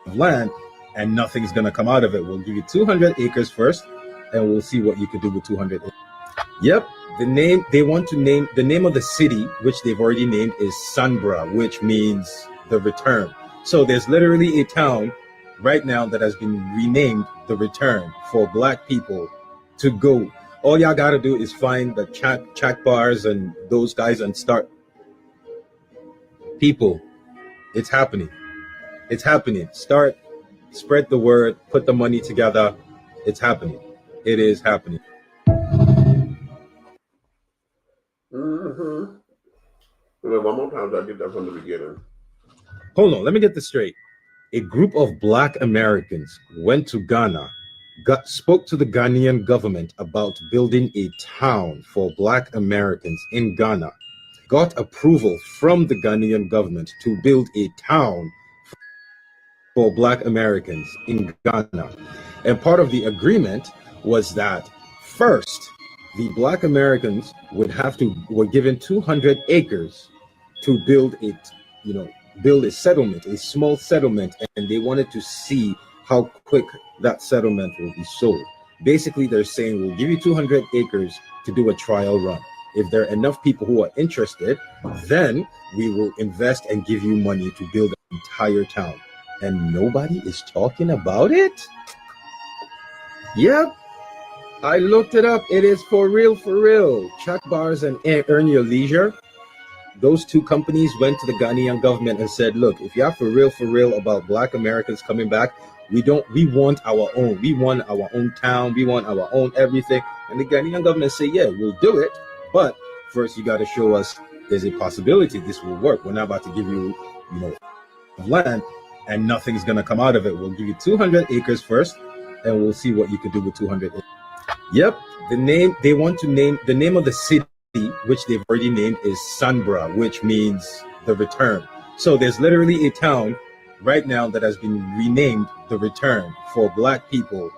land and nothing's going to come out of it. We'll give you 200 acres first and we'll see what you could do with 200 acres. Yep. The name of the city, which they've already named, is Sanbra, which means the return. So there's literally a town right now that has been renamed the Return for Black people to go. All y'all got to do is find the chat bars and those guys and start. People, it's happening. It's happening. Start, spread the word, put the money together. It's happening. It is happening. Mm-hmm. Well, one more time, so I get that from the beginning. Hold on, let me get this straight. A group of Black Americans went to Ghana, spoke to the Ghanaian government about building a town for Black Americans in Ghana, got approval from the Ghanaian government to build a town for Black Americans in Ghana. And part of the agreement was that first, the Black Americans were given 200 acres to build build a settlement, a small settlement, and they wanted to see how quick that settlement will be sold. Basically, they're saying we'll give you 200 acres to do a trial run. If there are enough people who are interested, then we will invest and give you money to build an entire town. And nobody is talking about it? Yep. I looked it up. It is for real, for real. Chuck Bars and Earn Your Leisure. Those two companies went to the Ghanaian government and said, look, if you're for real about Black Americans coming back, we want our own. We want our own town. We want our own everything. And the Ghanaian government say, yeah, we'll do it. But first you got to show us there's a possibility this will work. We're not about to give you, land and nothing's going to come out of it. We'll give you 200 acres first and we'll see what you could do with 200 acres. Yep. The name of the city, which they've already named, is Sanbra, which means the return. So there's literally a town right now that has been renamed the Return for Black people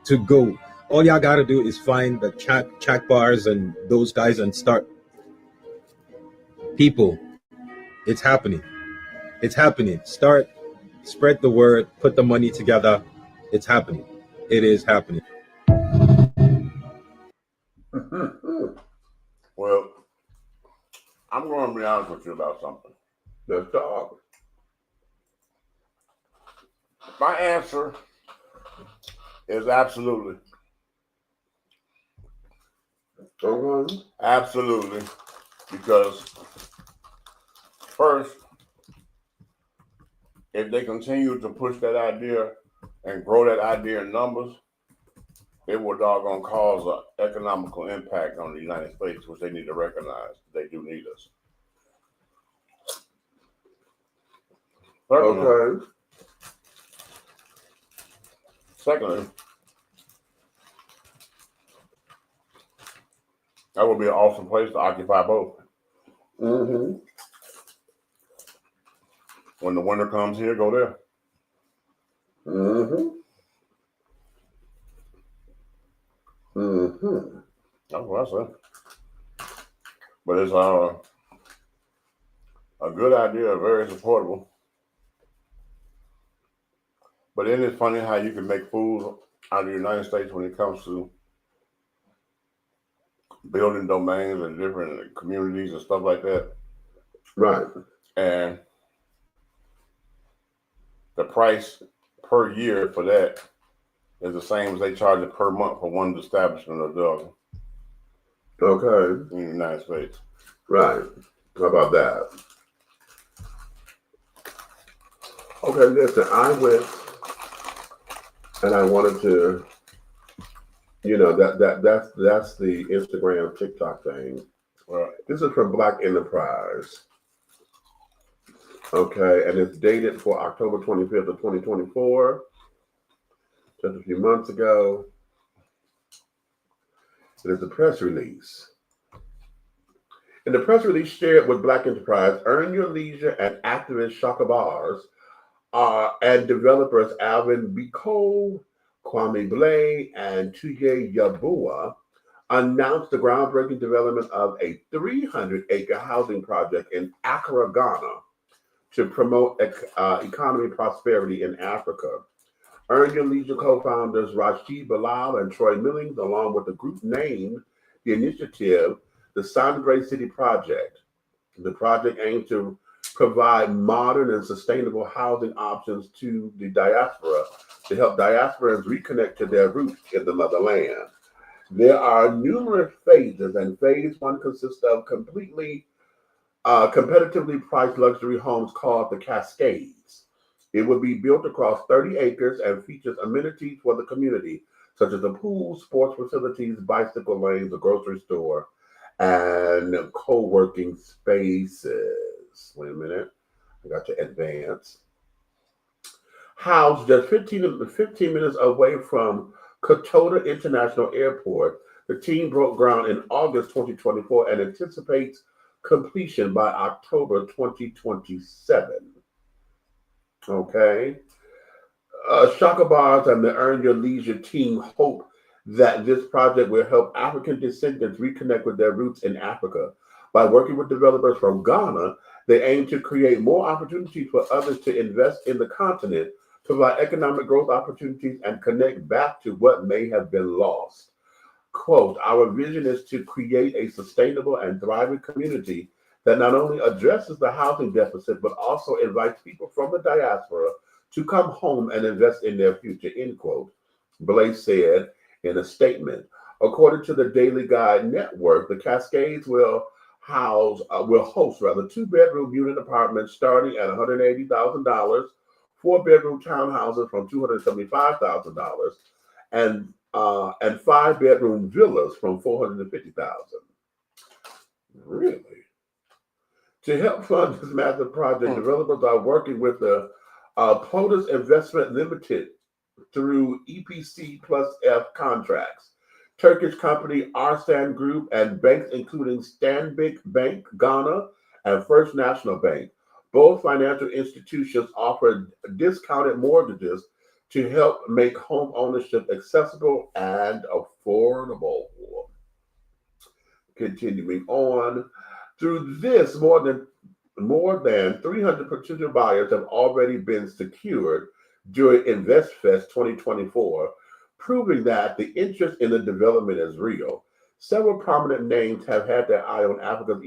to go. All y'all gotta do is find the Chuck Bars and those guys and start. People, it's happening. It's happening. Spread the word, put the money together. It's happening. It is happening. Well, I'm going to be honest with you about something. Let's talk. My answer is absolutely. Absolutely. Because first, if they continue to push that idea and grow that idea in numbers, it will doggone cause an economical impact on the United States, which they need to recognize. They do need us. Secondly, that would be an awesome place to occupy both. Mm-hmm. When the winter comes here, go there. Mm-hmm. Mm-hmm. That's what I said. But it's a good idea, very supportable. But isn't it funny how you can make food out of the United States when it comes to building domains and different communities and stuff like that? Right. And the price per year for that is the same as they charge it per month for one establishment of dozen. Okay. In the United States. Right. How about that? Okay, listen, I went and I wanted to, that's the Instagram, TikTok thing. Right. This is from Black Enterprise. Okay, and it's dated for October 25th of 2024, just a few months ago. It is a press release. In the press release shared with Black Enterprise, Earn Your Leisure and activist Shaka Bars and developers Alvin Biko, Kwame Blay, and Tuye Yabua announced the groundbreaking development of a 300-acre housing project in Accra, Ghana, to promote economy prosperity in Africa. Earn Your Leisure co-founders Rashid Bilal and Troy Millings, along with the group named the initiative the Sangre City Project. The project aims to provide modern and sustainable housing options to the diaspora to help diasporans reconnect to their roots in the motherland. There are numerous phases, and phase one consists of completely competitively priced luxury homes called the Cascades. It will be built across 30 acres and features amenities for the community, such as a pool, sports facilities, bicycle lanes, a grocery store, and co-working spaces. Wait a minute, I got to advance. Housed just 15 minutes away from Kotoda International Airport, the team broke ground in August 2024 and anticipates completion by October 2027. Okay. Shaka Bars and the Earn Your Leisure team hope that this project will help African descendants reconnect with their roots in Africa. By working with developers from Ghana, They aim to create more opportunities for others to invest in the continent, provide economic growth opportunities, and connect back to what may have been lost. Quote, our vision is to create a sustainable and thriving community that not only addresses the housing deficit, but also invites people from the diaspora to come home and invest in their future, end quote, Blaze said in a statement. According to the Daily Guide Network, the Cascades will host 2-bedroom unit apartments starting at $180,000, 4-bedroom townhouses from $275,000, and 5-bedroom villas from $450,000. Really? To help fund this massive project, developers are working with the POTUS Investment Limited through EPC plus F contracts. Turkish company Arslan Group and banks including Stanbic Bank Ghana and First National Bank. Both financial institutions offer discounted mortgages to help make home ownership accessible and affordable. Continuing on, through this, more than 300 potential buyers have already been secured during InvestFest 2024, proving that the interest in the development is real. Several prominent names have had their eye on Africa's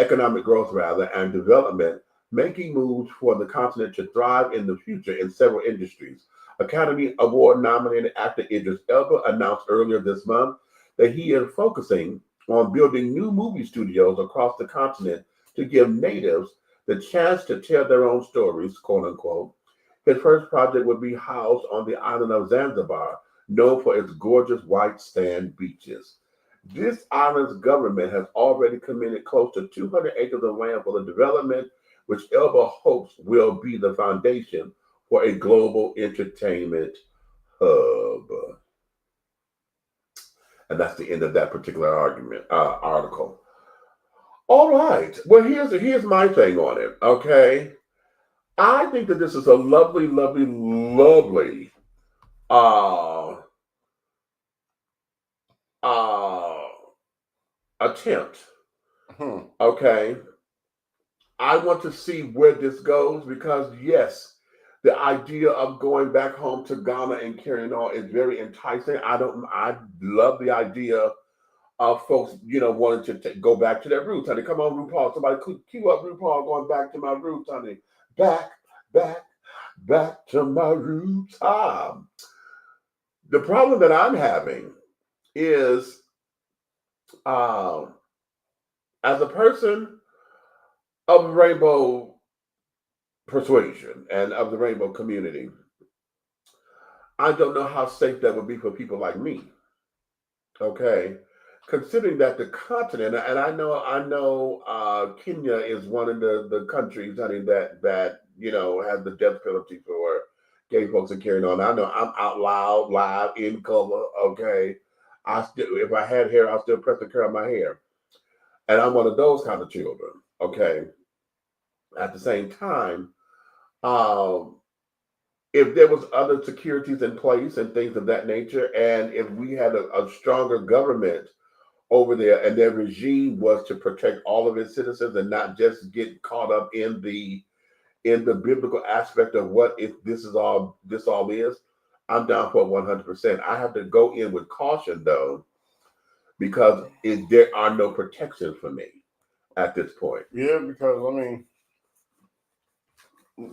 economic growth and development, making moves for the continent to thrive in the future in several industries. Academy Award nominated actor Idris Elba announced earlier this month that he is focusing on building new movie studios across the continent to give natives the chance to tell their own stories, quote unquote. His first project would be housed on the island of Zanzibar, known for its gorgeous white sand beaches. This island's government has already committed close to 200 acres of land for the development, which Elba hopes will be the foundation for a global entertainment hub. And that's the end of that particular article. All right. Well, here's my thing on it. Okay. I think that this is a lovely, lovely, lovely attempt. Okay. I want to see where this goes because yes, the idea of going back home to Ghana and carrying on is very enticing. I love the idea of folks, wanting to go back to their roots. Honey, come on, RuPaul. Somebody cue up RuPaul going back to my roots, honey. Back to my roots. The problem that I'm having is, as a person of rainbow persuasion and of the rainbow community, I don't know how safe that would be for people like me. Okay, considering that the continent, and I know Kenya is one of the countries, honey, that has the death penalty for gay folks and carrying on. I know I'm out loud, live, in color. Okay, if I had hair, I'll still press the curl of my hair, and I'm one of those kind of children. Okay, at the same time, if there was other securities in place and things of that nature, and if we had a stronger government over there and their regime was to protect all of its citizens and not just get caught up in the biblical aspect of what if this all is, I'm down for 100%. I have to go in with caution though, because there are no protections for me at this point. Yeah, because I mean,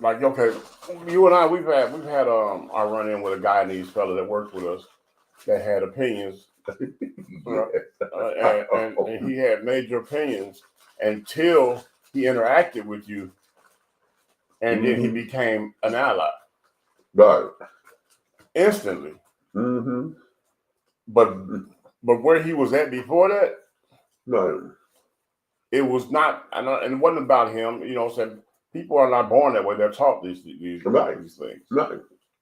like, okay, you and I, we've had our run in with a guy in these fellas that worked with us that had opinions, and he had major opinions until he interacted with you, and then he became an ally, right? Instantly. But where he was at before that, no, it was not, and it wasn't about him. Saying people are not born that way; they're taught these things. Right.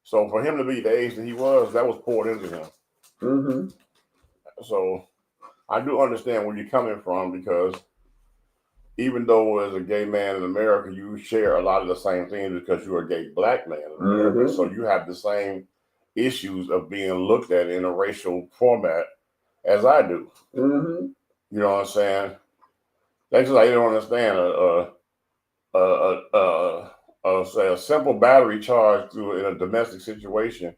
So for him to be the age that he was, that was poured into him. So I do understand where you're coming from, because even though as a gay man in America, you share a lot of the same things because you're a gay black man in America. So you have the same issues of being looked at in a racial format as I do. You know what I'm saying? That's just like you don't understand say a simple battery charge in a domestic situation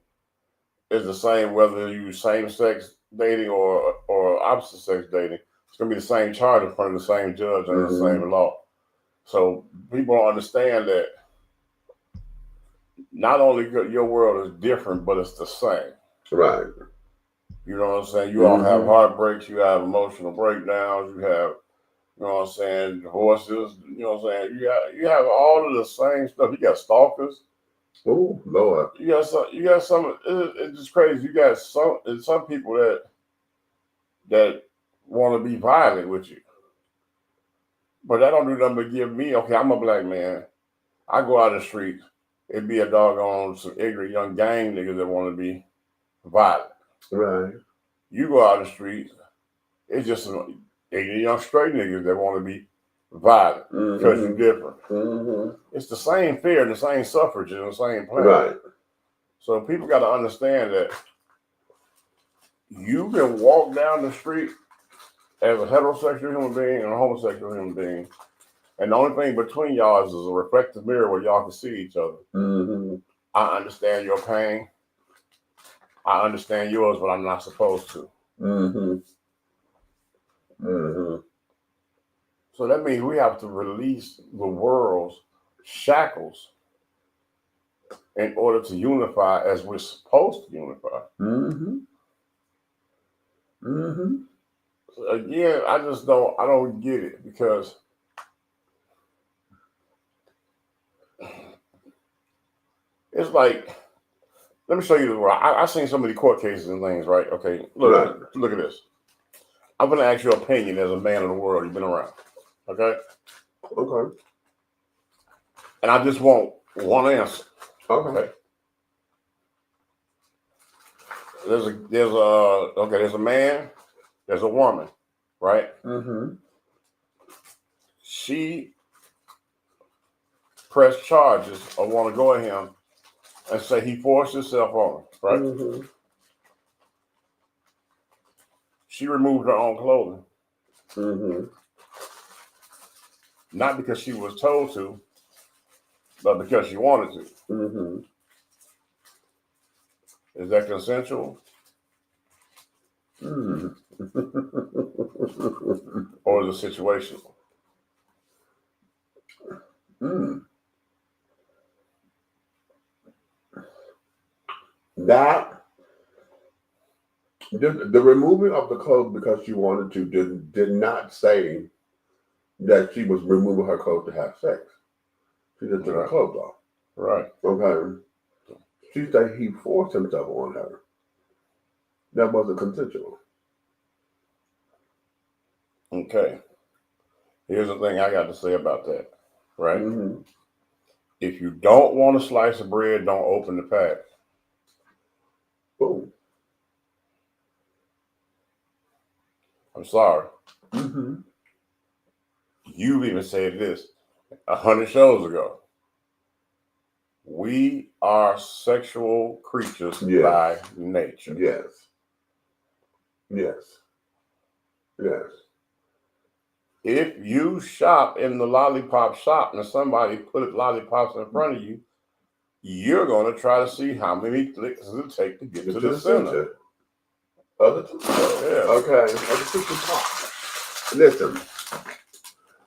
is the same whether you same sex dating or opposite sex dating. It's gonna be the same charge in front of the same judge under the same law. So people don't understand that not only your world is different, but it's the same. Right. You know what I'm saying? You all have heartbreaks, you have emotional breakdowns, you have, you know what I'm saying, divorces, you know what I'm saying? You have all of the same stuff. You got stalkers. Oh Lord. You got some it's just crazy. You got some people that want to be violent with you. But that don't do nothing but give me, okay, I'm a black man. I go out the street, it'd be a doggone some ignorant young gang niggas that want to be violent. Right. You go out the street, it's just some ignorant young straight niggas that want to be violent because you're different. It's the same fear and the same suffrage and the same plan. Right. So people got to understand that you can walk down the street as a heterosexual human being and a homosexual human being, and the only thing between y'all is a reflective mirror where y'all can see each other. I understand your pain. I understand yours, but I'm not supposed to. So that means we have to release the world's shackles in order to unify as we're supposed to unify. So again, I don't get it because it's like, let me show you the world. I've seen so many court cases and things, right? Okay, look at this. I'm going to ask your opinion as a man of the world. You've been around, okay? Okay. And I just want one answer. Okay. There's a man, there's a woman, right? She pressed charges or want to go at him and say he forced himself on her, right? She removed her own clothing. Not because she was told to, but because she wanted to. Is that consensual? Or is it situational? That the removing of the clothes because she wanted to did not say that she was removing her clothes to have sex. She just took her clothes off. Right. Okay. She said he forced himself on her. That wasn't consensual. Okay. Here's the thing I got to say about that, right? If you don't want a slice of bread, don't open the pack. Boom. I'm sorry. You've even said this 100 shows ago. We are sexual creatures by nature. Yes. If you shop in the lollipop shop and somebody put lollipops in front of you, you're going to try to see how many clicks does it take to get to the center. Other two. Okay. Other two can talk. Listen.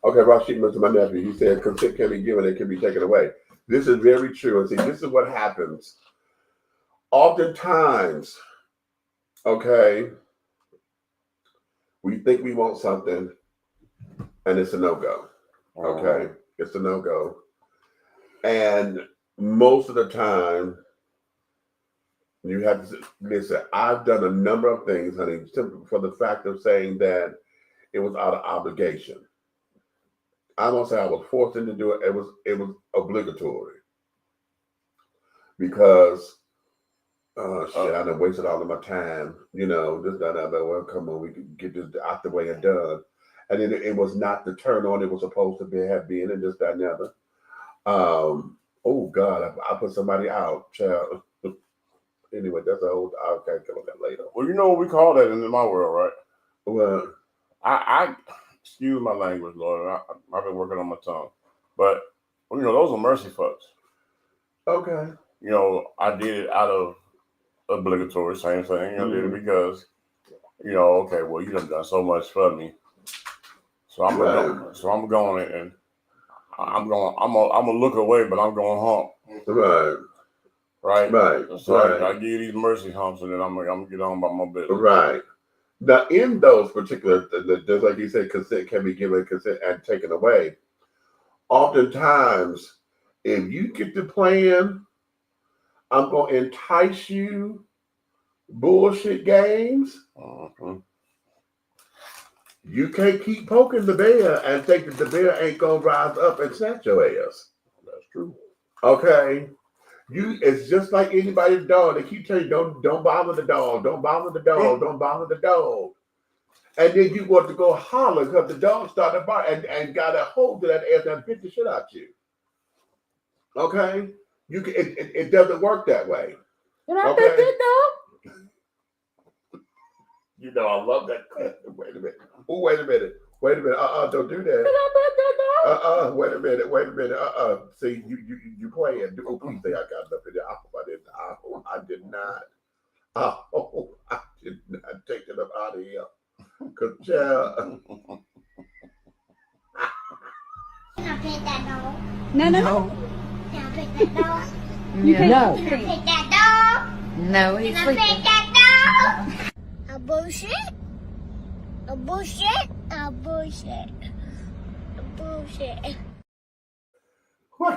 Okay, Rashid mentioned my nephew. He said consent can be given, it can be taken away. This is very true. And see, this is what happens. Oftentimes, okay, we think we want something and it's a no-go. Okay? It's a no-go. And most of the time, you have to listen. I've done a number of things, honey, simply for the fact of saying that it was out of obligation. I won't say I was forced into do it. It was obligatory because I done wasted all of my time. You know, this, that, that. Well, come on, we can get this out the way and done. And then it was not the turn on it was supposed to have been, and this, that, and the other. Oh God, I put somebody out, child. Anyway, that's a whole. I'll talk about that later. Well, you know what we call that in my world, right? Well, I excuse my language, Lord. I've been working on my tongue. But, you know, those are mercy fucks. Okay. You know, I did it out of obligatory, same thing. I did it because, you know, okay, well, you done so much for me. So I'm going and I'm gonna look away, but I'm going hump. Right. So I give you these mercy humps, and then I'm gonna get on about my business. Right. Now, in those particular, just like you said, consent can be given, consent and taken away. Oftentimes, if you get to playing, I'm gonna entice you bullshit games. You can't keep poking the bear and think that the bear ain't gonna rise up and snatch your ass. That's true. Okay. It's just like anybody's dog. They keep telling you, don't bother the dog, don't bother the dog, don't bother the dog. And then you want to go holler because the dog started to bark and got a hold of that ass and bit the shit out you. Okay? It doesn't work that way. Can I pet that dog? You know, I love that question. Wait a minute. Oh, wait a minute. Don't do that. Can I pet that dog? Wait a minute. See, you playing. Oh, please say I got enough in there. I hope I didn't. I did not. I did not take it up out of here. Cause child. Can I pet that dog? No. Can I pet that dog? No. Can I pet that dog? No, he's Can I sleeping. pet that dog? A bullshit. What?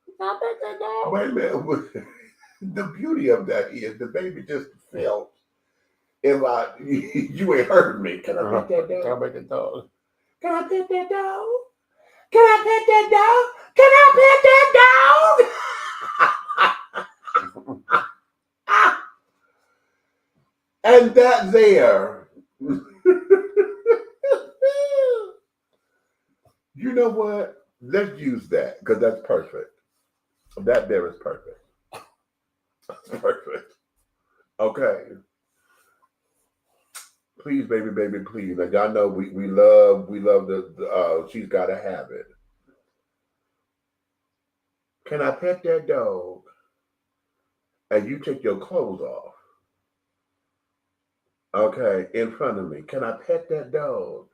Can I pet that dog? Wait a minute. The beauty of that is the baby just felt if you ain't heard me. Can I pet that dog? Can I pet that dog? Can I pet that dog? Can I pet that dog? Can I pet that dog? And that there. You know what? Let's use that because that's perfect. That there is perfect. That's perfect. Okay. Please, baby, please. Like y'all know we love the she's gotta have it. Can I pet that dog? And you take your clothes off. Okay, in front of me. Can I pet that dog?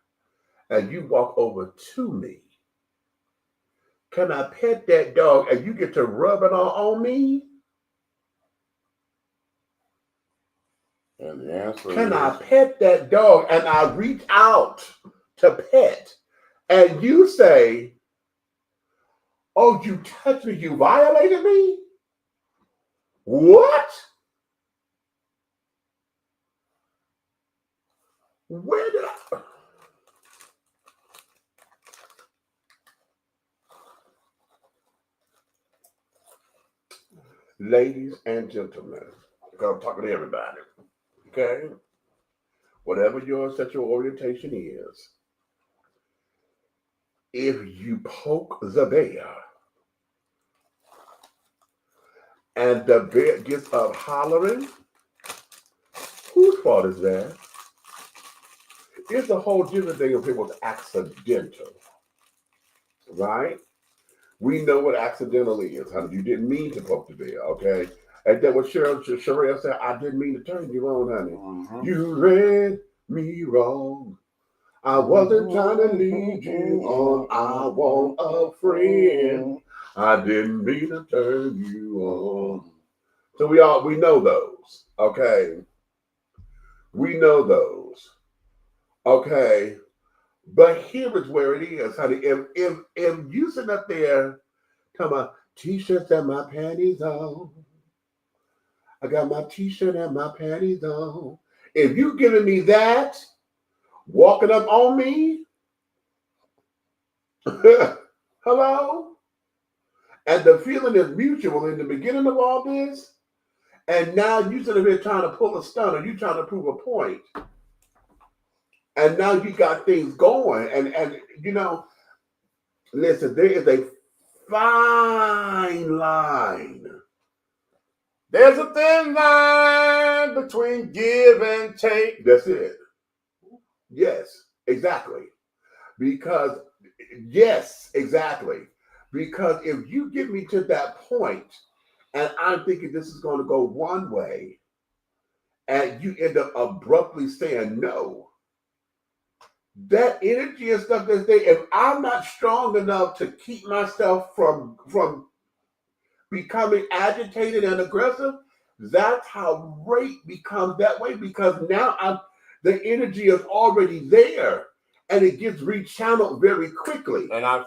And you walk over to me. Can I pet that dog and you get to rub it on me? And the answer Can is, I pet that dog and I reach out to pet and you say, oh, you touched me, you violated me? What? Where did I? Ladies and gentlemen, because I'm talking to everybody, okay? Whatever your sexual orientation is, if you poke the bear and the bear gets up hollering, whose fault is that? It's a whole different thing if it was accidental, right? We know what accidental is, honey. You didn't mean to poke the bear, okay? And that what Sherelle said, I didn't mean to turn you on, honey. You read me wrong. I wasn't trying to lead you on. I want a friend. I didn't mean to turn you on. So we know those, okay? We know those, okay? But here is where it is, honey. If you sitting up there talking about t-shirts and my panties on, I got my t-shirt and my panties on. If you giving me that, walking up on me, hello? And the feeling is mutual in the beginning of all this, and now you sitting there trying to pull a stunt or you trying to prove a point. And now you got things going. And you know, listen, there is a fine line. there's a thin line between give and take. That's it. Yes, exactly. Because, yes, exactly. Because if you get me to that point and I'm thinking this is going to go one way and you end up abruptly saying no, that energy and stuff that's there, if I'm not strong enough to keep myself from becoming agitated and aggressive, that's how rape becomes that way, because now the energy is already there and it gets rechanneled very quickly. And I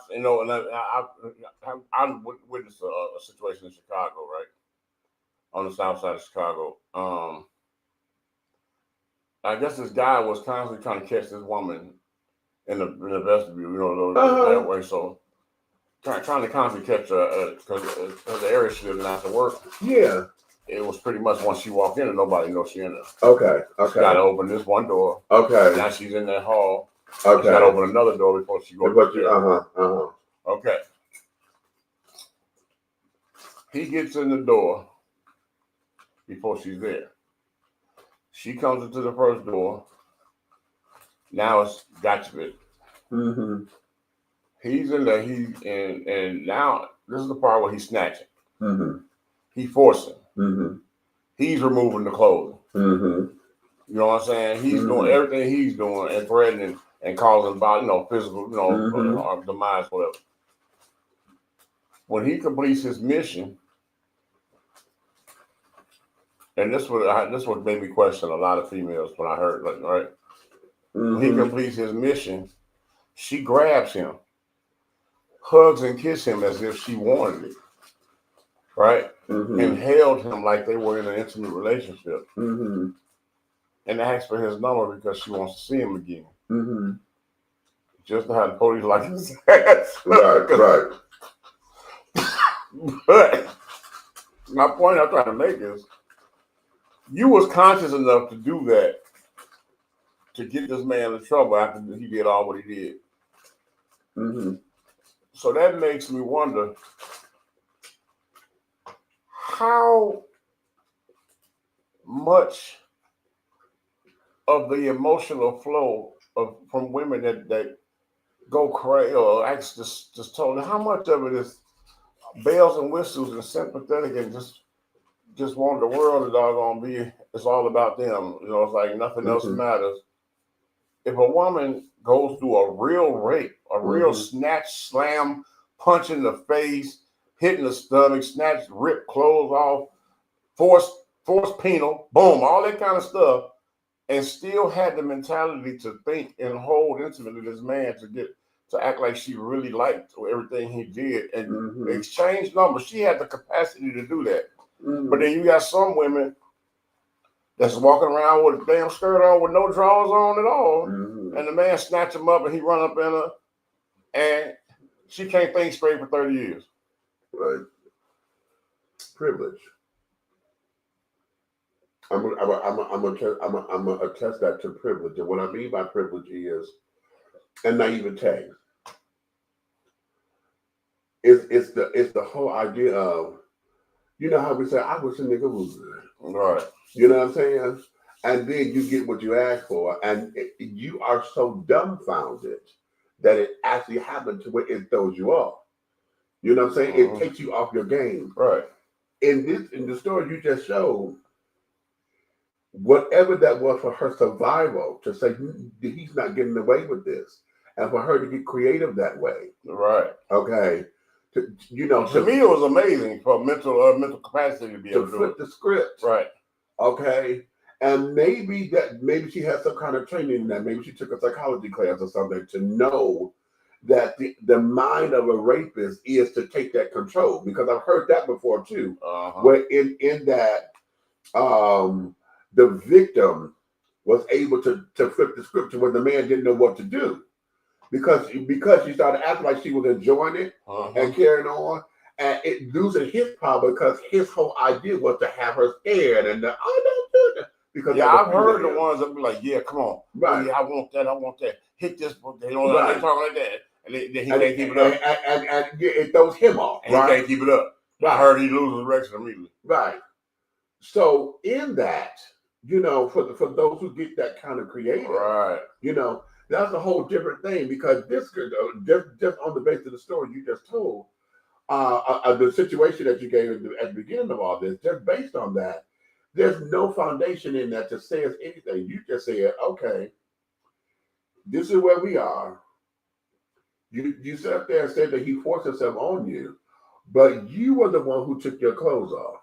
witnessed a situation in Chicago, right? On the south side of Chicago. I guess this guy was constantly trying to catch this woman in the vestibule, that way. So trying to constantly catch her because the area she lived in after work. Yeah. It was pretty much once she walked in and nobody knows she in there. Okay. She got to open this one door. Okay. Now she's in that hall. Okay. She got to open another door before she goes. Okay. He gets in the door before she's there. She comes into the first door. Now it's gotcha bit. Mm-hmm. He's in there. And now this is the part where he's snatching. Mm-hmm. He's forcing. Mm-hmm. He's removing the clothing. Mm-hmm. You know what I'm saying? He's doing everything he's doing and threatening and causing physical, demise, whatever. When he completes his mission, and this would made me question a lot of females when I heard, right? Mm-hmm. When he completes his mission, she grabs him, hugs and kisses him as if she wanted it, right? Mm-hmm. And held him like they were in an intimate relationship. Mm-hmm. And asked for his number because she wants to see him again. Mm-hmm. Just to have the police like his ass. Right. But my point I'm trying to make is, you was conscious enough to do that to get this man in trouble after he did all what he did. Mm-hmm. So that makes me wonder how much of the emotional flow from women that go crazy or act just totally, how much of it is bells and whistles and sympathetic and just want the world to doggone be, it's all about them. It's like nothing else matters. If a woman goes through a real rape, a real snatch, slam, punch in the face, hitting the stomach, snatch, rip clothes off, force penal, boom, all that kind of stuff, and still had the mentality to think and hold intimately this man to act like she really liked everything he did and exchange numbers. She had the capacity to do that. But then you got some women that's walking around with a damn skirt on with no drawers on at all. And the man snatch him up and he run up in her and she can't think straight for 30 years. Right. Privilege. I'm gonna attest that to privilege. And what I mean by privilege is, and naivete. It's the whole idea of, how we say, I wish a nigga was good. Right. You know what I'm saying? And then you get what you ask for, and you are so dumbfounded that it actually happened to where it throws you off. You know what I'm saying? It takes you off your game. Right. In the story you just showed, whatever that was for her survival, to say he's not getting away with this, and for her to get creative that way. Right. Okay. To me, it was amazing for mental capacity to be able to flip the script. Right. Okay. And maybe she had some kind of training in that. Maybe she took a psychology class or something to know that the mind of a rapist is to take that control. Because I've heard that before too. Where in that the victim was able to flip the script to where the man didn't know what to do. Because she started acting like she was enjoying it and carrying on, and it losing his power because his whole idea was to have her scared and don't do that. Because I've heard the ones that be like, yeah, come on, right? Oh, yeah, I want that. Hit this, they don't they talk like that, and then he can't keep it up, and it throws him off. And he can't keep it up. Right. I heard he loses direction immediately. Right. So in that, for those who get that kind of creative, right? That's a whole different thing because this could just on the basis of the story you just told, the situation that you gave at the beginning of all this, just based on that, there's no foundation in that to say anything. You just said, okay, this is where we are. You sat up there and said that he forced himself on you, but you were the one who took your clothes off.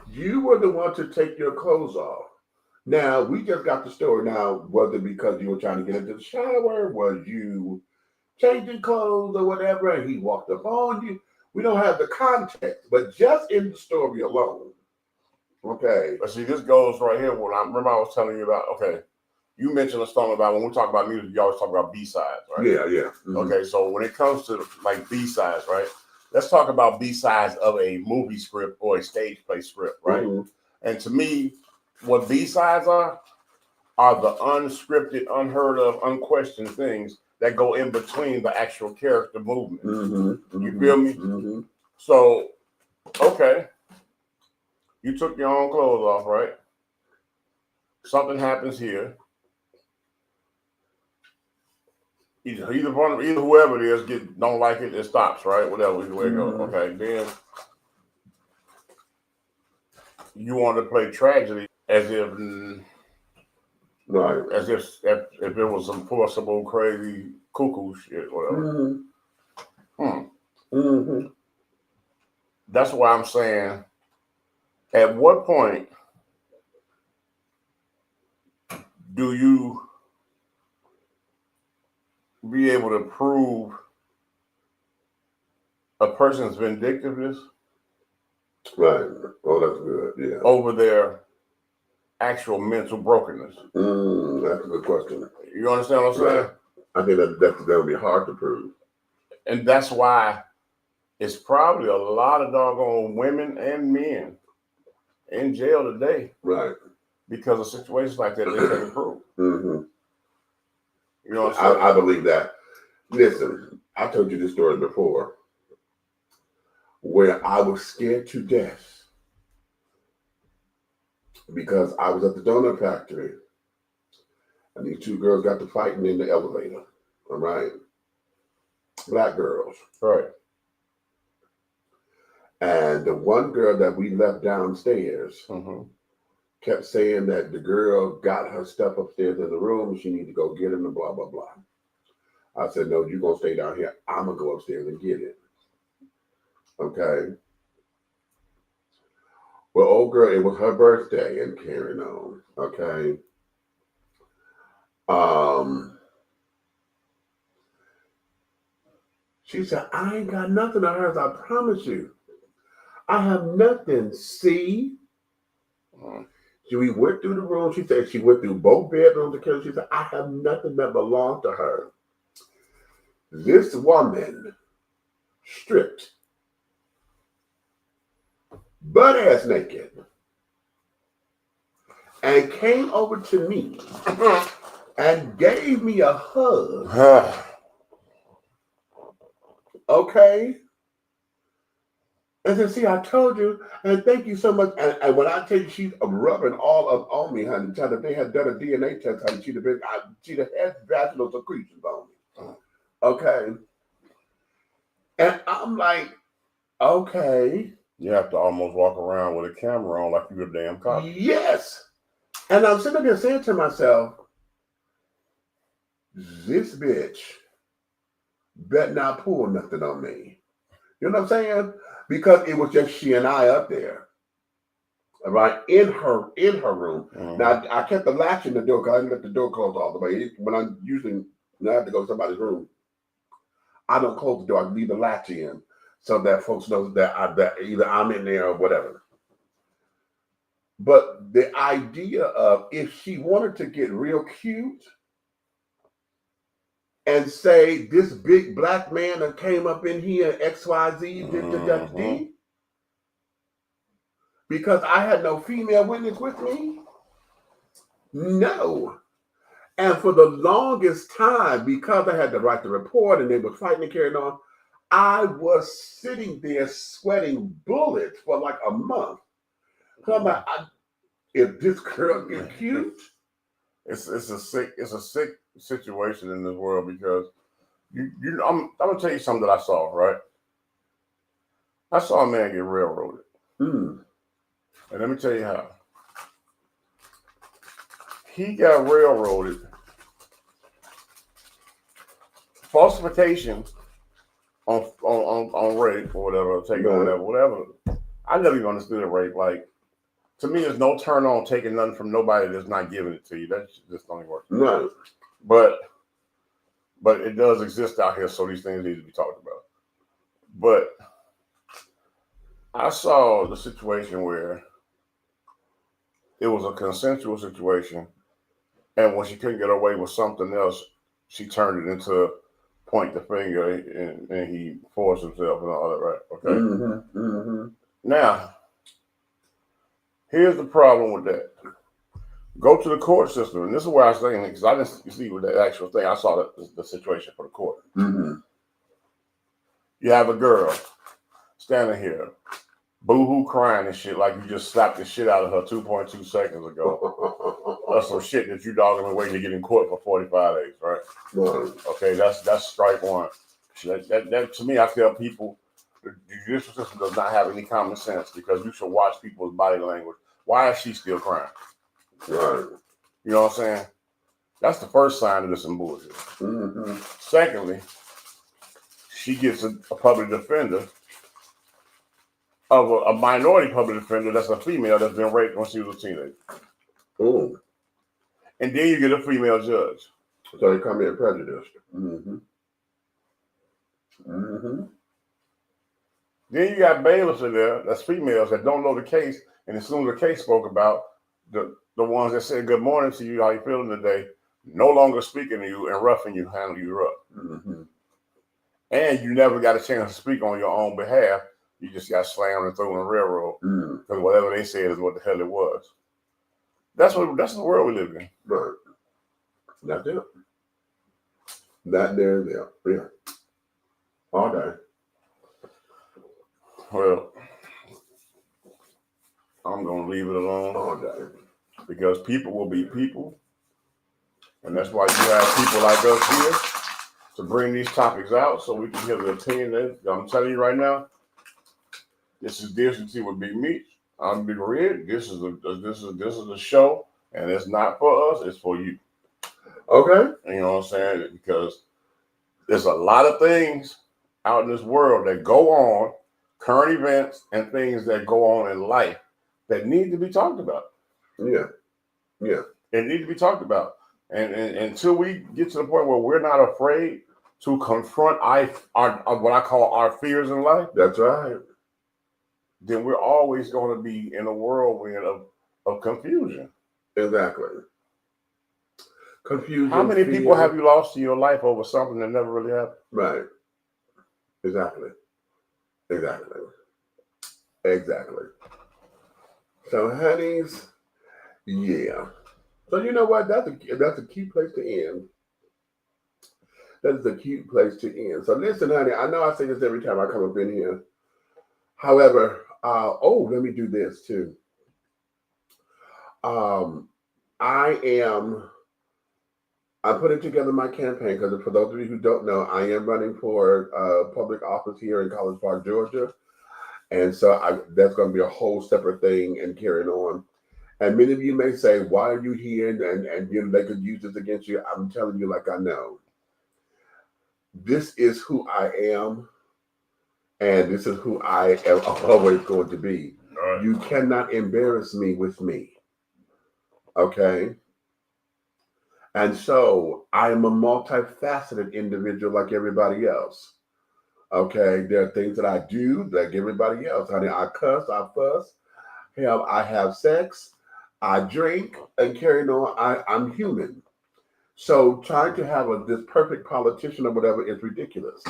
You were the one to take your clothes off. Now, we just got the story. Now, was it because you were trying to get into the shower? Was you changing clothes or whatever, and he walked up on you? We don't have the context, but just in the story alone, okay. But see, this goes right here. What I remember I was telling you about, okay, you mentioned a song about when we talk about music, you always talk about B-sides, right? Yeah. Mm-hmm. Okay, so when it comes to like B-sides, right? Let's talk about B-sides of a movie script or a stage play script, right? Mm-hmm. And to me, what B-sides are the unscripted, unheard of, unquestioned things that go in between the actual character movement. Mm-hmm. You feel me? Mm-hmm. So, okay, you took your own clothes off, right? Something happens here. Either whoever it is don't like it, it stops, right? Whatever, either way it goes. Okay, then you want to play tragedy as if, right, as if it was some forcible, crazy, cuckoo shit, whatever. Mm-hmm. That's why I'm saying, at what point do you be able to prove a person's vindictiveness? Right. Oh, that's good. Yeah. Over their actual mental brokenness. That's a good question. You understand what I'm saying? Right. I think that would be hard to prove. And that's why it's probably a lot of doggone women and men in jail today. Right. Because of situations like that they can't prove. Mm-hmm. You know what I'm saying? I believe that. Listen, I told you this story before where I was scared to death because I was at the donut factory and these two girls got to fighting in the elevator. All right. Black girls. Right. And the one girl that we left downstairs kept saying that the girl got her stuff upstairs in the room. She need to go get it and blah, blah, blah. I said, no, you're going to stay down here. I'm going to go upstairs and get it. Okay. Well, old girl, it was her birthday and carrying on. Okay. She said, I ain't got nothing of hers, I promise you. I have nothing. See? We went through the room. She said she went through both bedrooms. She said, I have nothing that belonged to her. This woman stripped, butt-ass naked, and came over to me and gave me a hug. Okay? And then, see, I told you, and thank you so much. And when I tell you she's rubbing all up on me, honey, if they had done a DNA test, honey, she'd have had vaginal secretions on me. Okay. And I'm like, okay. You have to almost walk around with a camera on like you're a damn cop. Yes. And I'm sitting there saying to myself, this bitch better not pull nothing on me. You know what I'm saying? Because it was just she and I up there, right, in her room. Now I kept the latch in the door because I didn't let the door close all the way. When I have to go to somebody's room, I don't close the door. I leave the latch in so that folks know that either I'm in there or whatever. But the idea of if she wanted to get real cute and say this big black man that came up in here, XYZ, because I had no female witness with me? No. And for the longest time, because I had to write the report and they were fighting and carrying on, I was sitting there sweating bullets for like a month. So I'm like, if this girl get cute it's a sick situation in this world because I'm gonna tell you something that I saw, right? I saw a man get railroaded. And let me tell you how. He got railroaded. Falsification on rape or whatever, taking whatever. I never even understood rape. Like, to me, there's no turn on taking nothing from nobody that's not giving it to you. That just don't work. No. But it does exist out here, so these things need to be talked about. But I saw the situation where it was a consensual situation, and when she couldn't get away with something else, she turned it into point the finger, and he forced himself and all that, right? Okay. Now, here's the problem with that. Go to the court system, and this is where I was saying, because I didn't see with the actual thing. I saw the situation for the court. You have a girl standing here, boo-hoo crying and shit like you just slapped the shit out of her 2.2 seconds ago. That's some shit that you dogging been waiting to get in court for 45 days, right? Okay, that's strike one. That to me, I tell people, the judicial system does not have any common sense because you should watch people's body language. Why is she still crying? Right. You know what I'm saying? That's the first sign of this some bullshit. Secondly, she gets a public defender of a minority public defender that's a female that's been raped when she was a teenager. And then you get a female judge. So they come in prejudiced. Then you got bailiffs in there, that's females that don't know the case, and as soon as the case spoke about, the ones that said good morning to you, how you feeling today, no longer speaking to you and roughing you, handling you rough. And you never got a chance to speak on your own behalf. You just got slammed and thrown in the railroad because whatever they said is what the hell it was. That's the world we live in. Right. That's it. That there, yeah. All day. Well, I'm gonna leave it alone all day because people will be people, and that's why you have people like us here to bring these topics out so we can hear the opinion. I'm telling you right now, this is Decency with Big Meat. I'm Big Red. This is a show, and it's not for us. It's for you. Okay. You know what I'm saying? Because there's a lot of things out in this world that go on, current events and things that go on in life that need to be talked about. Yeah. It need to be talked about. And until we get to the point where we're not afraid to confront our what I call our fears in life. That's right. Then we're always going to be in a whirlwind of confusion. Exactly. Confusion. How many people have you lost in your life over something that never really happened? Right. Exactly. So, honeys, yeah. So you know what? That's a cute place to end. That is a cute place to end. So listen, honey, I know I say this every time I come up in here. However, let me do this too. I'm putting together my campaign because for those of you who don't know, I am running for public office here in College Park, Georgia. And so that's going to be a whole separate thing and carrying on. And many of you may say, why are you here? And you know, they could use this against you. I'm telling you like I know. This is who I am. And this is who I am always going to be. Right. You cannot embarrass me with me. Okay? And so I am a multifaceted individual like everybody else. Okay? There are things that I do like everybody else. Honey, I cuss, I fuss. Hell, I have sex. I drink and carry on. I'm human. So trying to have this perfect politician or whatever is ridiculous.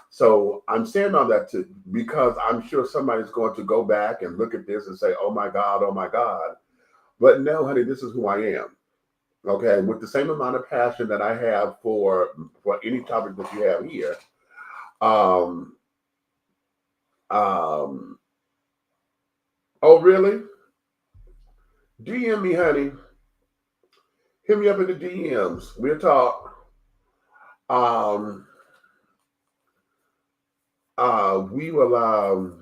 So I'm saying all that because I'm sure somebody's going to go back and look at this and say, oh my God. But no, honey, this is who I am. Okay, with the same amount of passion that I have for any topic that you have here. Oh, really? DM me, honey. Hit me up in the DMs. We'll talk. We will.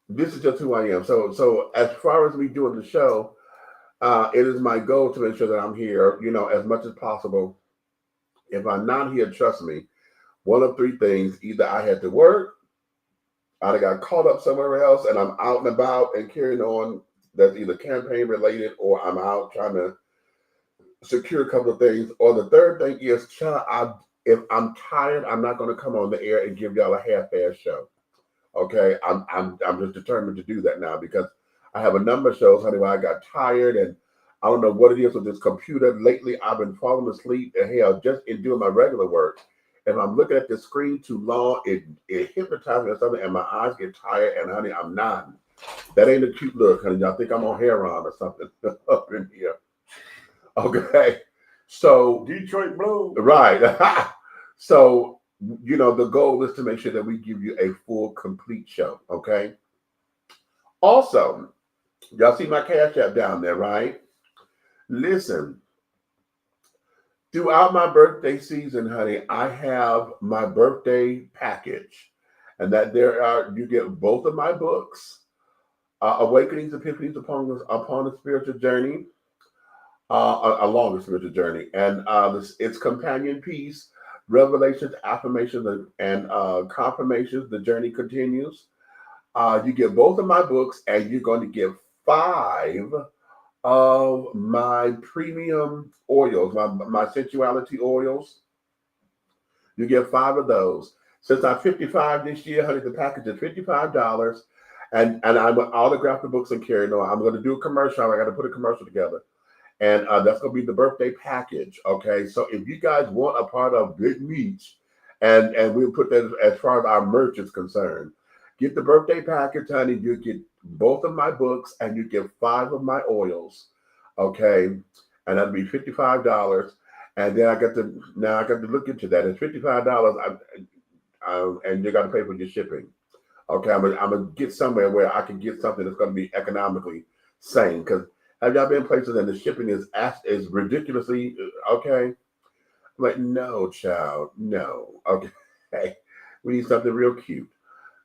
This is just who I am. So as far as me doing the show, it is my goal to make sure that I'm here, as much as possible. If I'm not here, trust me, one of three things: either I had to work, I got caught up somewhere else, and I'm out and about and carrying on. That's either campaign related, or I'm out trying to secure a couple of things. Or the third thing is, if I'm tired, I'm not going to come on the air and give y'all a half-ass show. Okay, I'm just determined to do that now because I have a number of shows, honey, where I got tired and I don't know what it is with this computer. Lately, I've been falling asleep and hell, just in doing my regular work. If I'm looking at the screen too long, it hypnotizes me or something, and my eyes get tired. And honey, I'm nodding. That ain't a cute look, honey. Y'all think I'm on heroin or something up in here? Okay, so Detroit Blue, right? So. The goal is to make sure that we give you a full, complete show, okay? Also, y'all see my Cash App down there, right? Listen, throughout my birthday season, honey, I have my birthday package, and that you get both of my books, Awakenings, Epiphanies upon a Spiritual Journey, along the spiritual journey, and its companion piece, Revelations, Affirmations, and Confirmations. The Journey Continues. You get both of my books, and you're going to get 5 of my premium oils, my sensuality oils. You get 5 of those. Since I'm 55 this year, honey, the package is $55, and I'm going to autograph the books and carry on. I'm going to do a commercial. I got to put a commercial together. And that's going to be the birthday package, okay? So if you guys want a part of Big Meats, and we'll put that as far as our merch is concerned, get the birthday package, honey. You get both of my books, and you get 5 of my oils, okay? And that'll be $55. And then I got to look into that. It's $55, and you got to pay for your shipping, okay? I'm gonna get somewhere where I can get something that's going to be economically sane, because have y'all been places and the shipping is ridiculously okay? I'm like, no, child, no. Okay, we need something real cute.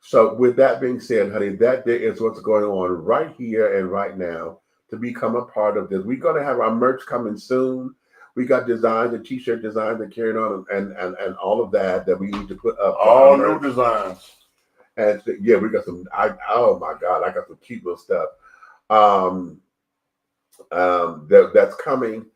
So with that being said, honey, that is what's going on right here and right now to become a part of this. We're gonna have our merch coming soon. We got designs and t-shirt designs and carrying on and all of that we need to put up. All new designs. And yeah, we got some. Oh my God, I got some cute little stuff. That's coming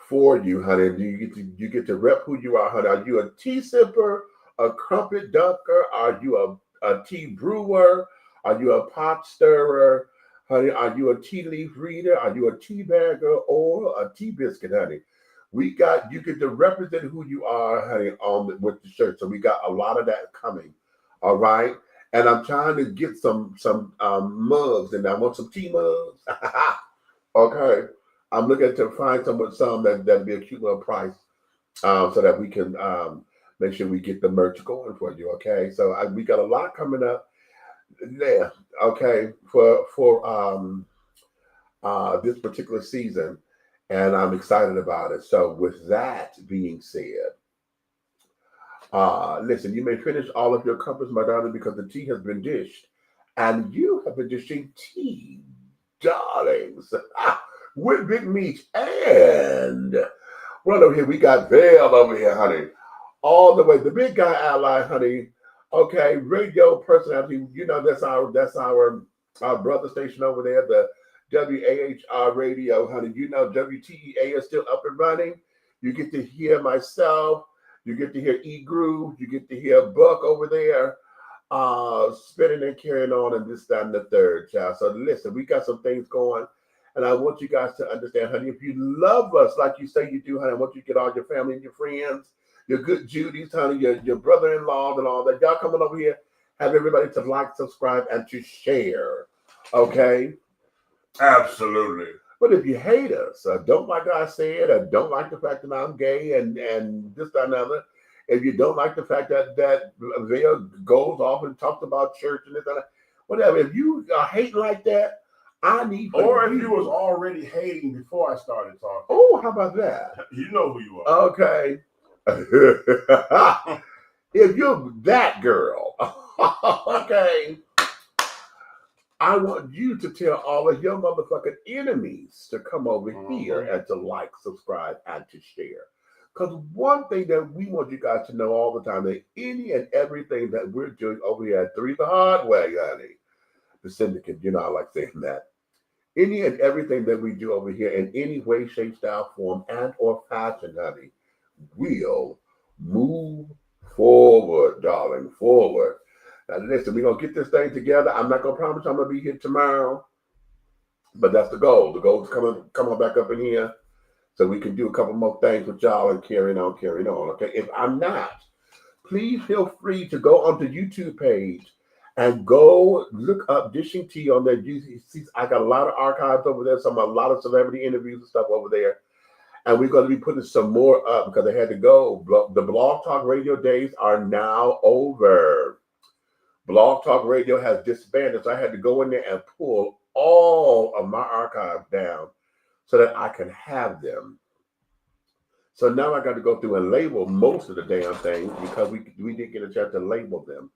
for you, honey. You get to rep who you are, honey. Are you a tea sipper, a crumpet dunker? Are you a tea brewer? Are you a pot stirrer, honey? Are you a tea leaf reader? Are you a tea bagger or a tea biscuit, honey? You get to represent who you are, honey, with the shirt. So we got a lot of that coming. All right. And I'm trying to get some mugs, and I want some tea mugs. Okay, I'm looking to find some that'd be a cute little price, so that we can make sure we get the merch going for you. Okay, so we got a lot coming up there. Okay, for this particular season, and I'm excited about it. So with that being said, listen, you may finish all of your cups, my darling, because the tea has been dished, and you have been dishing tea, darlings, with Big Meats. And right over here, we got Vail over here, honey, all the way, the big guy ally, honey. Okay, radio personality. That's our brother station over there, the WAHR radio, honey. WTEA is still up and running. You get to hear myself. You get to hear E Groove. You get to hear Buck over there, spinning and carrying on, and this, that, and the third, child. So listen, we got some things going, and I want you guys to understand, honey, if you love us like you say you do, honey, I want you to get all your family and your friends, your good Judies, honey, your brother-in-laws and all that. Y'all coming over here, have everybody to like, subscribe, and to share, okay? Absolutely. But if you hate us, don't like I said, or don't like the fact that I'm gay and this, that, and other, if you don't like the fact that Vail goes off and talks about church and this, and that, whatever, if you are hating like that, I need. Or if you was already hating before I started talking. Oh, how about that? You know who you are. Okay. If you're that girl, okay, I want you to tell all of your motherfucking enemies to come over here and to like, subscribe, and to share. Because one thing that we want you guys to know all the time, that any and everything that we're doing over here at Three the Hard Way, honey, the syndicate, you know, I like saying that. Any and everything that we do over here in any way, shape, style, form, and or fashion, honey, will move forward, darling, forward. Now listen, we're going to get this thing together. I'm not going to promise I'm going to be here tomorrow, but that's the goal. The goal is come on back up in here so we can do a couple more things with y'all and carrying on, okay? If I'm not, please feel free to go onto the YouTube page and go look up Dishing Tea on there. I got a lot of archives over there, a lot of celebrity interviews and stuff over there. And we're going to be putting some more up because I had to go. The Blog Talk Radio days are now over. Blog Talk Radio has disbanded, so I had to go in there and pull all of my archives down so that I can have them. So now I got to go through and label most of the damn things because we did get a chance to label them.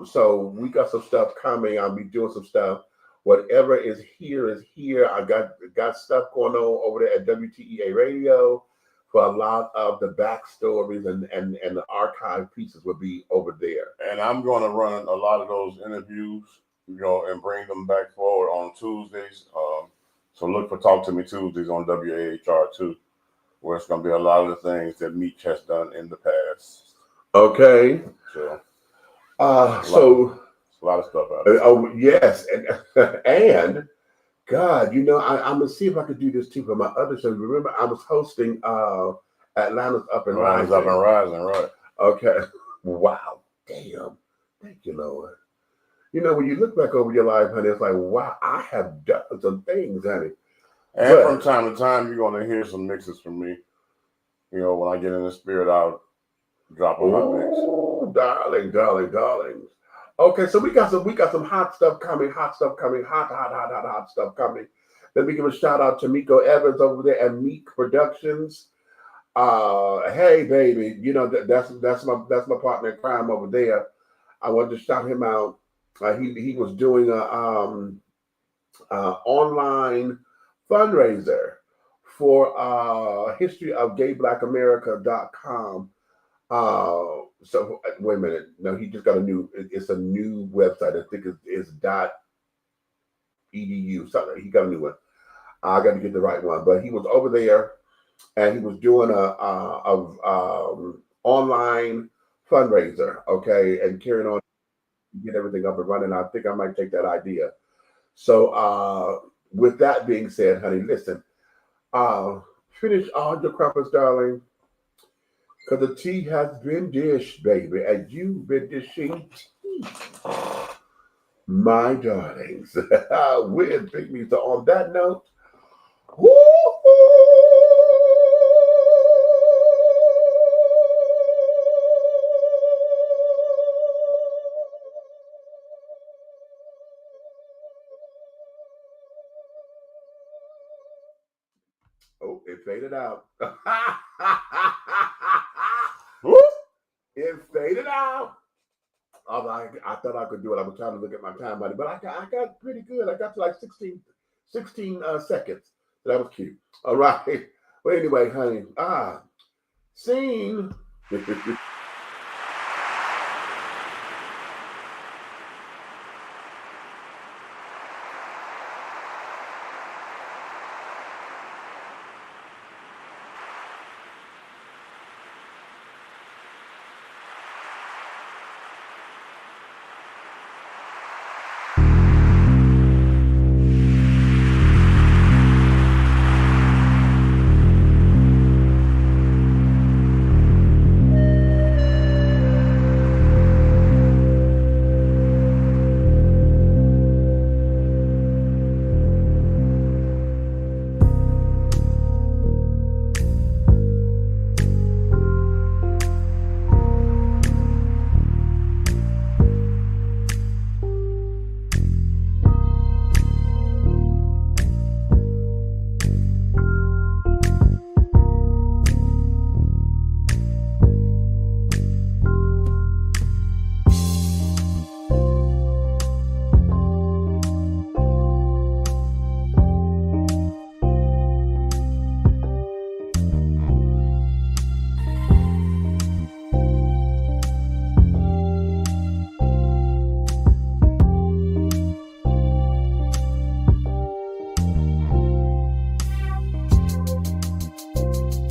So we got some stuff coming. I'll be doing some stuff. Whatever is here is here. I got stuff going on over there at WTEA Radio for a lot of the backstories and the archive pieces will be over there. And I'm going to run a lot of those interviews, you know, and bring them back forward on Tuesdays. So look for Talk to Me Tuesdays on WAHR 2, where it's going to be a lot of the things that Meech has done in the past. Okay. So, a lot of stuff out there. Oh yes, and God, you know, I'm gonna see if I could do this too for my other shows. Remember, I was hosting Atlanta's Up and Rising. Up and Rising, right? Okay. Wow. Damn. Thank you, Lord. You know, when you look back over your life, honey, it's like, wow, I have done some things, honey. And from time to time, you're gonna hear some mixes from me. You know, when I get in the spirit, I'll drop on my mix. Oh, darling. Okay, so we got some hot stuff coming, hot stuff coming. Let me give a shout out to Miko Evans over there at Meek Productions. Hey baby, you know that's my partner in crime over there. I wanted to shout him out. He was doing a online fundraiser for historyofgayblackAmerica.com. So wait a minute. No, he just got it's a new website. I think it's .edu. Something. He got a new one. I got to get the right one. But he was over there and he was doing a online fundraiser, okay, and carrying on, get everything up and running. I think I might take that idea. So with that being said, honey, listen, finish all your crumpets, darling. Because the tea has been dished, baby, and you've been dishing tea, my darlings. With Big Me. So on that note, oh, it faded out. It faded out. I thought I could do it. I was trying to look at my time, buddy, but I got pretty good. I got to like 16 seconds. That was cute. All right. Well, anyway, honey. Scene.